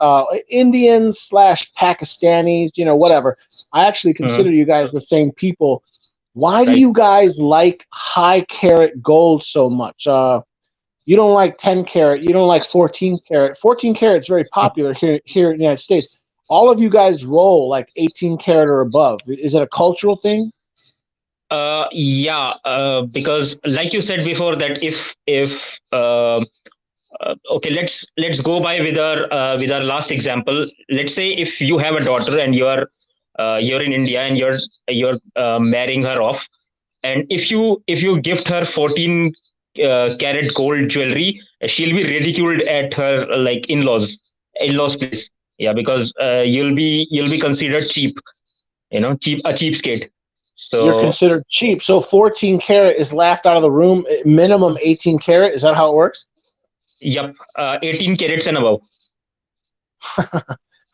Speaker 4: Indians slash Pakistanis, whatever. I actually consider you guys the same people. Why do
Speaker 5: Right.
Speaker 4: you guys like high carat gold so much? You don't like 10 carat, you don't like 14 carat. 14 carat is very popular here in the United States. All of you guys roll like 18 carat or above. Is it a cultural thing?
Speaker 5: Yeah, because like you said before, that if okay, let's go by with our last example. Let's say if you have a daughter and you're in India and you're marrying her off, and if you gift her 14 carat gold jewelry, she'll be ridiculed at her like in-laws place. Yeah, because you'll be considered cheap, a cheapskate.
Speaker 4: You're
Speaker 5: So
Speaker 4: considered cheap. So 14 carat is laughed out of the room. Minimum 18 carat. Is that how it works?
Speaker 5: yep, 18 carats and above.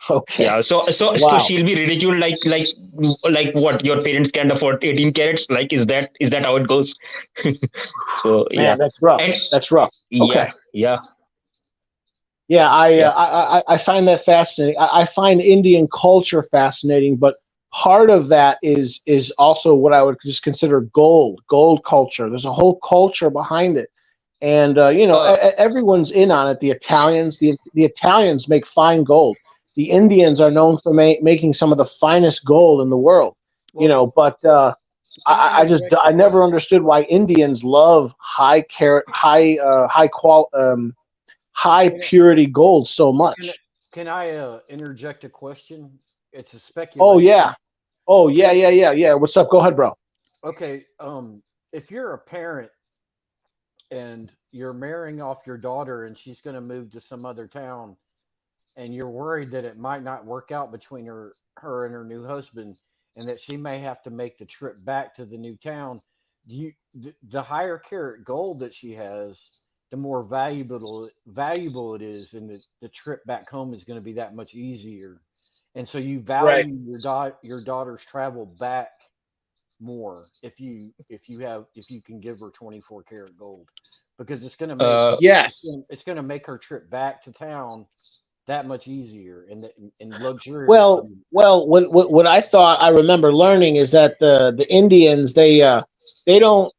Speaker 4: Okay.
Speaker 5: Yeah, so
Speaker 4: Wow.
Speaker 5: she'll be ridiculed, like what, your parents can't afford 18 carats, like, is that how it goes? So yeah.
Speaker 4: Man, that's rough.
Speaker 5: And
Speaker 4: That's rough. Okay.
Speaker 5: yeah.
Speaker 4: Yeah,
Speaker 5: Yeah.
Speaker 4: I find that fascinating. I find Indian culture fascinating, but part of that is also what I would just consider gold culture. There's a whole culture behind it, and everyone's in on it. The Italians make fine gold. The Indians are known for making some of the finest gold in the world. But
Speaker 3: Can I interject a
Speaker 4: I never
Speaker 3: question?
Speaker 4: understood why Indians love high carat, high
Speaker 3: Can I,
Speaker 4: purity gold so
Speaker 3: can I,
Speaker 4: much.
Speaker 3: can I interject a question? It's a
Speaker 4: Oh yeah.
Speaker 3: speculation.
Speaker 4: Oh yeah,
Speaker 3: So,
Speaker 4: yeah, yeah, yeah. What's up? Go ahead, bro.
Speaker 3: okay, if you're a parent and you're marrying off your daughter and she's going to move to some other town, and you're worried that it might not work out between her and her new husband, and that she may have to make the trip back to the new town, the higher carat gold that she has, the more valuable it is, and the trip back home is going to be that much easier, and so you
Speaker 4: Right.
Speaker 3: value your daughter's travel back more if you can give her 24 karat gold, because it's going to make
Speaker 5: uh
Speaker 4: Yes.
Speaker 3: it's going to make her trip back to town that much easier and luxurious.
Speaker 4: Well, what I thought I remember learning is that the Indians they don't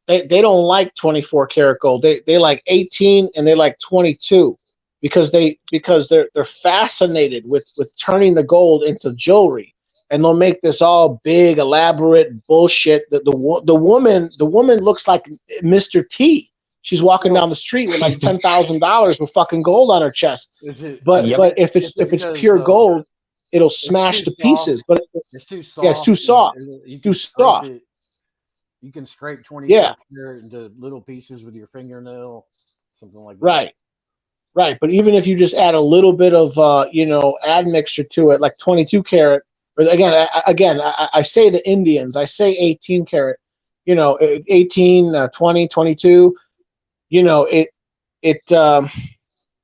Speaker 4: like 24 karat gold. They like 18 and they like 22 because they're fascinated with turning the gold into jewelry, and they'll make this all big elaborate bullshit. The woman looks like Mr. T. She's walking
Speaker 3: Well,
Speaker 4: down the street with like $10,000 with fucking gold on her chest.
Speaker 3: is it is
Speaker 4: But
Speaker 3: it
Speaker 5: yep.
Speaker 4: but if it's
Speaker 3: is it
Speaker 4: if it's
Speaker 3: because
Speaker 4: pure gold, it'll
Speaker 3: it's
Speaker 4: smash
Speaker 3: too
Speaker 4: to
Speaker 3: soft?
Speaker 4: pieces. But
Speaker 3: It's too
Speaker 4: yeah, it's too
Speaker 3: soft, and
Speaker 4: soft,
Speaker 3: you
Speaker 4: too
Speaker 3: can scrape
Speaker 4: soft.
Speaker 3: it. You can scrape
Speaker 4: Yeah,
Speaker 3: 24 karat into little pieces with your fingernail, something like that.
Speaker 4: right, right. But even if you just add a little bit of admixture to it, like 22 karat, or I say the Indians, I say 18 karat, 18, 20, 22. It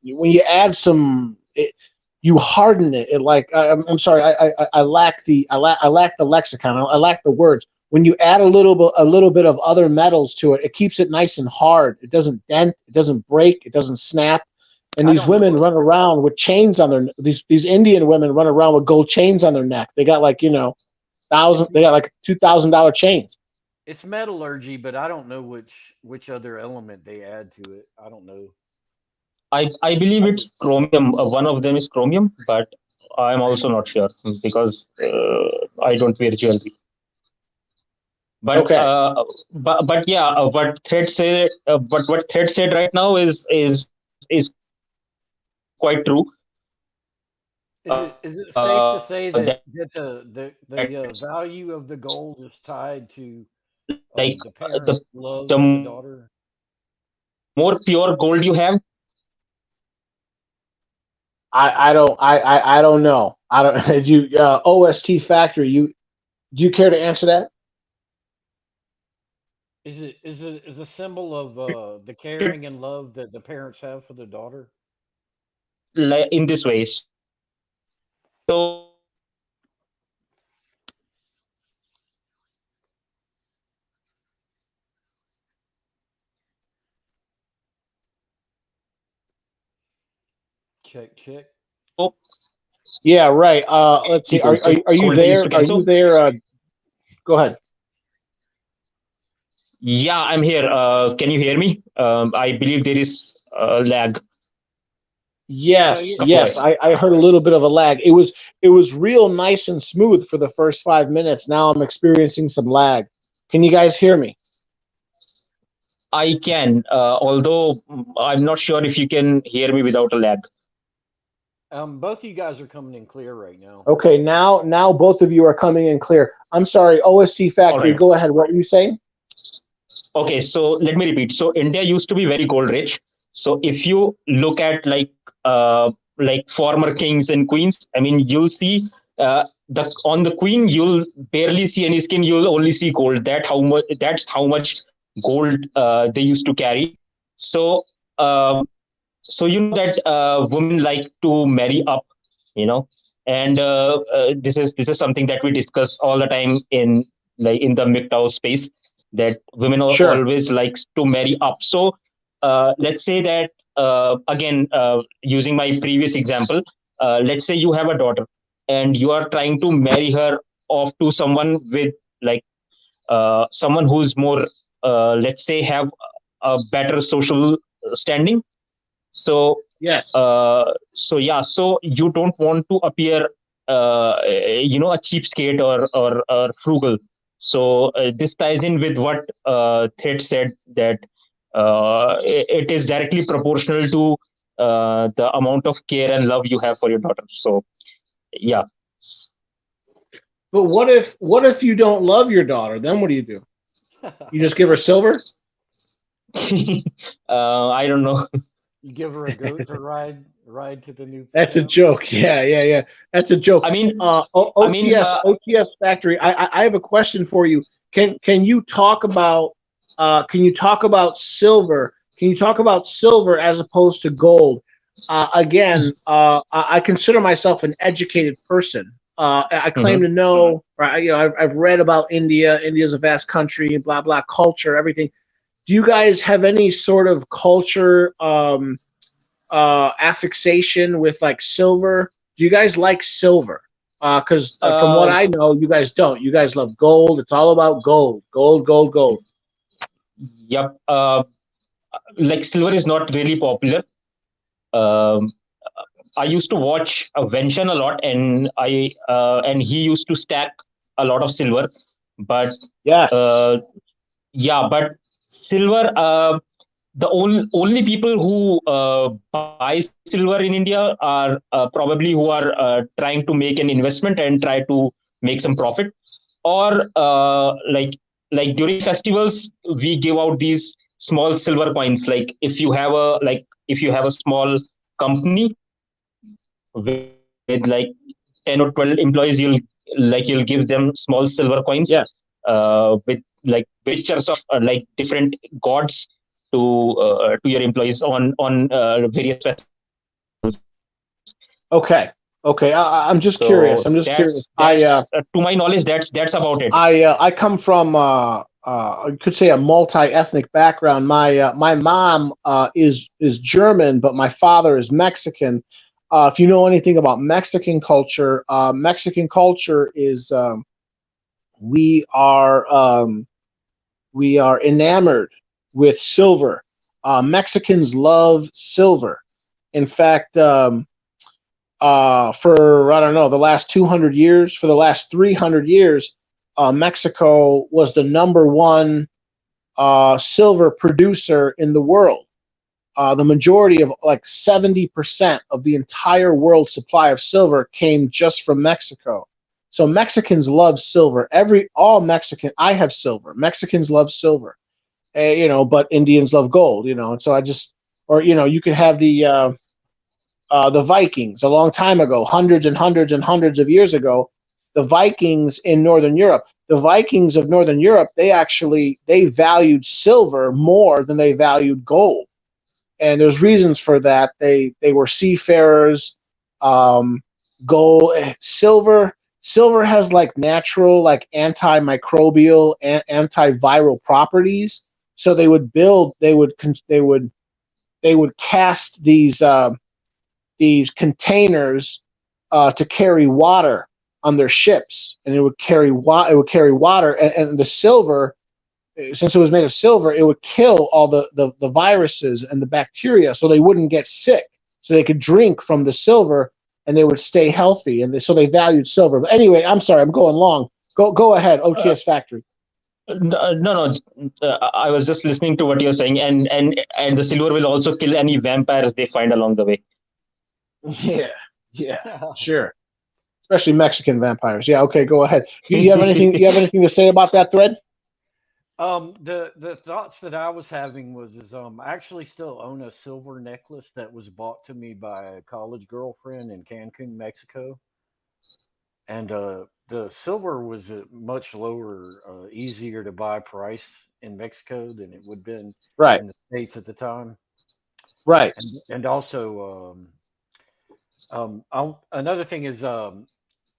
Speaker 4: when you add you harden it. I'm sorry, I lack I lack the lexicon. I lack the words. When you add a little bit of other metals to it, it keeps it nice and hard. It doesn't dent, it doesn't break, it doesn't snap. And
Speaker 3: I
Speaker 4: these
Speaker 3: don't know
Speaker 4: women
Speaker 3: what
Speaker 4: run around with chains on their these Indian women run around with gold chains on their neck. They got like
Speaker 3: it's
Speaker 4: they got like $2,000 chains.
Speaker 3: it's metallurgy, but I don't know which other element they add to it. I don't know.
Speaker 5: I believe
Speaker 3: I
Speaker 5: it's
Speaker 3: just
Speaker 5: chromium. One of them is chromium, but I'm also not sure because I don't wear jewelry. But
Speaker 4: Okay.
Speaker 5: but yeah, but what Thread said right now is quite true.
Speaker 3: is it safe to say that
Speaker 5: That
Speaker 3: the value of the gold is tied to
Speaker 5: like
Speaker 3: the
Speaker 5: the
Speaker 3: parents' love for the
Speaker 5: the
Speaker 3: daughter?
Speaker 5: more pure gold you have,
Speaker 4: I don't know. I don't you OST Factory. Do you care to answer that?
Speaker 3: Is a symbol of the caring and love that the parents have for their daughter?
Speaker 5: like in this way. So
Speaker 3: Check.
Speaker 5: Oh,
Speaker 4: Yeah, right. Let's see. Are you
Speaker 5: Gold they used
Speaker 4: there?
Speaker 5: to
Speaker 4: Are
Speaker 5: carry.
Speaker 4: you
Speaker 5: So
Speaker 4: there? Go ahead.
Speaker 5: yeah, I'm here. Can you hear me? I believe there is lag.
Speaker 4: Yes,
Speaker 3: Yeah.
Speaker 4: yes. I heard a little bit of a lag. It was real nice and smooth for the first 5 minutes. Now I'm experiencing some lag. Can you guys hear me?
Speaker 5: I can, although I'm not sure if you can hear me without a lag.
Speaker 3: Both of you guys are coming in clear right now.
Speaker 4: Okay, now both of you are coming in clear. I'm sorry, OST
Speaker 5: All
Speaker 4: Factory.
Speaker 5: right.
Speaker 4: Go ahead. What were you saying?
Speaker 5: Okay, so let me repeat. So India used to be very gold rich. So if you look at like former kings and queens, I mean, you'll see the on the queen you'll barely see any skin. You'll only see gold. That's how much gold they used to carry. So so you know that women like to marry up, you know, and this is something that we discuss all the time in like in the MGTOW space, that women
Speaker 4: Sure.
Speaker 5: always likes to marry up. So let's say that again, using my previous example, let's say you have a daughter and you are trying to marry her off to someone with like someone who's more let's say have a better social standing. So
Speaker 4: Yes.
Speaker 5: so you don't want to appear a cheapskate or frugal. So this ties in with what Thed said, that it is directly proportional to the amount of care and love you have for your daughter. So yeah.
Speaker 4: But what if you don't love your daughter? Then what do? You just give her silver?
Speaker 5: I don't know.
Speaker 3: You give her a goat to ride to the new
Speaker 4: That's a
Speaker 3: piano.
Speaker 4: joke. Yeah. That's a joke.
Speaker 5: I mean,
Speaker 4: OTS Factory. I have a question for you. Can you talk about silver? Can you talk about silver as opposed to gold? Again, I consider myself an educated person. I claim
Speaker 5: mhm.
Speaker 4: to know, right? I've read about India. India's a vast country, blah blah, culture, everything. Do you guys have any sort of culture affixation with like silver? Do you guys like silver? Because from what
Speaker 5: Uh,
Speaker 4: I know, you guys don't. You guys love gold. It's all about gold, gold, gold, gold.
Speaker 5: yep. Like silver is not really popular. Um, I used to watch Venshan a lot, and he used to stack a lot of silver. But
Speaker 4: Yes.
Speaker 5: uh, yeah, but silver. The only people who buy silver in India are probably who are trying to make an investment and try to make some profit, or like during festivals we give out these small silver coins. Like if you have a small company with like 10 or 12 employees, you'll give them small silver coins
Speaker 4: Yes.
Speaker 5: with like pictures of like different gods to your employees on various festivals.
Speaker 4: Okay. Okay. I'm just curious.
Speaker 5: So
Speaker 4: I'm just curious.
Speaker 5: that's to my knowledge, that's about it.
Speaker 4: I come from I could say a multi-ethnic background. My mom is German, but my father is Mexican. If you know anything about Mexican culture is we are we are enamored with silver. Mexicans love silver. In fact, for I don't know the last 200 years, for the last 300 years, Mexico was the number one silver producer in the world. The majority of like 70% of the entire world supply of silver came just from Mexico. So Mexicans love silver. All Mexican, I have silver. Mexicans love silver, but Indians love gold. And so you could have the Vikings a long time ago, hundreds and hundreds and hundreds of years ago. The Vikings in Northern Europe, the Vikings of Northern Europe, they valued silver more than they valued gold, and there's reasons for that. They were seafarers. Gold, silver has like natural, like antimicrobial, antiviral properties. So they would cast these these containers to carry water on their ships, and it would carry water, and the silver, since it was made of silver, it would kill all the viruses and the bacteria, so they wouldn't get sick, so they could drink from the silver and they would stay healthy, and so they valued silver. But anyway, I'm sorry, I'm going long. Go ahead, OTS Factory.
Speaker 5: No. I was just listening to what you're saying, and the silver will also kill any vampires they find along the way.
Speaker 4: Yeah, sure. Especially Mexican vampires. Yeah, okay, go ahead. You have anything? You have anything to say about that thread?
Speaker 3: The thoughts that I was having was I actually still own a silver necklace that was bought to me by a college girlfriend in Cancun, Mexico, and the silver was a much lower, easier to buy price in Mexico than it would have been
Speaker 4: Right,
Speaker 3: in the States at the time,
Speaker 4: right.
Speaker 3: and also another thing is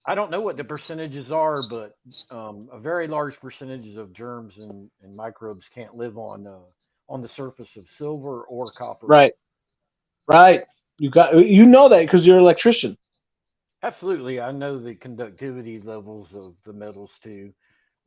Speaker 3: I don't know what the percentages are, but a very large percentage of germs and microbes can't live on the surface of silver or copper.
Speaker 4: Right. You know that because you're an electrician.
Speaker 3: Absolutely, I know the conductivity levels of the metals too,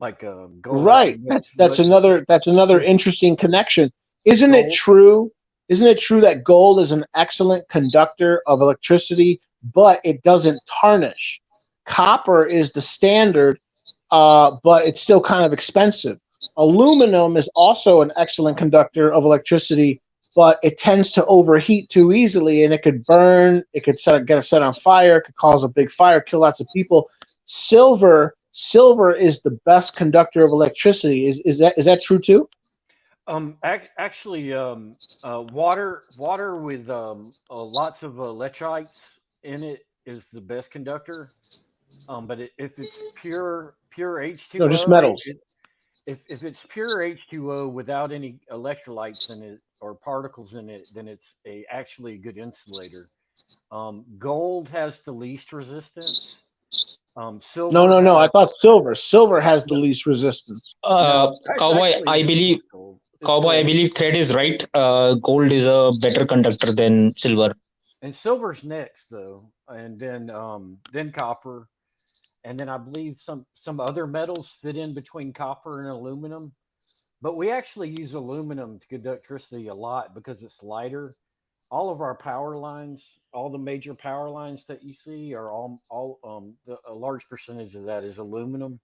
Speaker 3: like gold.
Speaker 4: Right. That's another interesting connection. Isn't it true? Isn't it true that gold is an excellent conductor of electricity, but it doesn't tarnish? Copper is the standard, but it's still kind of expensive. Aluminum is also an excellent conductor of electricity, but it tends to overheat too easily, and it could burn. It could get set on fire. It could cause a big fire, kill lots of people. Silver is the best conductor of electricity. Is that true too?
Speaker 3: Actually, water with lots of electrolytes in it is the best conductor. But if it's pure H2O,
Speaker 4: No, just metals.
Speaker 3: If it's pure H2O without any electrolytes in it or particles in it, then it's actually a good insulator. Gold has the least resistance. Silver.
Speaker 4: No. I thought silver. Silver has the least resistance.
Speaker 5: Cowboy, I believe. I believe thread is right. Gold is a better conductor than silver.
Speaker 3: And silver's next, though, and then copper. And then I believe some other metals fit in between copper and aluminum. But we actually use aluminum to conduct electricity a lot because it's lighter. All of our power lines, all the major power lines that you see are a large percentage of that is aluminum.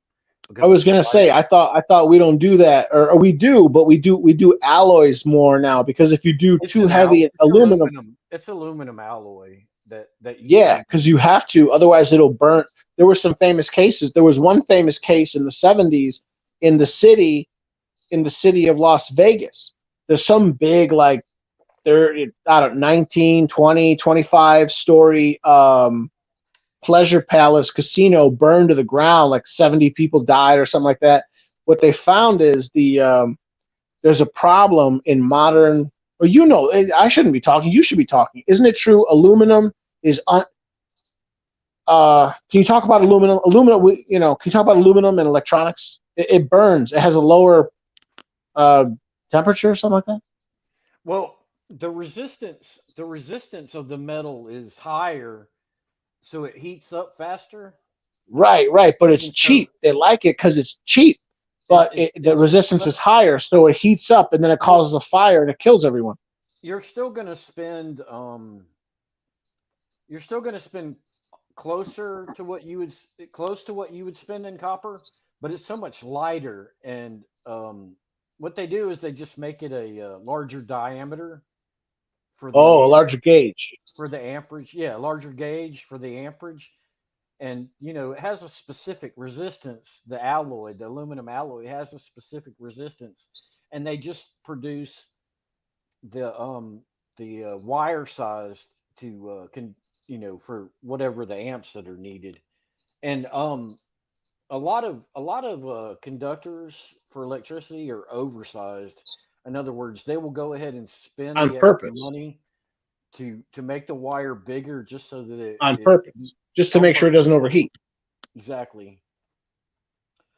Speaker 4: I was going to say, I thought we don't do that, or we do, but we do alloys more now, because if you do too heavy aluminum,
Speaker 3: it's aluminum alloy that
Speaker 4: because you have to, otherwise it'll burn. There were some famous cases. There was one famous case in the 70s in the city of Las Vegas. There's some big, like 19, 20, 25 story Pleasure Palace casino burned to the ground. Like 70 people died or something like that. What they found is there's a problem in modern, or I shouldn't be talking. You should be talking. Isn't it true? Aluminum is can you talk about aluminum? Can you talk about aluminum and electronics? It burns. It has a lower temperature or something like that.
Speaker 3: Well, the resistance of the metal is higher, so it heats up faster.
Speaker 4: Right. But it's cheap. They like it because it's cheap. But the resistance is higher, so it heats up, and then it causes a fire and it kills everyone.
Speaker 3: You're still going to spend close to what you would spend in copper, but it's so much lighter. And what they do is they just make it a larger diameter for
Speaker 4: a larger gauge
Speaker 3: for the amperage. Yeah, larger gauge for the amperage. And it has a specific resistance. The aluminum alloy has a specific resistance, and they just produce the wire size to for whatever the amps that are needed. And a lot of conductors for electricity are oversized. In other words, they will go ahead and spend
Speaker 4: on
Speaker 3: the
Speaker 4: purpose
Speaker 3: extra money to make the wire bigger, just so that it
Speaker 4: purpose, just to make sure it doesn't overheat.
Speaker 3: Exactly.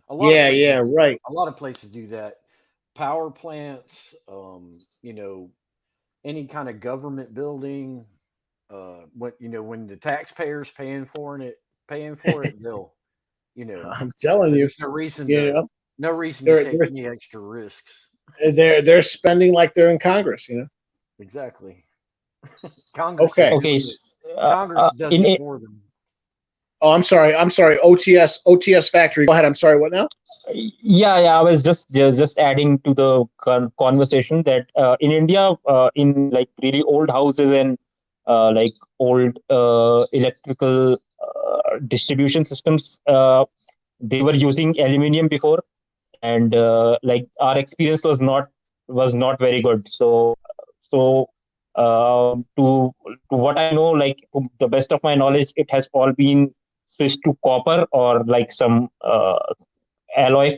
Speaker 4: Right. A
Speaker 3: lot of places do that. Power plants, any kind of government building, when the taxpayers paying for it, they'll,
Speaker 4: I'm telling you,
Speaker 3: there's no reason
Speaker 4: you know,
Speaker 3: to
Speaker 4: they're
Speaker 3: take
Speaker 4: they're
Speaker 3: any extra risks.
Speaker 4: they're spending like they're in Congress.
Speaker 3: Exactly. Congress is
Speaker 4: Okay.
Speaker 5: Okay.
Speaker 3: doing it. Congress does
Speaker 5: In
Speaker 3: it
Speaker 5: it,
Speaker 3: for them.
Speaker 4: Oh, I'm sorry. OTS Factory. Go ahead. I'm sorry. What now?
Speaker 5: yeah, I was just adding to the conversation that in India, in like really old houses and like old electrical distribution systems, they were using aluminium before, and like our experience was not very good. So to what I know, like to the best of my knowledge, it has all been switched to copper or like some copper alloy,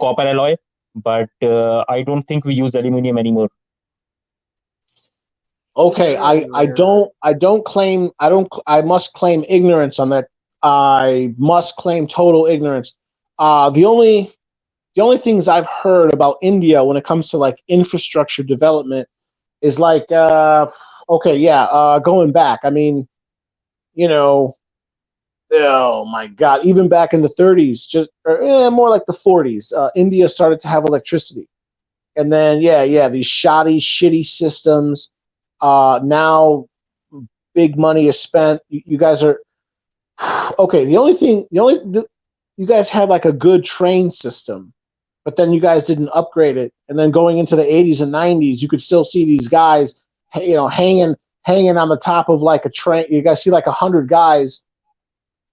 Speaker 5: but I don't think we use aluminium anymore.
Speaker 4: Okay.
Speaker 3: It's very rare.
Speaker 4: I must claim ignorance on that. I must claim total ignorance. The only things I've heard about India when it comes to like infrastructure development is like, going back. I mean, you know, oh my God, even back in the 30s, more like the 40s, India started to have electricity. And then, these shoddy, shitty systems. Now big money is spent. You guys are okay. You guys had like a good train system, but then you guys didn't upgrade it. And then going into the 80s and 90s, you could still see these guys, hanging on the top of like a train. You guys see like 100 guys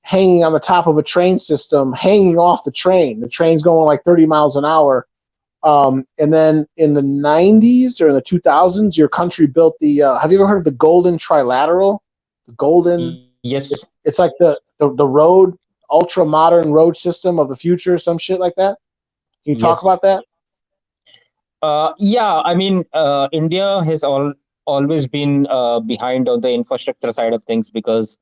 Speaker 4: hanging on the top of a train system, hanging off the train. The train's going like 30 miles an hour. And then in the 90s or in the 2000s, your country built the. Have you ever heard of the Golden Trilateral? The Golden.
Speaker 5: Yes.
Speaker 4: It's like the road, ultra modern road system of the future, some shit like that. Can you talk
Speaker 5: Yes.
Speaker 4: about that?
Speaker 5: Yeah, I mean, India has always been behind on the infrastructure side of things because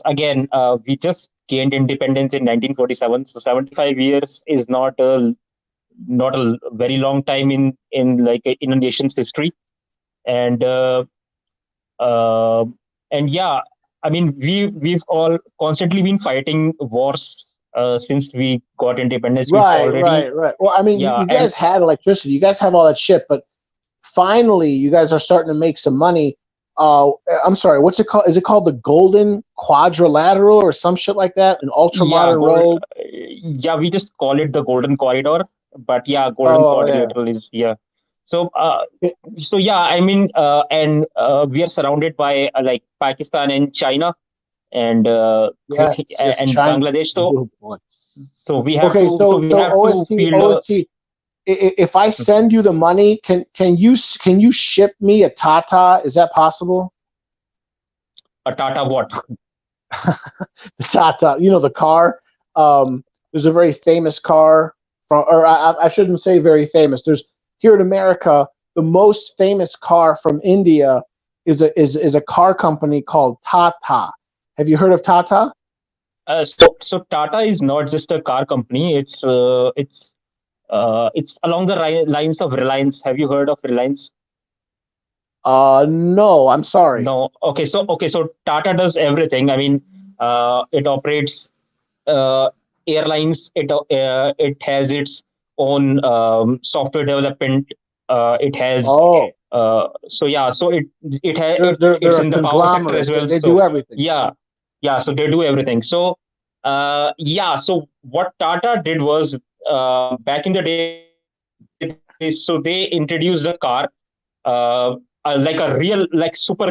Speaker 5: again, we just gained independence in 1947, so 75 years is not a very long time in a nation's history, and uh, and yeah, I mean, we've all constantly been fighting wars since we got independence. We've already,
Speaker 4: Right. Well, I mean,
Speaker 5: yeah,
Speaker 4: you
Speaker 5: and
Speaker 4: guys had electricity. You guys have all that shit, but finally, you guys are starting to make some money. I'm sorry, what's it called? Is it called the Golden Quadrilateral or some shit like that? An ultra
Speaker 5: yeah,
Speaker 4: modern road?
Speaker 5: yeah, we just call it the Golden Corridor, but yeah, Golden
Speaker 4: Oh yeah.
Speaker 5: Quadrilateral is, yeah. So, so yeah, I mean, and we are surrounded by like Pakistan and China and
Speaker 4: Yes,
Speaker 5: and
Speaker 4: China.
Speaker 5: Bangladesh. So,
Speaker 4: Oh, boy.
Speaker 5: so we have
Speaker 4: Okay,
Speaker 5: to, so we have to field
Speaker 4: OST. If I send you the money, can you ship me a Tata? Is that possible?
Speaker 5: a Tata what?
Speaker 4: The Tata, the car. There's a very famous car or I shouldn't say very famous. There's here in America, the most famous car from India is a car company called Tata. Have you heard of Tata?
Speaker 5: So Tata is not just a car company. It's along the lines of Reliance. Have you heard of Reliance?
Speaker 4: No, I'm sorry.
Speaker 5: No. Okay. So Tata does everything. I mean, it operates airlines. It has its own software development. It has
Speaker 4: Oh,
Speaker 5: so yeah. So
Speaker 4: they're
Speaker 5: it's
Speaker 4: a
Speaker 5: in the power sector
Speaker 4: conglomerate.
Speaker 5: as well.
Speaker 4: They do
Speaker 5: So
Speaker 4: everything.
Speaker 5: yeah. So they do everything. So yeah. So what Tata did was back in the day. So they introduced a car, like a real, like super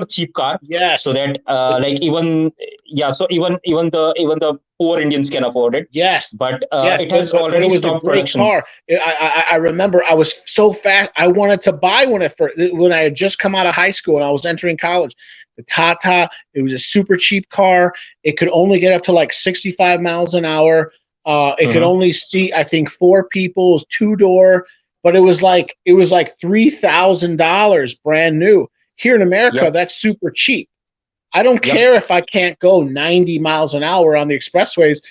Speaker 5: cheap car, so
Speaker 4: Yes.
Speaker 5: that like even yeah, so even the poor Indians can afford it.
Speaker 4: Yes.
Speaker 5: But
Speaker 4: Yes,
Speaker 5: it has
Speaker 4: but it
Speaker 5: already
Speaker 4: was a
Speaker 5: stopped
Speaker 4: great
Speaker 5: production.
Speaker 4: car. I remember I was so fast. I wanted to buy one at first when I had just come out of high school and I was entering college. The Tata, it was a super cheap car. It could only get up to like 65 miles an hour. It could only seat, I think, 4 people. It was 2-door, but it was like $3,000 brand new. Here in America,
Speaker 5: Yep.
Speaker 4: that's super cheap. I don't
Speaker 5: Yep.
Speaker 4: care if I can't go 90 miles an hour on the expressways.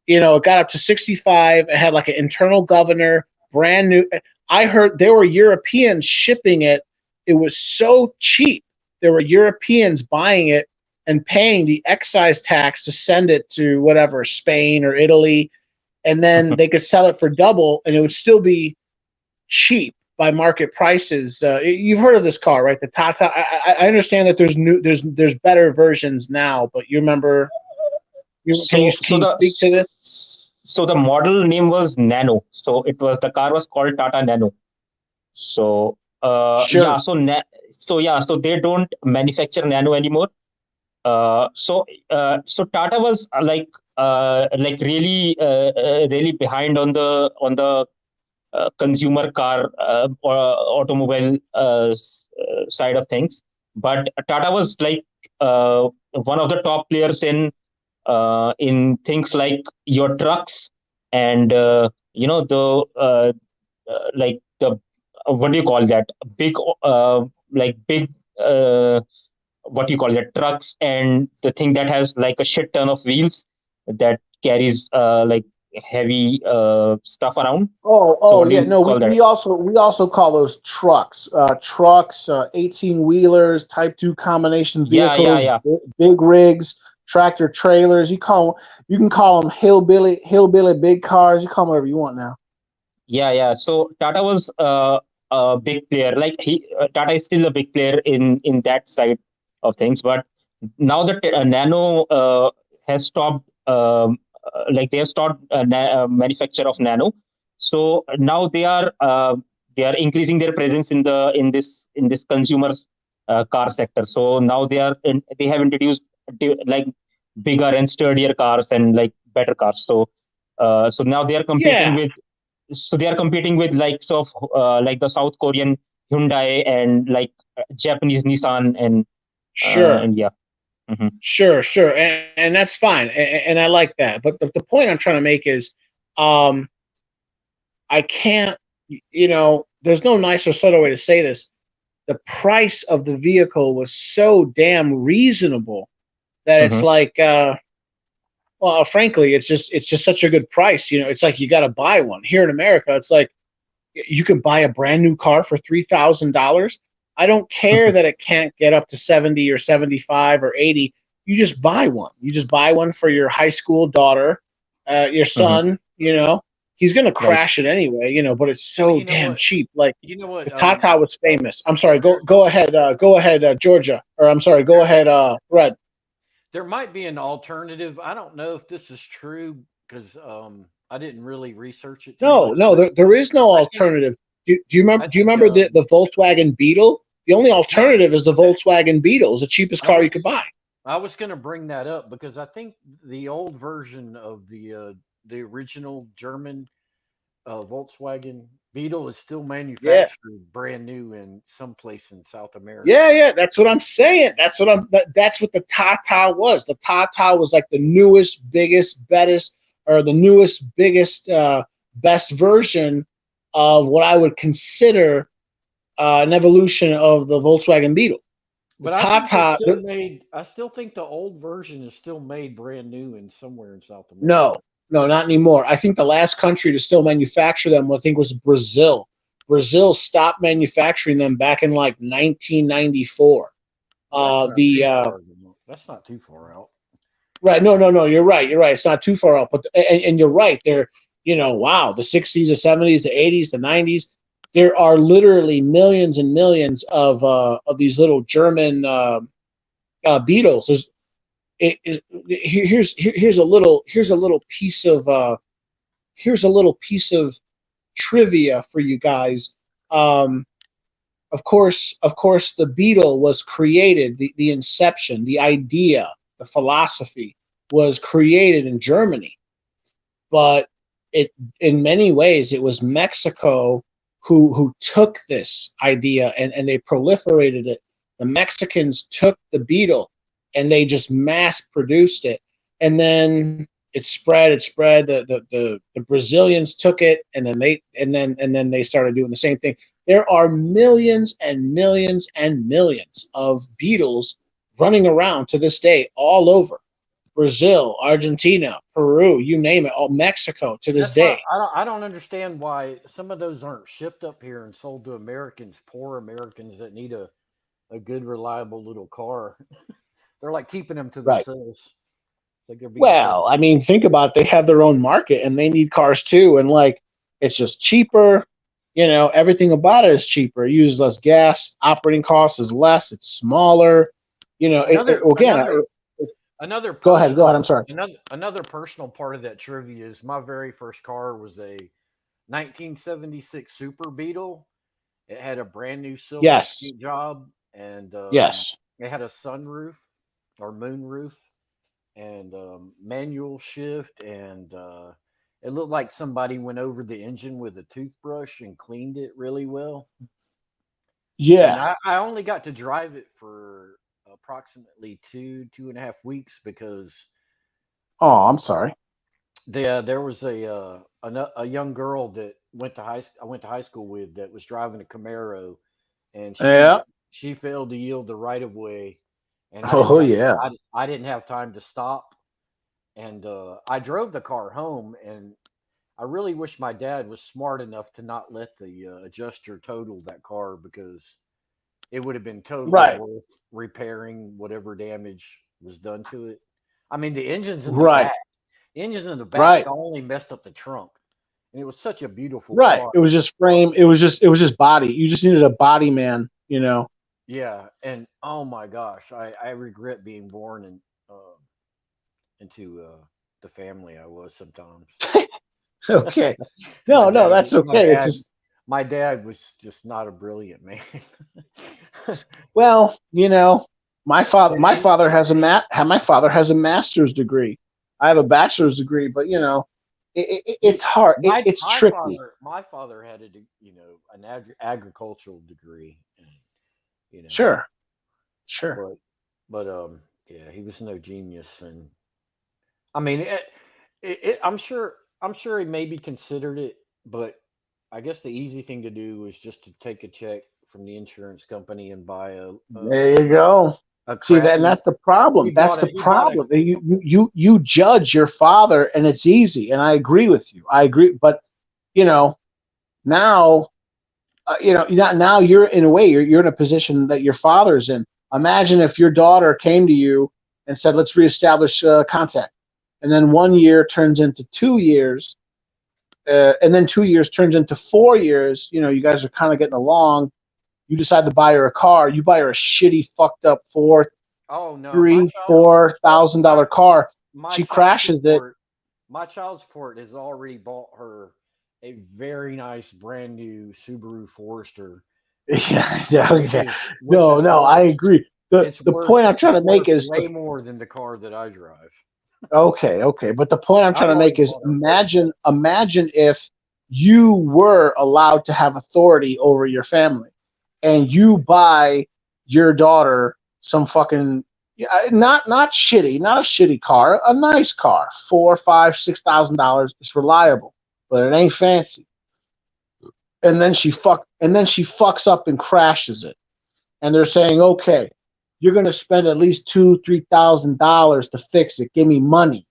Speaker 4: It got up to 65. It had like an internal governor, brand new. I heard there were Europeans shipping it. It was so cheap. there were Europeans buying it and paying the excise tax to send it to whatever, Spain or Italy, and then they could sell it for double, and it would still be cheap by market prices. You've heard of this car, right? The Tata. I understand that there's better versions now, but you remember? Can you speak to this?
Speaker 5: So the model name was Nano. So the car was called Tata Nano. So
Speaker 4: Sure.
Speaker 5: yeah, so they don't manufacture Nano anymore. So Tata was like really behind on the consumer car or automobile side of things, but Tata was like one of the top players in things like your trucks and like the what do you call that, big big what do you call that, trucks, and the thing that has like a shit ton of wheels that carries like heavy stuff around. So
Speaker 4: Oh
Speaker 5: what do
Speaker 4: yeah,
Speaker 5: you
Speaker 4: no,
Speaker 5: call that?
Speaker 4: we also call those trucks, 18-wheelers, Type 2 combination vehicles,
Speaker 5: Yeah.
Speaker 4: big rigs, tractor trailers. You can call them hillbilly big cars. You call them whatever you want now.
Speaker 5: Yeah. So Tata was a big player. Tata is still a big player in that side of things. But now that Nano has stopped, they have stopped manufacture of Nano. So now they are increasing their presence in this consumers car sector. So now they have introduced like bigger and sturdier cars and like better cars. So now they are competing
Speaker 4: Yeah,
Speaker 5: with likes of like the South Korean Hyundai and like Japanese Nissan
Speaker 4: sure.
Speaker 5: and yeah. Hmm.
Speaker 4: Sure, and that's fine, and I like that. But the point I'm trying to make is, I can't, there's no nicer, subtle way to say this. The price of the vehicle was so damn reasonable that it's
Speaker 5: Hmm.
Speaker 4: like, well, frankly, it's just such a good price. It's like you got to buy one here in America. It's like you can buy a brand new car for $3,000. I don't care that it can't get up to 70 or 75 or 80. You just buy one. You just buy one for your high school daughter, your
Speaker 5: Hmm.
Speaker 4: son. He's gonna
Speaker 5: Right.
Speaker 4: crash it anyway. But it's
Speaker 3: Well,
Speaker 4: so damn cheap. Like
Speaker 3: You know what?
Speaker 4: the Tata was famous. I'm sorry. Go ahead. Go ahead, Georgia. Or I'm sorry. Go ahead, Red.
Speaker 3: There might be an alternative. I don't know if this is true because I didn't really research it too much.
Speaker 4: No.
Speaker 3: But
Speaker 4: There is no
Speaker 3: I think
Speaker 4: alternative. Do you remember?
Speaker 3: I
Speaker 4: Do you
Speaker 3: think
Speaker 4: remember the Volkswagen Beetle? The only
Speaker 3: no.
Speaker 4: alternative is the Volkswagen Beetle. It's the cheapest
Speaker 3: I
Speaker 4: car you
Speaker 3: was
Speaker 4: could buy.
Speaker 3: I was going to bring that up because I think the old version of the original German Volkswagen Beetle is still
Speaker 4: Yeah,
Speaker 3: manufactured brand new in some place in South America.
Speaker 4: yeah. That's what I'm saying. That's what the Tata was. The Tata was like the newest, biggest, bettest, or the newest, biggest, best version of what I would consider an evolution of the Volkswagen Beetle. The
Speaker 3: But I think they're
Speaker 4: Tata,
Speaker 3: still made. I still think the old version is still made brand new in somewhere in South
Speaker 4: no,
Speaker 3: America.
Speaker 4: no, not anymore. I think the last country to still manufacture them, I think, was Brazil. Brazil stopped manufacturing them back in like 1994.
Speaker 3: Well, that's not
Speaker 4: The
Speaker 3: too far. That's not too far out.
Speaker 4: Right, no. You're right. You're right. It's not too far out, but and you're right. They're wow, the 60s, the 70s, the 80s, the 90s. There are literally millions and millions of these little German beetles. Here's a little piece of trivia for you guys. Of course, the beetle was created. The inception, the idea, the philosophy was created in Germany, but it in many ways it was Mexico who took this idea and they proliferated it. The Mexicans took the beetle and they just mass produced it, and then it spread. The Brazilians took it, and then they started doing the same thing. There are millions and millions and millions of beetles running around to this day all over Brazil, Argentina, Peru, you name it, all Mexico to this
Speaker 3: That's why
Speaker 4: day.
Speaker 3: I don't understand why some of those aren't shipped up here and sold to Americans, poor Americans that need a a good, reliable little car. They're like keeping them to
Speaker 4: Right.
Speaker 3: themselves. It's like they're being
Speaker 4: Well, I mean, think about it. They have their own market and they need cars too. And like, it's just cheaper. You know, everything about it is cheaper. It uses less gas. Operating cost is less. It's smaller. You know,
Speaker 3: another
Speaker 4: go ahead. Go ahead. I'm sorry.
Speaker 3: Another personal part of that trivia is my very first car was a 1976 Super Beetle. It had a brand new silver
Speaker 4: Yes.
Speaker 3: paint job, and
Speaker 4: Yes.
Speaker 3: it had a sunroof or moonroof, and manual shift, and it looked like somebody went over the engine with a toothbrush and cleaned it really well.
Speaker 4: Yeah.
Speaker 3: And I only got to drive it for approximately 2.5 weeks because
Speaker 4: Oh, I'm sorry.
Speaker 3: there was a young girl that I went to high school with that was driving a Camaro, and
Speaker 4: Yeah.
Speaker 3: she failed to yield the right of way, and
Speaker 4: Yeah.
Speaker 3: I didn't have time to stop, and I drove the car home, and I really wish my dad was smart enough to not let the adjuster total that car because it would have been totally
Speaker 4: Right.
Speaker 3: worth repairing whatever damage was done to it. I mean, the engines in the
Speaker 4: Right.
Speaker 3: back,
Speaker 4: Right.
Speaker 3: only messed up the trunk, and it was such a beautiful
Speaker 4: Right.
Speaker 3: car.
Speaker 4: It was just frame. It was just body. You just needed a body man, you know.
Speaker 3: Yeah, and oh my gosh, I regret being born into the family I was sometimes.
Speaker 4: Okay. No, that's okay. It's just,
Speaker 3: my dad was just not a brilliant man.
Speaker 4: well, you know, my father has a master's degree. I have a bachelor's degree, but you know, it's hard. It's tricky.
Speaker 3: My father had an agricultural degree, and,
Speaker 4: Sure.
Speaker 3: but yeah, he was no genius, and I mean, I'm sure he maybe considered it, but I guess the easy thing to do was just to take a check from the insurance company and buy
Speaker 4: There you go. See that, and that's the problem. That's the problem. You judge your father, and it's easy. And I agree with you. I agree, but you know, now, now you're in a way you're in a position that your father's in. Imagine if your daughter came to you and said, "Let's reestablish contact," and then 1 year turns into 2 years, and then 2 years turns into 4 years. You know, you guys are kind of getting along. You decide to buy her a car. You buy her a shitty, fucked up $3,000-$4,000 car. She crashes it.
Speaker 3: My child support has already bought her a very nice brand new Subaru Forester.
Speaker 4: Yeah. No, I agree. The point I'm trying to make is
Speaker 3: way more than the car that I drive.
Speaker 4: Okay. But the point I'm trying to make is imagine if you were allowed to have authority over your family and you buy your daughter some fucking not shitty, not a shitty car, a nice car, $4,000, $5,000, $6,000. It's reliable, but it ain't fancy. And then she fucks up and crashes it. And they're saying, okay, you're gonna spend at least $2,000-$3,000 to fix it. Give me money.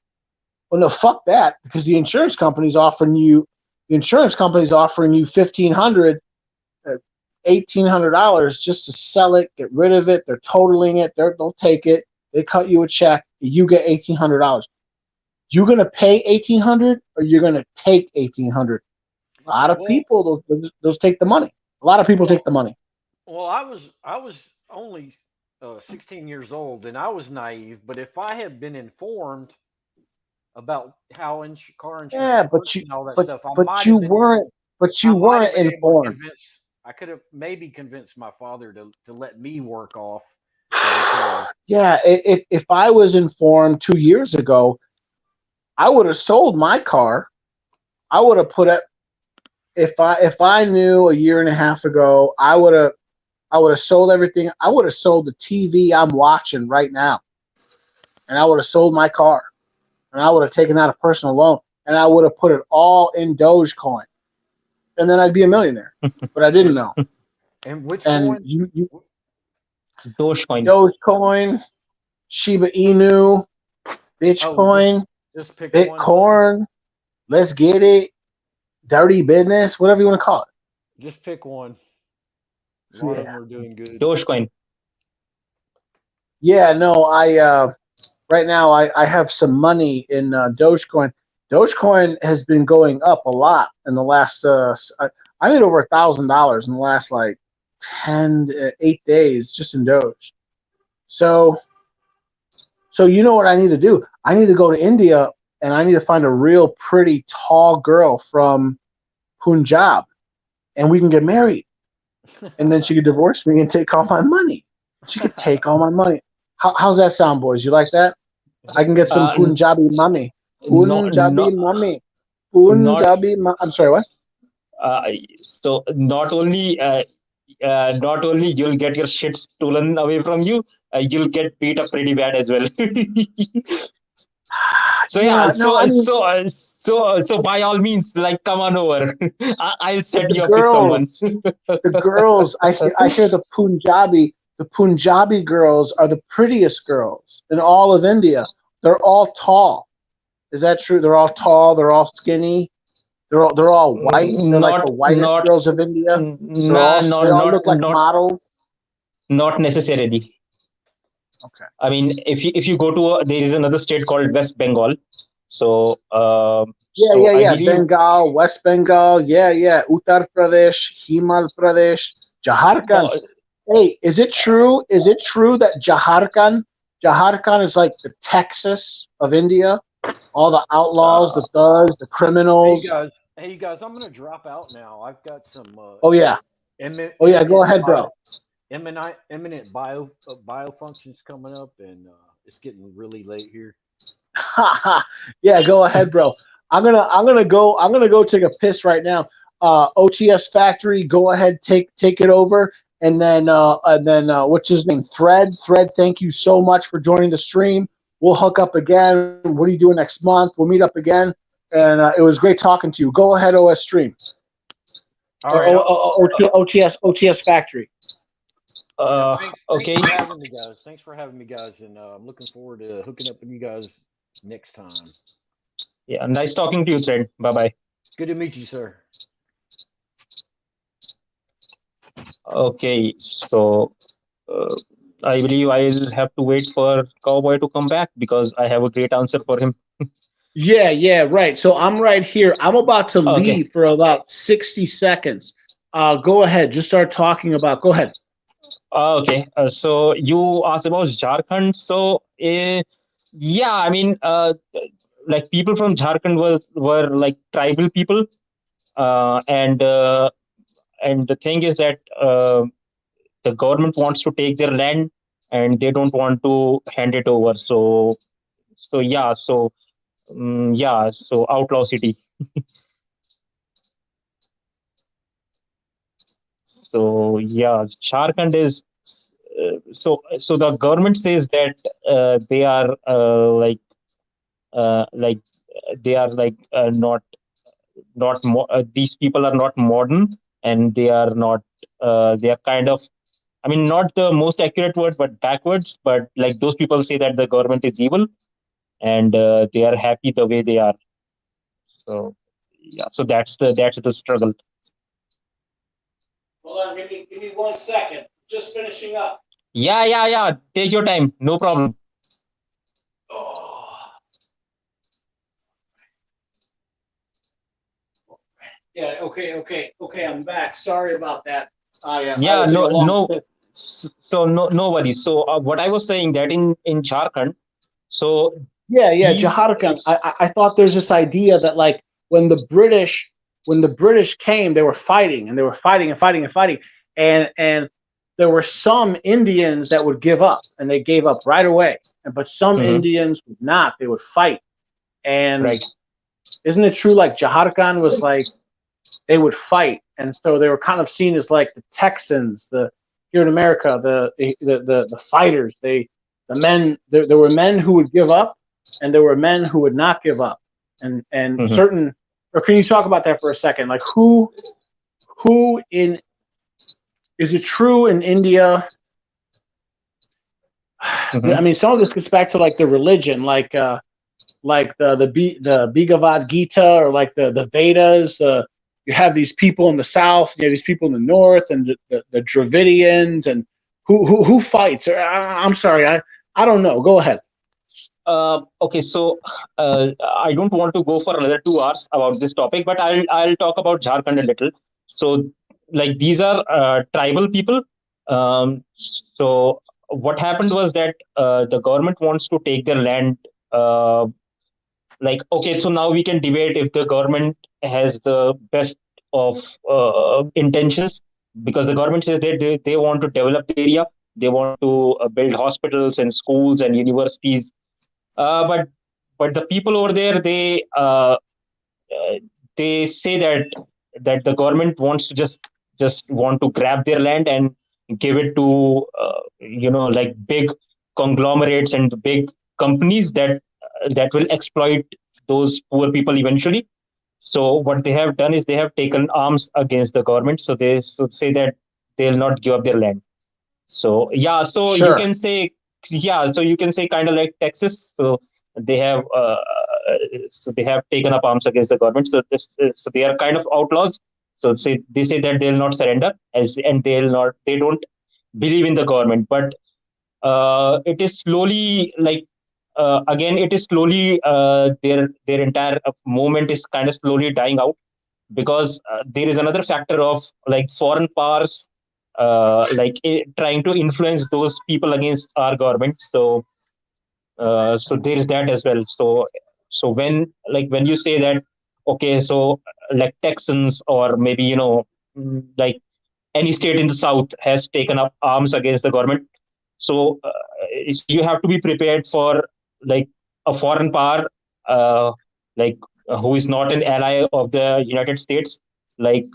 Speaker 4: Well, no, fuck that, because the insurance company's offering you $1,500, $1,800 just to sell it, get rid of it. They're totaling it. They'll take it. They cut you a check. You get $1,800. You gonna pay $1,800 or you're gonna take $1,800? A lot of people those take the money. A lot of people take the money.
Speaker 3: Well, I was only 16 years old, and I was naive. But if I had been informed about how car insurance works and all that stuff, you weren't informed. I could have maybe convinced my father to let me work off.
Speaker 4: Yeah, if I was informed 2 years ago, I would have sold my car. I would have put it. If I knew a year and a half ago, I would have sold everything. I would have sold the TV I'm watching right now, and I would have sold my car, and I would have taken out a personal loan, and I would have put it all in Dogecoin, and then I'd be a millionaire. But I didn't know.
Speaker 3: And which coin?
Speaker 4: Dogecoin, Shiba Inu, Bitcoin,
Speaker 3: just pick
Speaker 4: Bitcoin.
Speaker 3: One.
Speaker 4: Let's get it. Dirty business, whatever you want to call it.
Speaker 3: Just pick one. A lot of them are doing good.
Speaker 5: Dogecoin.
Speaker 4: Yeah, no, right now I have some money in Dogecoin. Dogecoin has been going up a lot in the last. I made over $1,000 in the last like 8 days just in Doge. So you know what I need to do? I need to go to India and I need to find a real pretty tall girl from Punjab, and we can get married. And then she could divorce me and take all my money. She could take all my money. How's that sound, boys? You like that? I can get some Punjabi mummy.
Speaker 5: not
Speaker 4: Punjabi mummy.
Speaker 5: not
Speaker 4: I'm sorry, what?
Speaker 5: so not only you'll get your shit stolen away from you, you'll get beat up pretty bad as well. So
Speaker 4: Yeah, no, I mean,
Speaker 5: so by all means, like, come on over. I'll set you up with someone.
Speaker 4: the girls, I hear the Punjabi girls are the prettiest girls in all of India. They're all tall. Is that true? They're all tall. They're all skinny. They're all white. They're like the whitest
Speaker 5: Not
Speaker 4: girls of India. They
Speaker 5: nah,
Speaker 4: all look like models.
Speaker 5: not necessarily.
Speaker 4: Okay.
Speaker 5: I mean, if you go to there is another state called West Bengal. So I believe,
Speaker 4: Bengal, West Bengal. Yeah. Uttar Pradesh, Himachal Pradesh, Jharkhand. Hey, is it true? Is it true that Jharkhand is like the Texas of India? All the outlaws, the thugs, the criminals.
Speaker 3: Hey, you guys, I'm gonna drop out now. I've got some.
Speaker 4: Oh yeah. Go ahead, bro.
Speaker 3: Imminent bio functions coming up, and it's getting really late here.
Speaker 4: Yeah, go ahead, bro. I'm gonna go take a piss right now. OTS Factory, go ahead, take it over, and then what's his name? Thread, thank you so much for joining the stream. We'll hook up again. What are you doing next month? We'll meet up again, and it was great talking to you. Go ahead, OS Stream.
Speaker 3: All right,
Speaker 4: OTS Factory.
Speaker 5: Okay.
Speaker 3: Thanks for having me, guys, and I'm looking forward to hooking up with you guys next time.
Speaker 5: Yeah, nice talking to you, Thread. Bye-bye.
Speaker 3: Good to meet you, sir.
Speaker 5: Okay, so I believe I'll have to wait for Cowboy to come back because I have a great answer for him.
Speaker 4: Yeah, right. So I'm right here. I'm about to
Speaker 5: Okay.
Speaker 4: leave for about 60 seconds. Go ahead. Just start talking about. Go ahead.
Speaker 5: Okay, so you asked about Jharkhand. So, yeah, I mean, like people from Jharkhand were like tribal people, and the thing is that the government wants to take their land, and they don't want to hand it over. So outlaw city. So yeah, Jharkhand is so the government says that they are they are these people are not modern, and they are not they are kind of, I mean, not the most accurate word, but backwards. But like those people say that the government is evil, and they are happy the way they are. So yeah, so that's the struggle.
Speaker 4: Hold on, give me 1 second. Just finishing up.
Speaker 5: Yeah. Take your time, no problem.
Speaker 4: Oh. Yeah. Okay. I'm back. Sorry about that.
Speaker 5: Yeah, no. So no worries. So what I was saying that in Jharkhand, so
Speaker 4: yeah, Jharkhand. I thought there's this idea that like when the British came, they were fighting and they were fighting and there were some Indians that would give up, and they gave up right away. But some Indians would not. They would fight. And
Speaker 5: right.
Speaker 4: Isn't it true? Like Jharkhand was like they would fight, and so they were kind of seen as like the Texans, here in America, the fighters. The men. There were men who would give up, and there were men who would not give up. And certain. Or can you talk about that for a second? Like who is it true in India? I mean, some of this gets back to like the religion, like the Bhagavad Gita, or like the Vedas. You have these people in the south, you have these people in the north, and the Dravidians, and Who fights? I'm sorry, I don't know. Go ahead.
Speaker 5: Okay, so I don't want to go for another 2 hours about this topic, but I'll talk about Jharkhand a little. So, like these are tribal people. So what happened was that the government wants to take their land. Like, okay, so now we can debate if the government has the best of intentions, because the government says they want to develop the area, they want to build hospitals and schools and universities, but the people over there, they say that the government wants to just want to grab their land and give it to like big conglomerates and big companies that will exploit those poor people eventually. So what they have done is they have taken arms against the government. So they say that they'll not give up their land. So yeah, so you
Speaker 4: Sure.
Speaker 5: can say, so you can say kind of like Texas. So they have taken up arms against the government. So they are kind of outlaws. So they say that they'll not surrender, and they don't believe in the government. But it is slowly like again, it is slowly their entire movement is kind of slowly dying out, because there is another factor of like foreign powers trying to influence those people against our government. So there is that as well. So when you say that, okay, so like Texans, or maybe like any state in the south has taken up arms against the government, so you have to be prepared for like a foreign power, like who is not an ally of the United States, like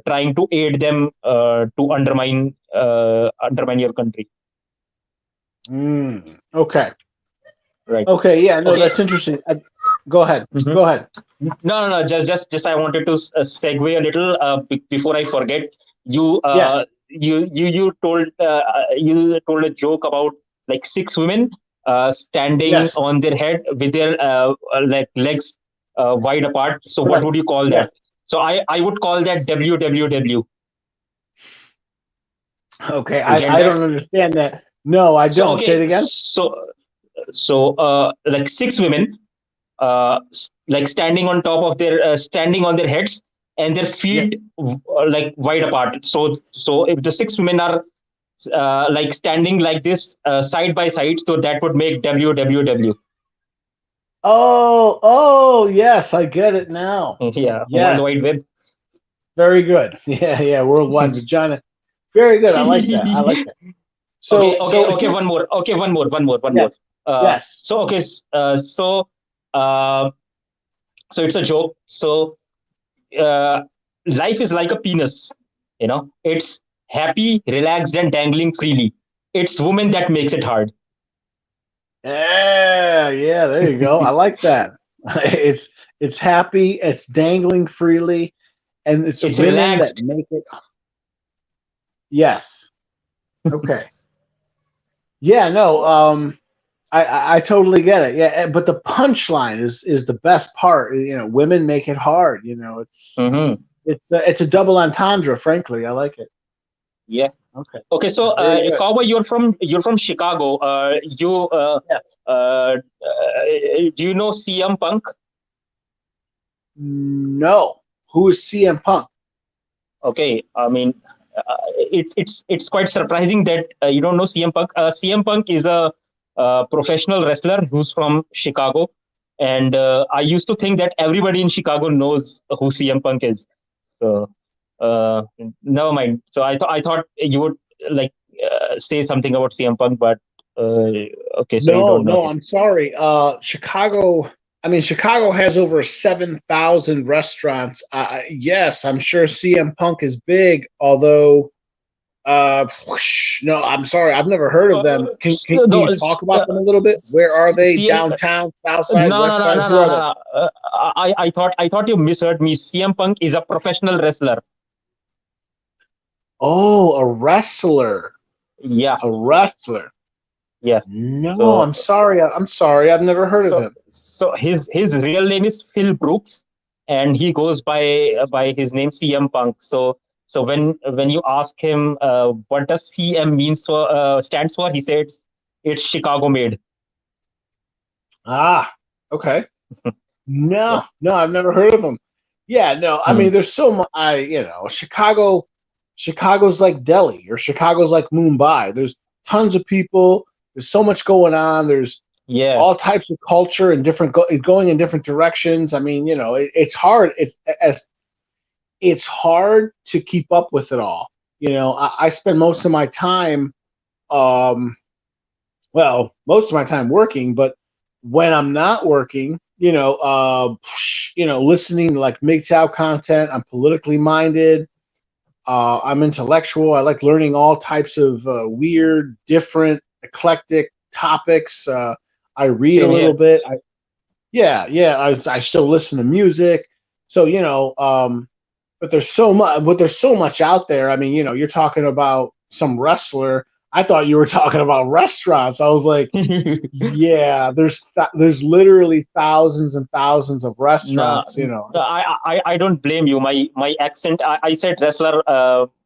Speaker 5: trying to aid them to undermine your country.
Speaker 4: Okay.
Speaker 5: Right.
Speaker 4: Okay. Yeah. No,
Speaker 5: Okay.
Speaker 4: that's interesting. Go ahead.
Speaker 5: Mhm.
Speaker 4: Go ahead.
Speaker 5: No. Just I wanted to segue a little before I forget. You
Speaker 4: Yes.
Speaker 5: you told a joke about like 6 women standing
Speaker 4: Yes.
Speaker 5: on their head with their like legs wide apart. So what
Speaker 4: Right.
Speaker 5: would you call
Speaker 4: Yes.
Speaker 5: that? So I would call that WWW.
Speaker 4: Okay.
Speaker 5: You get
Speaker 4: I
Speaker 5: that?
Speaker 4: don't understand that. No, I
Speaker 5: So
Speaker 4: don't. Say it
Speaker 5: okay.
Speaker 4: again.
Speaker 5: So like 6 women like standing on top of their standing on their heads, and their feet like wide apart. So if the 6 women are like standing like this side by side, so that would make WWW.
Speaker 4: Oh, yes, I get it now.
Speaker 5: Yeah, World
Speaker 4: Yes.
Speaker 5: Wide Web.
Speaker 4: Very good. Yeah. Worldwide vagina. Very good. I like that. I like that. So,
Speaker 5: Okay. One more.
Speaker 4: Yes. Yes.
Speaker 5: So okay. Uh, so it's a joke. So uh, life is like a penis. It's happy, relaxed, and dangling freely. It's women that makes it hard.
Speaker 4: Yeah. There you go. I like that. It's happy. It's dangling freely, and it's
Speaker 5: It's
Speaker 4: women
Speaker 5: relaxed.
Speaker 4: that make it. Yes. Okay. Yeah. No. I totally get it. Yeah. But the punchline is the best part. Women make it hard. It's
Speaker 5: Mm-hmm.
Speaker 4: it's a double entendre. Frankly, I like it.
Speaker 5: Yeah.
Speaker 4: Okay.
Speaker 5: Okay. So,
Speaker 4: Very good.
Speaker 5: Cowboy, you're from Chicago.
Speaker 4: Yes.
Speaker 5: Do you know CM Punk?
Speaker 4: No. Who is CM Punk?
Speaker 5: Okay. I mean, it's quite surprising that you don't know CM Punk. CM Punk is a professional wrestler who's from Chicago, and I used to think that everybody in Chicago knows who CM Punk is. So never mind. So I thought you would like say something about CM Punk, but okay, so you don't know
Speaker 4: No,
Speaker 5: him.
Speaker 4: I'm sorry. Chicago. I mean, Chicago has over 7,000 restaurants. Yes, I'm sure CM Punk is big. Although, no, I'm sorry. I've never heard of them. Can
Speaker 5: No,
Speaker 4: you talk about them a little bit? Where are they?
Speaker 5: CM,
Speaker 4: Downtown, South
Speaker 5: no,
Speaker 4: Side,
Speaker 5: no,
Speaker 4: West
Speaker 5: no,
Speaker 4: Side?
Speaker 5: no,
Speaker 4: Who
Speaker 5: no,
Speaker 4: are they?
Speaker 5: no. I thought you misheard me. CM Punk is a professional wrestler.
Speaker 4: Oh, a wrestler.
Speaker 5: Yeah,
Speaker 4: A wrestler.
Speaker 5: yeah.
Speaker 4: No,
Speaker 5: So,
Speaker 4: I'm sorry. I'm sorry. I've never heard of him.
Speaker 5: so his real name is Phil Brooks, and he goes by his name CM Punk. So So when you ask him what does CM means for stands for, he said it's Chicago made.
Speaker 4: Ah, okay.
Speaker 5: Yeah.
Speaker 4: No, I've never heard of them. Yeah, no, I mean, there's so much. Chicago's like Delhi, or Chicago's like Mumbai. There's tons of people. There's so much going on. There's
Speaker 5: Yeah.
Speaker 4: all types of culture and going in different directions. I mean, it's hard. It's hard to keep up with it all. I spend most of my time, most of my time working, but when I'm not working, listening to like MGTOW content. I'm politically minded. I'm intellectual. I like learning all types of weird, different, eclectic topics. I read
Speaker 5: Same
Speaker 4: a little
Speaker 5: here.
Speaker 4: bit. I still listen to music. So but there's so much out there. I mean, you're talking about some wrestler. I thought you were talking about restaurants. I was like, yeah, there's literally thousands and thousands of
Speaker 5: No,
Speaker 4: restaurants.
Speaker 5: I don't blame you. My accent. I said wrestler.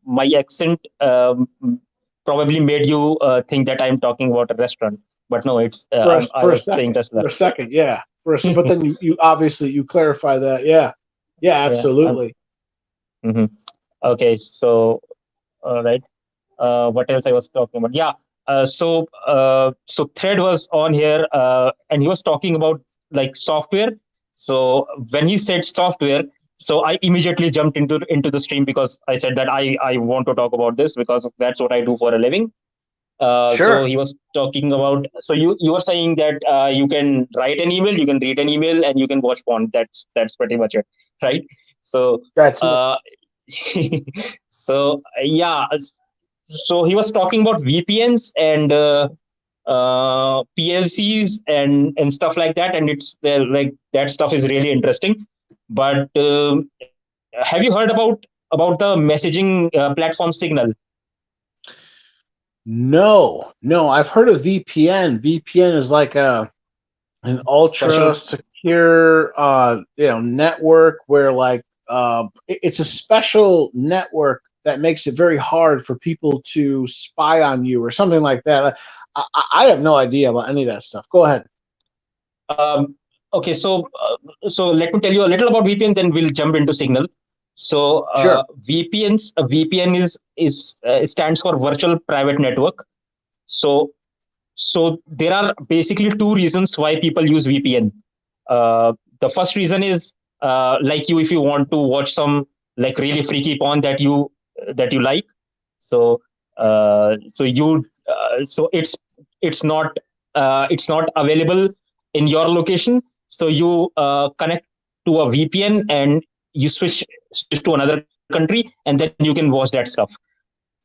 Speaker 5: My accent probably made you think that I'm talking about a restaurant. But no, it's I
Speaker 4: For a
Speaker 5: was saying
Speaker 4: second,
Speaker 5: wrestler.
Speaker 4: yeah. But then you obviously you clarify that. Yeah,
Speaker 5: Yeah.
Speaker 4: absolutely.
Speaker 5: Mhm. Okay. So right. What else I was talking about? Yeah. So Thread was on here, and he was talking about like software. So when he said software, so I immediately jumped into the stream because I said that I want to talk about this because that's what I do for a living. So
Speaker 4: Sure.
Speaker 5: he was talking about. So you were saying that you can write an email, you can read an email, and you can watch porn. That's pretty much it, right? So
Speaker 4: That's it.
Speaker 5: uh, so yeah. So he was talking about VPNs and PLCs and stuff like that, and it's like that stuff is really interesting. But have you heard about the messaging platform Signal?
Speaker 4: No. I've heard of VPN. VPN is like an ultra
Speaker 5: Virtual.
Speaker 4: secure network where like it's a special network that makes it very hard for people to spy on you or something like that. I have no idea about any of that stuff. Go ahead.
Speaker 5: Um, okay, so let me tell you a little about VPN, then we'll jump into Signal. So
Speaker 4: Sure.
Speaker 5: VPNs, a VPN is stands for Virtual Private Network. So there are basically two reasons why people use VPN. The first reason is like if you want to watch some like really freaky porn that you like, so it's not available in your location. So you connect to a VPN and you switch to another country, and then you can watch that stuff.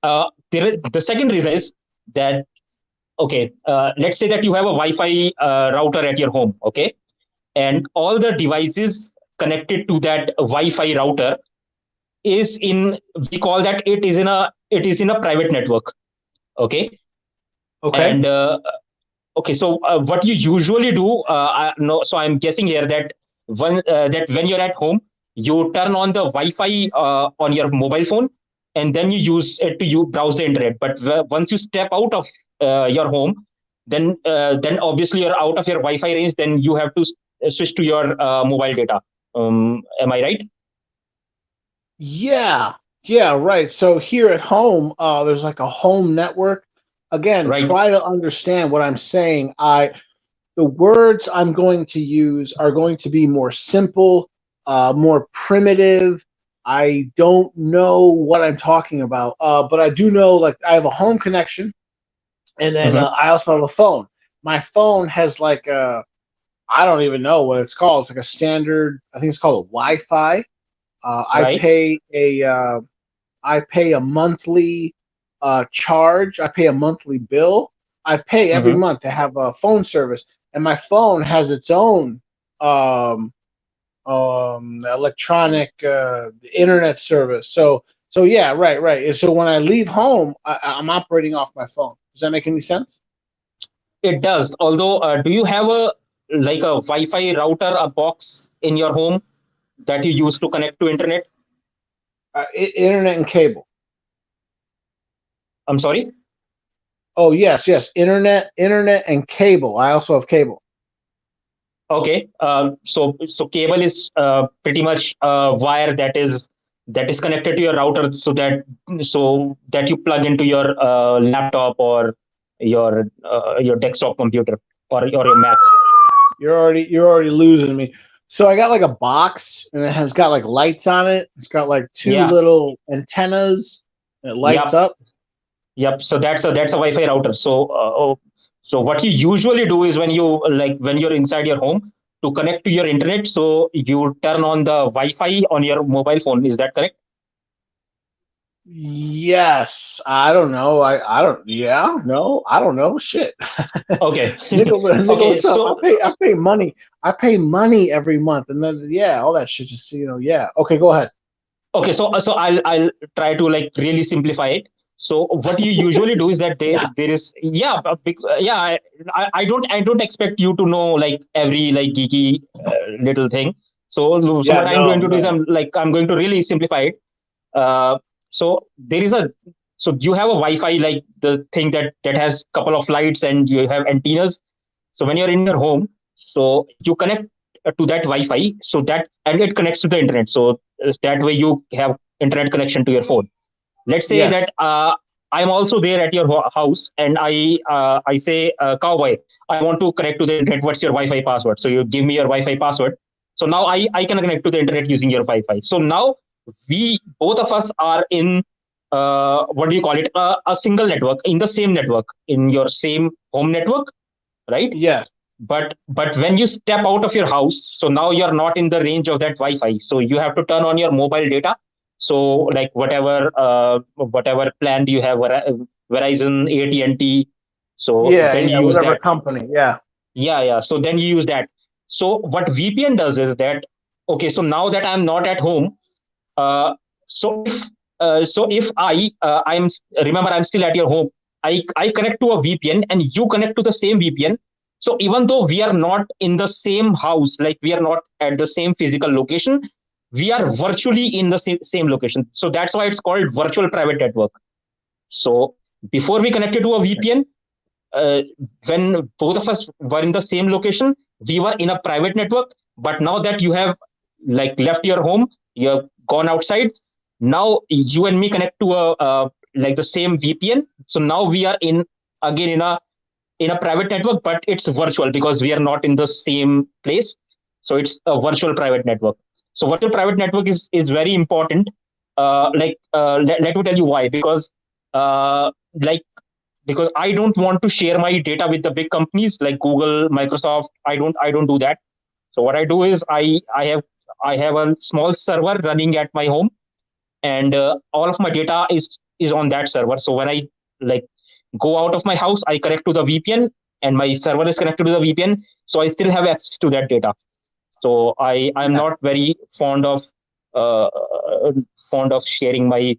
Speaker 5: The second reason is that okay, let's say that you have a Wi-Fi router at your home, okay, and all the devices connected to that Wi-Fi router is in we call that it is in a private network, okay,
Speaker 4: Okay.
Speaker 5: and okay, so what you usually do, no, so I'm guessing here that when you're at home, you turn on the Wi-Fi on your mobile phone, and then you use it to you browse the internet. But once you step out of your home, then obviously you're out of your Wi-Fi range. Then you have to switch to your mobile data. Am I right?
Speaker 4: Yeah. Yeah, right. So here at home, there's like a home network. Again,
Speaker 5: Right.
Speaker 4: try to understand what I'm saying. The words I'm going to use are going to be more simple, more primitive. I don't know what I'm talking about, but I do know like I have a home connection, and then
Speaker 5: Mm-hmm.
Speaker 4: I also have a phone. My phone has like I don't even know what it's called. It's like a standard. I think it's called a Wi-Fi. I
Speaker 5: Right.
Speaker 4: pay a monthly charge. I pay a monthly bill. I pay every
Speaker 5: Mm-hmm.
Speaker 4: month to have a phone service, and my phone has its own electronic internet service. So yeah, right. And so when I leave home, I'm operating off my phone. Does that make any sense?
Speaker 5: It does. Although, do you have a like a Wi-Fi router, a box in your home that you use to connect to internet?
Speaker 4: Internet and cable.
Speaker 5: I'm sorry.
Speaker 4: Oh yes, internet and cable. I also have cable.
Speaker 5: Okay. So cable is pretty much a wire that is connected to your router, so that you plug into your laptop or your desktop computer or your Mac.
Speaker 4: You're already losing me. So I got like a box and it has got like lights on it. It's got like two
Speaker 5: Yeah.
Speaker 4: little antennas. And it lights
Speaker 5: Yep.
Speaker 4: up.
Speaker 5: Yep. So that's a Wi-Fi router. So what you usually do is when you're inside your home to connect to your internet, so you turn on the Wi-Fi on your mobile phone. Is that correct?
Speaker 4: Yes. I don't know. I don't. Yeah. No. I don't know. Shit.
Speaker 5: Okay.
Speaker 4: Nickel
Speaker 5: Okay.
Speaker 4: stuff.
Speaker 5: So
Speaker 4: I pay money. I pay money every month, and then all that shit. Just yeah. Okay. Go ahead.
Speaker 5: okay, so I'll try to like really simplify it. So what you usually do is that
Speaker 4: Yeah.
Speaker 5: there is I don't expect you to know like every like geeky little thing. So
Speaker 4: Yeah.
Speaker 5: what I'm going to do is
Speaker 4: No.
Speaker 5: I'm going to really simplify it. So there is a so you have a Wi-Fi, like the thing that has couple of lights and you have antennas. So when you're in your home, so you connect to that Wi-Fi, so that and it connects to the internet. So that way you have internet connection to your phone. Let's say
Speaker 4: Yes.
Speaker 5: that I'm also there at your house, and I say, cowboy, I want to connect to the internet. What's your Wi-Fi password? So you give me your Wi-Fi password. So now I can connect to the internet using your Wi-Fi. So now we both of us are in what do you call it, a single network, in the same network, in your same home network, right?
Speaker 4: Yes.
Speaker 5: But when you step out of your house, so now you're not in the range of that Wi-Fi, so you have to turn on your mobile data. So like whatever plan do you have, Verizon, AT&T, so
Speaker 4: Yeah.
Speaker 5: then
Speaker 4: Yeah.
Speaker 5: you use
Speaker 4: Whatever
Speaker 5: that.
Speaker 4: company. Yeah.
Speaker 5: Yeah, so then you use that. So what VPN does is that, okay, so now that I'm not at home, uh, so if I'm remember, I'm still at your home. I connect to a VPN and you connect to the same VPN. So even though we are not in the same house, like we are not at the same physical location, we are virtually in the same location. So that's why it's called virtual private network. So before we connected to a VPN, uh, when both of us were in the same location, we were in a private network. But now that you have like left your home, you have gone outside. Now you and me connect to a like the same VPN. So now we are in again in a private network, but it's virtual because we are not in the same place. So it's a virtual private network. So virtual private network is very important. Let me tell you why. Uh, like because I don't want to share my data with the big companies like Google, Microsoft. I don't do that. So what I do is I have a small server running at my home, and all of my data is on that server. So when I like go out of my house, I connect to the VPN, and my server is connected to the VPN. So I still have access to that data. So I'm
Speaker 4: Yeah.
Speaker 5: not very uh, fond of sharing my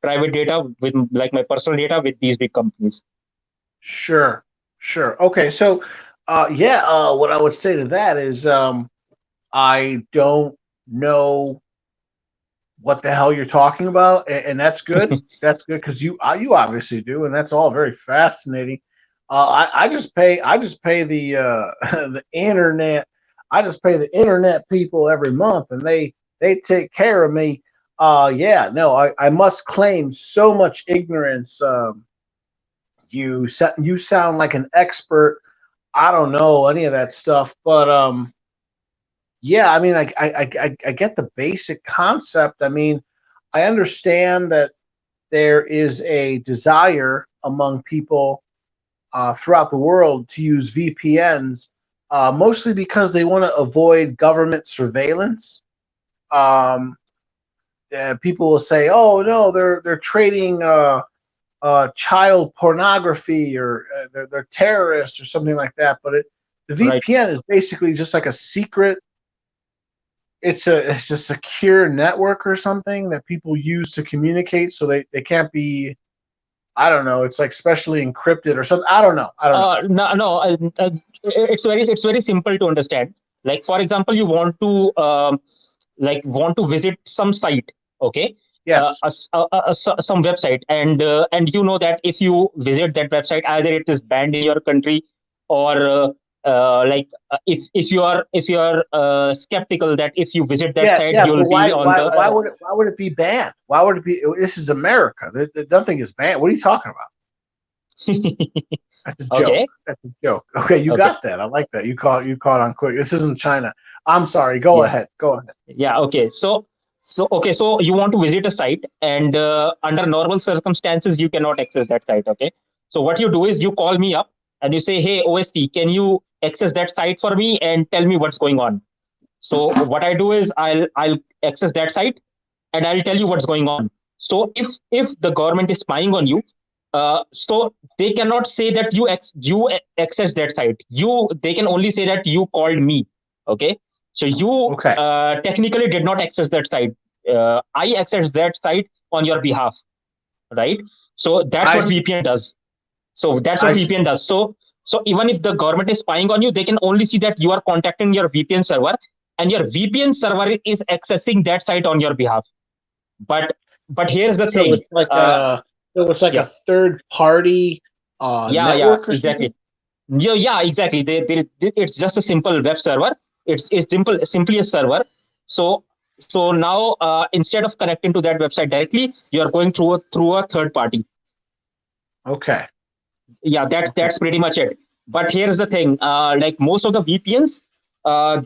Speaker 5: private data with like my personal data with these big companies.
Speaker 4: Sure. Sure. Okay. So, what I would say to that is, I don't know what the hell you're talking about, and that's good. That's good because you obviously do, and that's all very fascinating. I just pay the the internet. I just pay the internet people every month, and they take care of me. Yeah, no, I must claim so much ignorance. You sound like an expert. I don't know any of that stuff, but yeah, I mean, I get the basic concept. I mean, I understand that there is a desire among people throughout the world to use VPNs, mostly because they want to avoid government surveillance. Um, People will say, "Oh no, they're trading child pornography, or they're terrorists, or something like that." But the
Speaker 5: Right.
Speaker 4: VPN is basically just like a secret. It's a secure network or something that people use to communicate, so they can't be. I don't know. It's like specially encrypted or something. I don't know. I don't know.
Speaker 5: No, it's very simple to understand. Like for example, you want to visit some site, okay,
Speaker 1: Yes.
Speaker 5: some website, and you know that if you visit that website, either it is banned in your country, or if you are skeptical that if you visit that
Speaker 1: Yeah,
Speaker 5: site
Speaker 1: yeah,
Speaker 5: you'll
Speaker 1: but
Speaker 5: be on the
Speaker 1: why would it be banned? Why would it be? This is America. Nothing is banned. What are you talking about? That's a joke.
Speaker 5: okay.
Speaker 1: That's a joke. Okay, you
Speaker 5: Okay.
Speaker 1: got that. I like that. You caught on quick. This isn't China. I'm sorry. Go
Speaker 5: Yeah.
Speaker 1: ahead. Go ahead.
Speaker 5: Yeah. Okay. So you want to visit a site, and under normal circumstances you cannot access that site. Okay. So what you do is you call me up and you say, "Hey, OST, can you access that site for me and tell me what's going on?" So what I do is I'll access that site and I'll tell you what's going on. So if the government is spying on you, so they cannot say that you access that site. They can only say that you called me. Okay, so you
Speaker 1: Okay.
Speaker 5: technically did not access that site. I accessed that site on your behalf, right? So that's
Speaker 1: I
Speaker 5: what
Speaker 1: see.
Speaker 5: VPN does. So that's what
Speaker 1: I see.
Speaker 5: VPN does. So even if the government is spying on you, they can only see that you are contacting your VPN server, and your VPN server is accessing that site on your behalf. But here's the
Speaker 1: So
Speaker 5: thing.
Speaker 1: it's like a
Speaker 5: Yeah,
Speaker 1: third party
Speaker 5: yeah,
Speaker 1: network or something.
Speaker 5: exactly. Yeah, exactly. It's just a simple web server. It's simply a server. So now instead of connecting to that website directly, you are going through a third party.
Speaker 1: Okay.
Speaker 5: Yeah, that's pretty much it. But here's the thing, like most of the VPNs,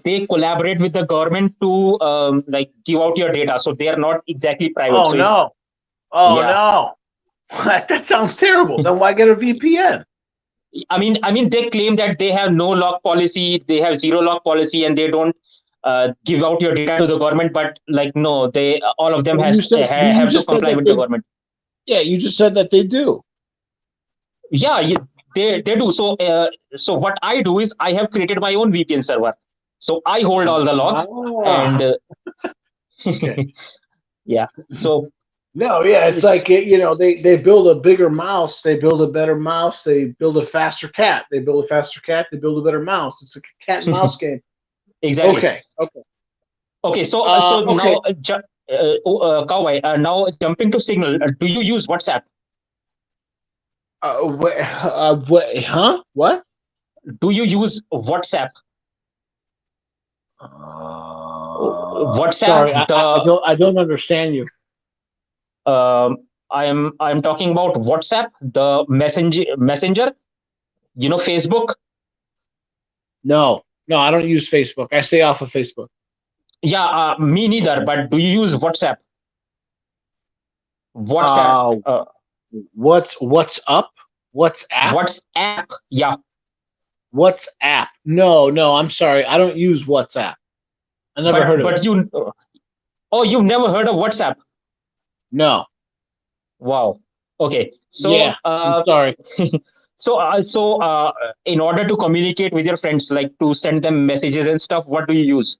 Speaker 5: they collaborate with the government to like give out your data, so they are not exactly private.
Speaker 1: Oh
Speaker 5: So
Speaker 1: no. Oh
Speaker 5: yeah,
Speaker 1: no. That sounds terrible. Then why get a VPN?
Speaker 5: I mean they claim that they have no lock policy, they have zero lock policy, and they don't give out your data to the government. But like no, they all of them
Speaker 1: Well, you
Speaker 5: have to
Speaker 1: just said
Speaker 5: comply
Speaker 1: that
Speaker 5: with the government.
Speaker 1: yeah, you just said that they do.
Speaker 5: Yeah, they do. So what I do is I have created my own VPN server. So I hold all the logs, and
Speaker 1: Ah, okay.
Speaker 5: yeah. So
Speaker 1: No, yeah, it's like they build a bigger mouse, they build a better mouse, they build a faster cat, they build a faster cat, they build a better mouse. It's like a cat and mouse game.
Speaker 5: exactly.
Speaker 1: Okay, okay,
Speaker 5: Okay. So
Speaker 1: okay.
Speaker 5: now, Kawai, now jumping to Signal. Do you use WhatsApp?
Speaker 1: What? Huh? What?
Speaker 5: Do you use WhatsApp?
Speaker 1: Sorry,
Speaker 5: WhatsApp.
Speaker 1: I don't understand you.
Speaker 5: I'm talking about WhatsApp, the messenger. You know, Facebook.
Speaker 1: No, I don't use Facebook. I stay off of Facebook.
Speaker 5: Yeah, me neither. But do you use WhatsApp? WhatsApp.
Speaker 1: What's up? WhatsApp?
Speaker 5: WhatsApp. Yeah.
Speaker 1: WhatsApp? No. I'm sorry. I don't use WhatsApp. I never heard of it.
Speaker 5: But you've never heard of WhatsApp?
Speaker 1: No.
Speaker 5: Wow. Okay. So
Speaker 1: Yeah. I'm sorry.
Speaker 5: So in order to communicate with your friends, like to send them messages and stuff, what do you use?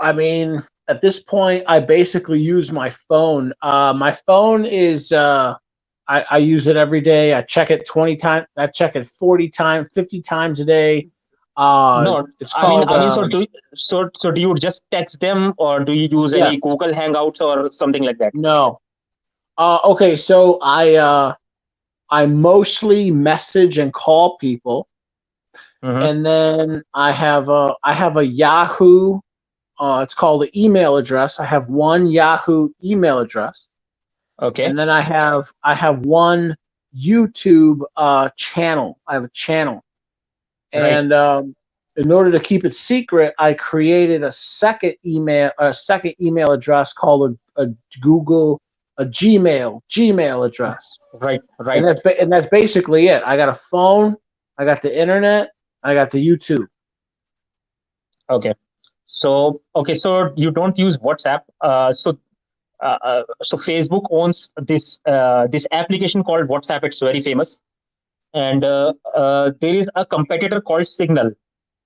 Speaker 1: I mean, at this point, I basically use my phone. My phone is I use it every day. I check it 20 times. I check it 40 times, 50 times a day.
Speaker 5: No,
Speaker 1: It's
Speaker 5: I mean,
Speaker 1: called.
Speaker 5: so do you just text them, or do you use
Speaker 1: Yeah.
Speaker 5: any Google Hangouts or something like that?
Speaker 1: No. Okay, so I mostly message and call people, and then I have a Yahoo. It's called an email address. I have one Yahoo email address,
Speaker 5: Okay.
Speaker 1: and then I have one YouTube channel. I have a channel,
Speaker 5: Right.
Speaker 1: and in order to keep it secret, I created a second email address called a Gmail address.
Speaker 5: Right.
Speaker 1: And that's basically it. I got a phone, I got the internet, I got the YouTube.
Speaker 5: Okay. So you don't use WhatsApp. So Facebook owns this application called WhatsApp. It's very famous, and there is a competitor called Signal.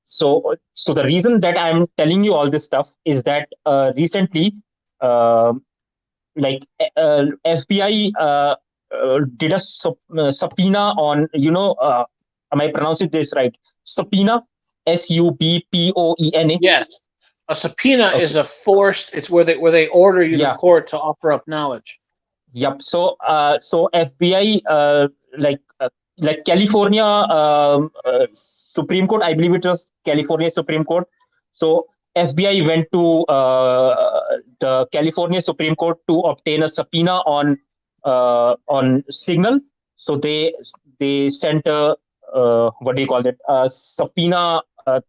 Speaker 5: So the reason that I'm telling you all this stuff is that recently, like FBI did a subpoena on, am I pronouncing this right? Subpoena, SUBPOENA.
Speaker 1: Yes. A subpoena
Speaker 5: Okay.
Speaker 1: is a forced. It's where they order you
Speaker 5: Yeah.
Speaker 1: to court to offer up knowledge.
Speaker 5: Yep. So, FBI, like California Supreme Court, I believe it was California Supreme Court. So FBI went to the California Supreme Court to obtain a subpoena on Signal. So they sent a what do you call it? A subpoena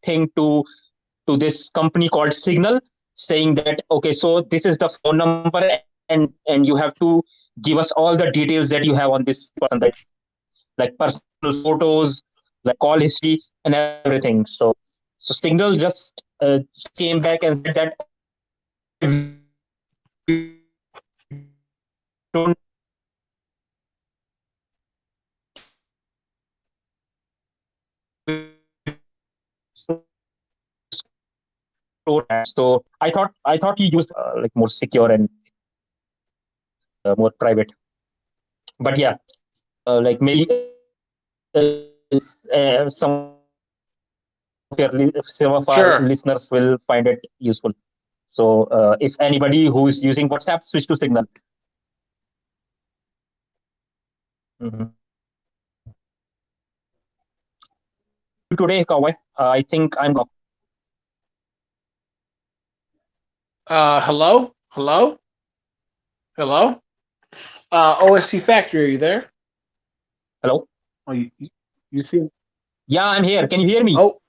Speaker 5: thing to this company called Signal, saying that okay, so this is the phone number, and you have to give us all the details that you have on this person, like personal photos, like call history and everything. So Signal just came back and said that we don't store that. So I thought he used like more secure and more private. But yeah, like maybe some some of our
Speaker 1: Sure.
Speaker 5: listeners will find it useful. So if anybody who's using WhatsApp, switch to Signal. Mhm. Today, Cowboy, I think I'm.
Speaker 1: Hello. OST Factory, are you there?
Speaker 5: Hello.
Speaker 1: Oh, you see?
Speaker 5: Yeah, I'm here. Can you hear me?
Speaker 1: Oh.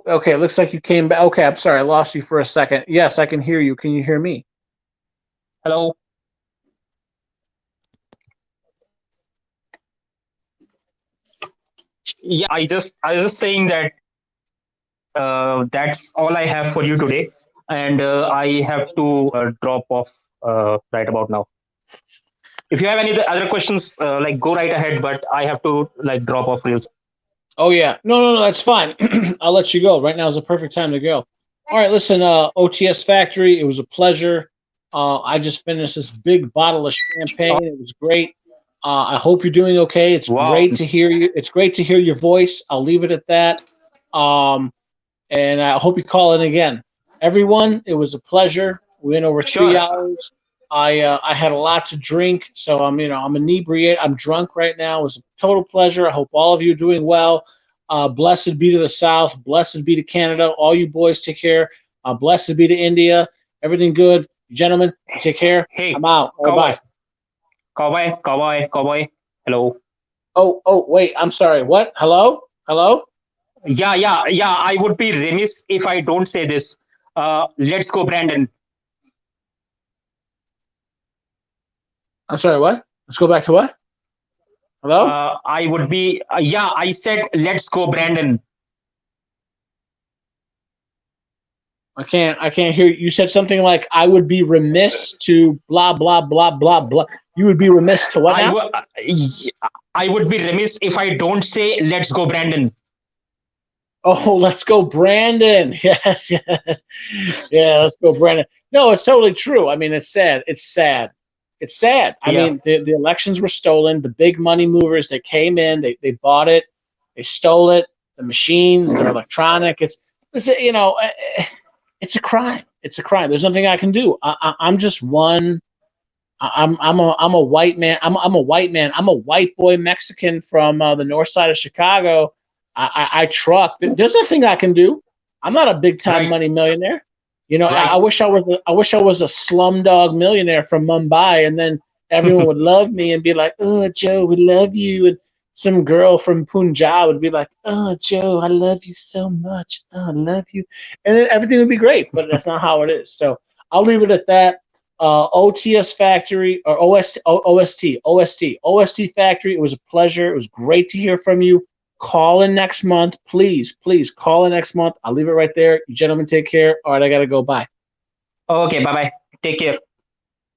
Speaker 1: Okay, it looks like you came back. Okay, I'm sorry, I lost you for a second. Yes, I can hear you. Can you hear me?
Speaker 5: Hello. Yeah, I was just saying that that's all I have for you today, and I have to drop off right about now. If you have any other questions, like go right ahead, but I have to like drop off real soon.
Speaker 1: Oh yeah, no, that's fine. I'll let you go. Right now is the perfect time to go. All right, listen, OTS Factory. It was a pleasure. I just finished this big bottle of champagne. It was great. I hope you're doing okay. It's
Speaker 5: Wow.
Speaker 1: great to hear you. It's great to hear your voice. I'll leave it at that. And I hope you call in again. Everyone, it was a pleasure. We went over 3
Speaker 5: Sure.
Speaker 1: hours. I had a lot to drink, so I'm inebriated. I'm drunk right now. It was a total pleasure. I hope all of you are doing well. Blessed be to the South. Blessed be to Canada. All you boys, take care. Blessed be to India. Everything good, gentlemen. Take care.
Speaker 5: Hey,
Speaker 1: I'm out.
Speaker 5: Cowboy.
Speaker 1: Bye.
Speaker 5: Cowboy. Hello.
Speaker 1: Oh, wait. I'm sorry. What? Hello.
Speaker 5: Yeah. I would be remiss if I don't say this. Let's go, Brandon.
Speaker 1: I'm sorry. What? Let's go back to what? Hello.
Speaker 5: I would be. Yeah, I said let's go, Brandon.
Speaker 1: I can't hear you. You said something like I would be remiss to blah blah blah blah blah. You would be remiss to what now?
Speaker 5: I would be remiss if I don't say let's go, Brandon.
Speaker 1: Oh, let's go, Brandon. Yes. Yeah, let's go, Brandon. No, it's totally true. I mean, it's sad. I mean, the elections were stolen. The big money movers, they came in, they bought it, they stole it. The machines, they're electronic. It's a crime. It's a crime. There's nothing I can do. I'm just one. I'm a white man. I'm a white man. I'm a white boy Mexican from the north side of Chicago. I truck. There's nothing I can do. I'm not a big time money millionaire.
Speaker 5: Right.
Speaker 1: I wish I was a slumdog millionaire from Mumbai, and then everyone would love me and be like, "Oh, Joe, we love you." And some girl from Punjab would be like, "Oh, Joe, I love you so much. Oh, I love you," and then everything would be great. But that's not how it is. So I'll leave it at that. OTS Factory or OST Factory. It was a pleasure. It was great to hear from you. Call in next month. Please call in next month. I'll leave it right there. You gentlemen take care. All right, I got to go. Bye.
Speaker 5: Okay, bye-bye. Take care.